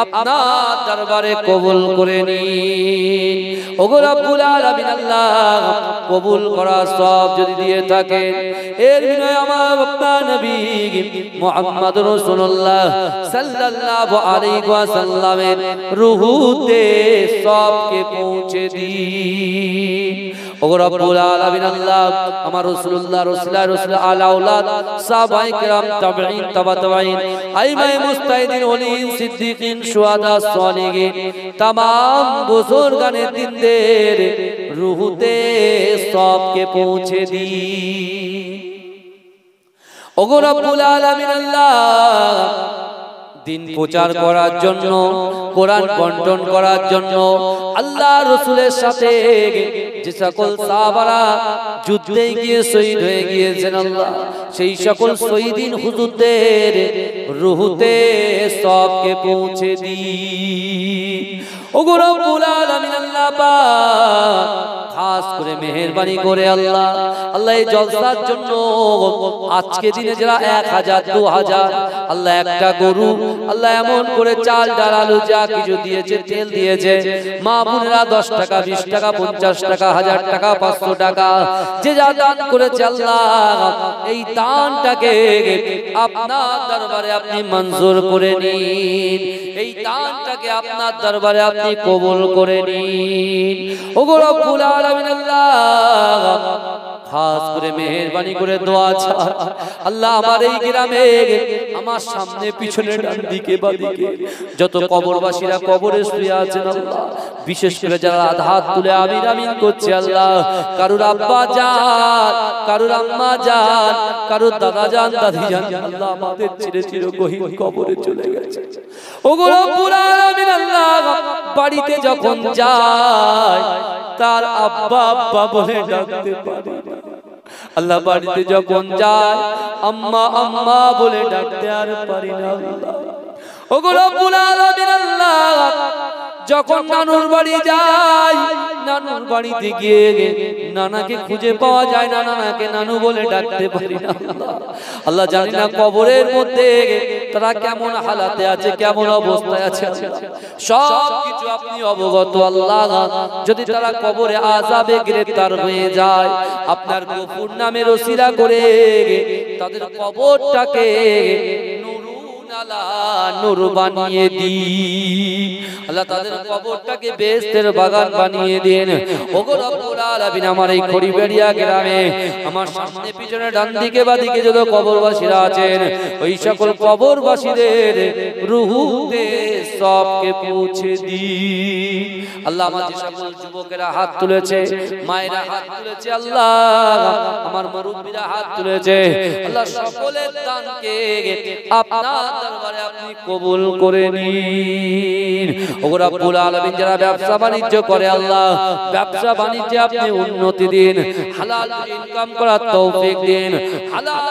আপনার দরবারে কবুল করে নিন। ওগো রব্বুল আলামিন আল্লাহ, কবুল করা সব যদি দিয়ে থাকেন, এর বিনয় আমার আপনার নবী মুহাম্মদ রাসূলুল্লাহ সাল্লাল্লাহু আলাইহি ওয়াসাল্লামের রূহতে সবকে পৌঁছে দিন। ওগো রব্বুল আলামিন আল্লাহ, আমার রাসূলুল্লাহ রাসূল আলা আওলাদ সাহাবায়ে কেরাম, তাবেঈন, তাবাতাঈন, আইমায়ে মুস্তাহিদিন, ওলিন, সিদ্দিকিন, শুহাদা, সালিহিন, तमाम বুজুর্গানে দিনদের রূহতে সবকে পৌঁছে দিন। ওগো রব্বুল আলামিন আল্লাহ, দিন প্রচার করার জন্য, কোরআন বন্টন করার জন্য আল্লাহ রাসূলের সাথে যে সকল সাহাবারা যুদ্ধে গিয়ে শহীদ হয়ে গিয়েছেন আল্লাহ, সেই সকল শহীদিন হুজুরদের রূহতে সবকে পৌঁছে দিন। ওগো রব্বুল আলামিন আল্লাহ পাক, খাস করে মেহেরবানি করে আল্লাহ আল্লাহ এই জলসার জন্য আজকে দিনে যারা 1000 2000 আল্লাহ একটা গরু আল্লাহ এমন করে চাল ডাল আলু যা কিছু দিয়েছে, তেল দিয়েছে, মা বোনেরা 10 টাকা 20 টাকা 50 টাকা 1000 টাকা 500 টাকা যে যা দান করেছে আল্লাহ, এই দানটাকে আপনার দরবারে আপনি মঞ্জুর করে নিন। এই দানটাকে আপনার দরবারে আপনি কবুল করে নিন। ওগো রব্বুল আলামিন আল্লাহ, খাস করে মেহেরবানি করে দোয়া চাই আল্লাহ, আমার এই গ্রামে আমার সামনে পিছনে ডান দিকে বাদিকে যত কবরবাসীরা কবরে শুয়ে আছেন আল্লাহ, বিশেষ করে যারা হাত তুলে আমিন আমিন করছে আল্লাহ, কারুর আব্বা জান, কারুর আম্মা জান, কারুর দাদা জান, দাদি জান আল্লাহ আমাদের ছেড়ে চিরগহীন কবরে চলে গেছে। ওগো রব্বুল আলামিন আল্লাহ, বাড়িতে যখন যায় তার আব্বা আব্বা বলে ডাকতে পারে না আল্লাহ, বাড়িতে যখন যায় আম্মা আম্মা বলে ডাকতে আর পারি না আল্লাহ। ওগো রব্বুল আলামিন আল্লাহ, যখন নানুর বাড়ি যায়, নানুর বাড়িতে গিয়ে নানাকে খুঁজে পাওয়া যায় না, নানাকে নানু বলে ডাকতে পারি না আল্লাহ। আল্লাহ জানি না কবরের মধ্যে তারা কেমন হালাতে আছে, কেমন অবস্থায় আছে, সব কিছু আপনি অবগত আল্লাহ। যদি তারা কবরে আযাবে গ্রেফতার হয়ে যায়, আপনার গফুর নামের ওসিলা করে তাদের কবরটাকে নূর বানিয়ে দিন আল্লাহ, তাদের কবরটাকে বেহেশতের বাগান বানিয়ে দেন। ওগো রব্বুল আলামিন, আমার এই খড়িবাড়িয়া গ্রামে আমার সামনে পিছনে ডান দিকে বাদিকে যত কবরবাসীরা আছেন, ওই সকল কবরবাসীদের রূহতে সবকে পৌঁছে দিন আল্লাহ। আমার যে সকল যুবকেরা হাত তুলেছে, মায়েরা হাত তুলেছে আল্লাহ, আমার মুরব্বিরা হাত তুলেছে আল্লাহ, সকলের দানকে আপনার দরবারে আপনি কবুল করে নিন। ওগো রব্বুল আলামিন যারা ব্যবসা বাণিজ্য করে আল্লাহ ব্যবসা বাণিজ্যে আপনি উন্নতি দিন, হালাল ইনকাম করার তৌফিক দিন, হালাল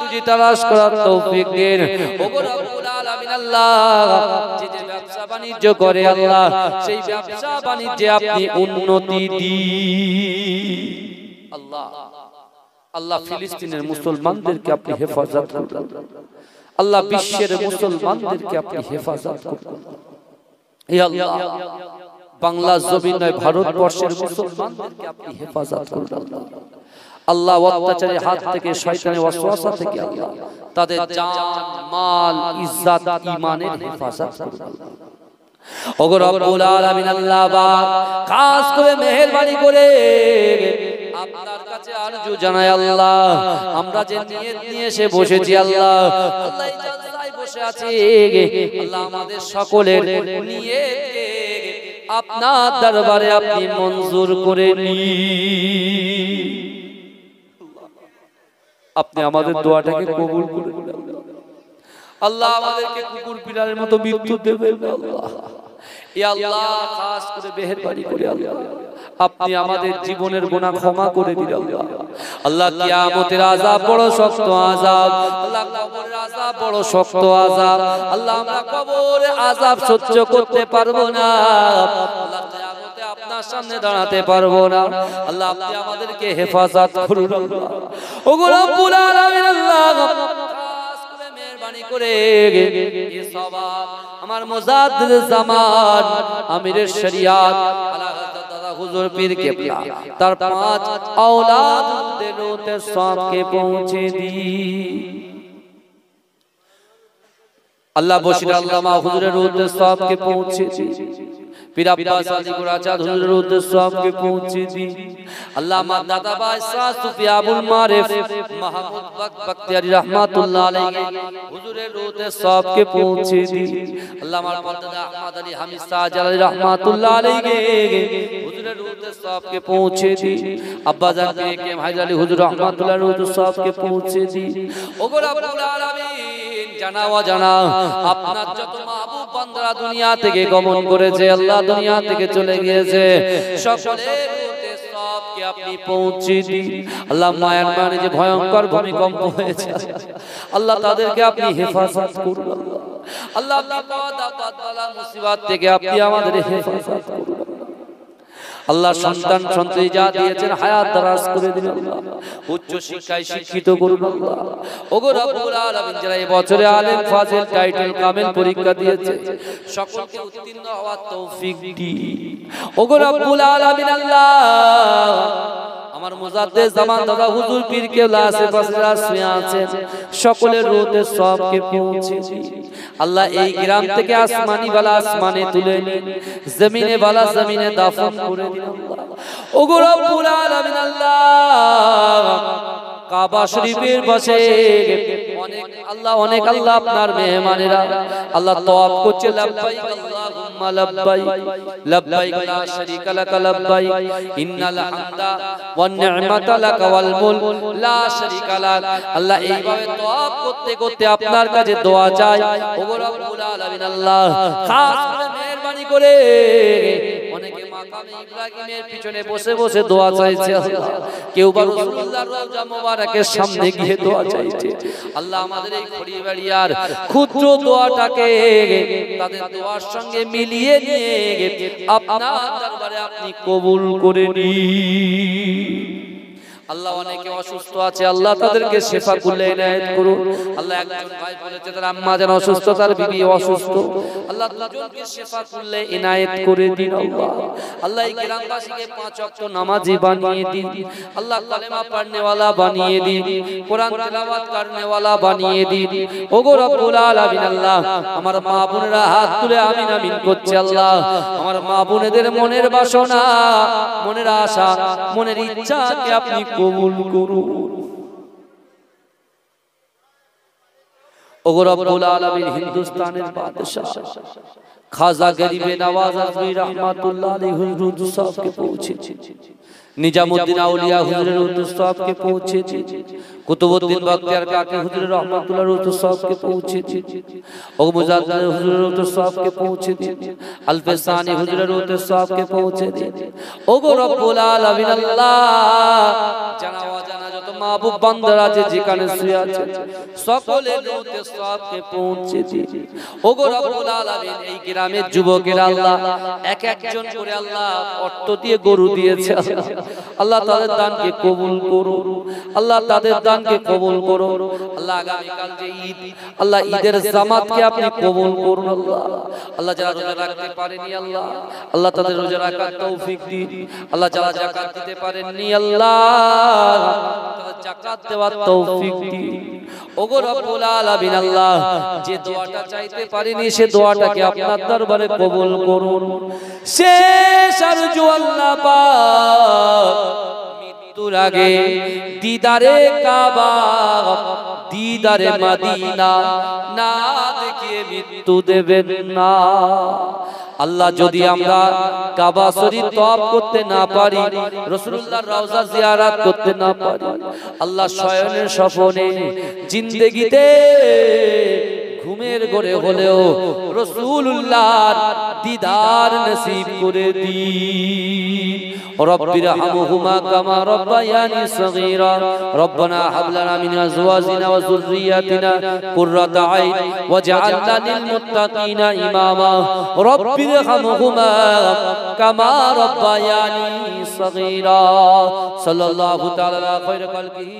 রুজি তালাশ করার তৌফিক দিন। ওগো রব্বুল আলামিন আল্লাহ যে ব্যবসা বাণিজ্য করে আল্লাহ সেই ব্যবসা বাণিজ্যে আপনি উন্নতি দিন আল্লাহ। আল্লাহ ফিলিস্তিনের মুসলমানদেরকে আপনি হেফাজত করুন আল্লাহ, বিশ্বের মুসলমানদেরকে আপনি হেফাজত করুন হে আল্লাহ। বাংলা জমিন নয় ভারতবর্ষের মুসলমানদেরকে আপনি হেফাজত করুন আল্লাহ। অত্যাচারের হাত থেকে শয়তানের ওয়াসওয়াসা থেকে আল্লাহ তাদের জান মাল ইজ্জত ঈমানের হেফাজত করুন। ওগো রব্বুল আলামিন আল্লাহ খাস করে মেহেরবানি করে আপনার কাছে আরজু জানাই আল্লাহ, আমরা যে নিয়ত নিয়ে এসে বসেছি আল্লাহ, আল্লাহ এই জালসায় বসে আছি আল্লাহ আমাদের সকলের নিয়তকে আপনার দরবারে আপনি মঞ্জুর করে নিন। আপনি আমাদের দোয়াটাকে কবুল করে নিন আল্লাহ। আমাদেরকে কুকুর বিড়ালের মতো মৃত্যু দেবেন না আল্লাহ। ইয়া আল্লাহ খাস করে মেহেরবানি করে আল্লাহ আপনি আমাদের জীবনের গুনাহ ক্ষমা করে দিন আল্লাহ। আল্লাহ কিয়ামতের আযাব বড় শক্ত আযাব, আল্লাহ কবরের আযাব বড় শক্ত আযাব আল্লাহ, আমরা কবরের আযাব সহ্য করতে পারবো না আল্লাহ। কিয়ামতে আপনার সামনে দাঁড়াতে পারবো না আল্লাহ, আপনি আমাদেরকে হেফাজত করুন আল্লাহ। ওগো রব্বুল আলামিন আল্লাহ মেহেরবানি করে এই সওয়াব আমার মুজাদ্দিদ জামান আমিরের শরিয়াত আলা হযরত দাদা হুজুর পীর কেবলা তার 5 औलादদের রুতে সওয়াবকে পৌঁছে দি আল্লাহ। বশির আল্লামা হুজুরের রুতে সওয়াবকে পৌঁছে দি, পীর আব্বাস আলী গুরাচাঁদ হুজুরের রুতে সওয়াবকে পৌঁছে দি আল্লাহ। আমার দাদা ভাই শাহ সুফি আবুল মারিফ মাহমুদ বখতিয়ারি রহমাতুল্লাহ আলাইহি হুজুরের রুতে সওয়াবকে পৌঁছে দি আল্লাহ। আমার দাদা আহমদ আলী হামিদ শাহ জালালি রহমাতুল্লাহ আলাইহি হুজুরের রুতে সওয়াবকে পৌঁছে দি। আব্বা জান পীর কে হায়দার আলী হুজুর রহমাতুল্লাহ রুতে সওয়াবকে পৌঁছে দি। ওগো রব্বুল আলামিন জানা অজানা আপনার যত মাহবুব বান্দারা দুনিয়া থেকে গমন করেছে আল্লাহ, দুনিয়া থেকে চলে গিয়েছে, সকলের রুতে সওয়াবকে আপনি পৌঁছে দিন আল্লাহ। মায়ানমারে যে ভয়ঙ্কর ভূমিকম্প হয়েছে আল্লাহ তাদেরকে আপনি হেফাজত করুন আল্লাহ। বিপদ আপদ বালা মুসিবত থেকে আপনি আমাদের হেফাজত করুন আল্লাহ। সন্তান সন্ততি যা দিয়েছেন হায়াত দারাজ করে দিন আল্লাহ, উচ্চ শিক্ষায় শিক্ষিত করুন আল্লাহ। ওগো রব্বুল আলামিন যারা এই বছরে আলেম ফাজিল টাইটেল কামেল পরীক্ষা দিয়েছে সকলকে উত্তীর্ণ হওয়ার তৌফিক দিন। ওগো রব্বুল আলামিন আল্লাহ আমার মুজাদ্দিদ জামান দাদা হুজুর পীর কেবলা আশেপাশে যারা শুয়ে আছেন সকলের রুতে সওয়াবকে পৌঁছে দিন আল্লাহ। এই গ্রাম থেকে আসমানি বালা আসমানে তুলে নিন, জমিনে বালা জমিনে দাফন করে দিন আল্লাহ। ওগো রব্বুল আলামিন আল্লাহ কাবা শরীফের পাশে অনেক আল্লাহ অনেক আল্লাহ আপনার মেহমানেরা আল্লাহ তওয়াফ করছে, লাব্বাইক আল্লাহুম্মা লাব্বাইক লাব্বাইক লা শারীকা লাক লাব্বাইক ইন্নাল হামদা ওয়ান নি'মাতা লাক ওয়াল মুলক লা শারীকা লাক। আল্লাহ এইভাবে তওয়াফ করতে করতে আপনার কাছে দোয়া চাই। ওগো রব্বুল আলামিন আল্লাহ খাস করে মেহেরবানি করে অনেকে মাকামে ইব্রাহিমের পিছনে বসে বসে দোয়া চাইছে আল্লাহ, কেউ বা রাসূলুল্লাহর রওজা মোবারকের সামনে গিয়ে দোয়া চাইছে আল্লাহ। আমাদের এই খড়িবাড়িয়ার ক্ষুদ্র দোয়াটাকে তাদের দোয়ার সঙ্গে মিলিয়ে নিয়ে আপনার দরবারে আপনি কবুল করে নিন আল্লাহ। অনেকে অসুস্থ আছে আল্লাহ তাদেরকে শিফা কুল্লে ইনায়াত করুন আল্লাহ। একজন ভাই বলেছে তার আম্মা যেন অসুস্থ, তার বিবি অসুস্থ আল্লাহ, দুজনকে শিফা কুল্লে ইনায়াত করে দিন আল্লাহ। আল্লাহ এই গ্রামবাসীকে 5 ওয়াক্ত নামাজি বানিয়ে দিন আল্লাহ, কালেমা পড়নে वाला বানিয়ে দিন, কোরআন তেলাওয়াত করনে वाला বানিয়ে দিন। ওগো রব্বুল আলামিন আল্লাহ আমার মা বোনেরা হাত তুলে আমিন আমিন করছে আল্লাহ। আমার মা বোনেদের মনের বাসনা, মনের আশা, মনের ইচ্ছাকে আপনি কবুল করুন। ওগো রব্বুল আলামিন হিন্দুস্তানের বাদশা খাজা গরিবে নওয়াজ আজমি রহমাতুল্লাহ আলাইহি হুজুর সাহেবকে পৌঁছেছে निजामुद्दीन औलिया हुजूर रहमतुल्लाह साहब के पहुंचे थे, कुतुबुद्दीन बख्तियार काकी हुजूर रहमतुल्लाह रहमतुल्लाह साहब के पहुंचे थे, और मुजाद्दिद हुजूर रहमतुल्लाह साहब के पहुंचे थे, अल्फसानी हुजूर रहमतुल्लाह साहब के पहुंचे थे। ओ गो रब्बुल आलामीन अल्लाह জানা অজানা যত মাহবুব বান্দারা আছে যেখানে শুয়ে আছে সকলে নূতে সবকে পৌঁছে দিই। ওগো রব্বুল আলামিন এই গ্রামের যুবকেরা আল্লাহ এক একজন করে আল্লাহ অর্থ দিয়ে গরু দিয়েছে, আল্লাহ তাদের দানকে কবুল করো, আল্লাহ তাদের দানকে কবুল করো। আল্লাহ আগামীকাল যে ঈদ, আল্লাহ ঈদের জামাতকে আপনি কবুল করুন। আল্লাহ আল্লাহ যারা রোজা রাখতে পারেনি আল্লাহ আল্লাহ তাদের রোজা রাখার তৌফিক দিন। আল্লাহ যারা যাকাত দিতে পারেননি আল্লাহ তাদের যাকাত দেওয়ার তৌফিক দিন। ওগো রব্বুল আলামিন আল্লাহ যে দোয়াটা চাইতে পারিনি সে দোয়াটাকে আপনার দরবারে কবুল করুন। শেষ আরজু আল্লাহ পাক মৃত্যুর আগে দিদারে কাবা দিদারে মদিনা না দেখিয়ে মৃত্যু দেবেন না। আল্লাহ যদি আমরা কাবা শরীফ তওয়াফ করতে না পারি, রাসূলুল্লাহর রওজা জিয়ারত করতে না পারি, আল্লাহ শয়নের স্বপ্নে জিন্দেগিতে ঘুমের ঘরে হলেও রাসূলুল্লাহর দিদার নসিব করে দিন। রব্বিরহামহুমা কামা রব্বায়ানি সগীরা রব্বানা হাব লানা মিন আজওয়াজিনা ওয়া যুররিয়াতিনা কুররাতা আইন ওয়াজআলনা লিল মুত্তাকিনা ইমামা রব্বিরহামহুমা কামা রব্বায়ানি সগীরা। সাল্লাল্লাহু তাআলা আলা খায়রি খালকিহি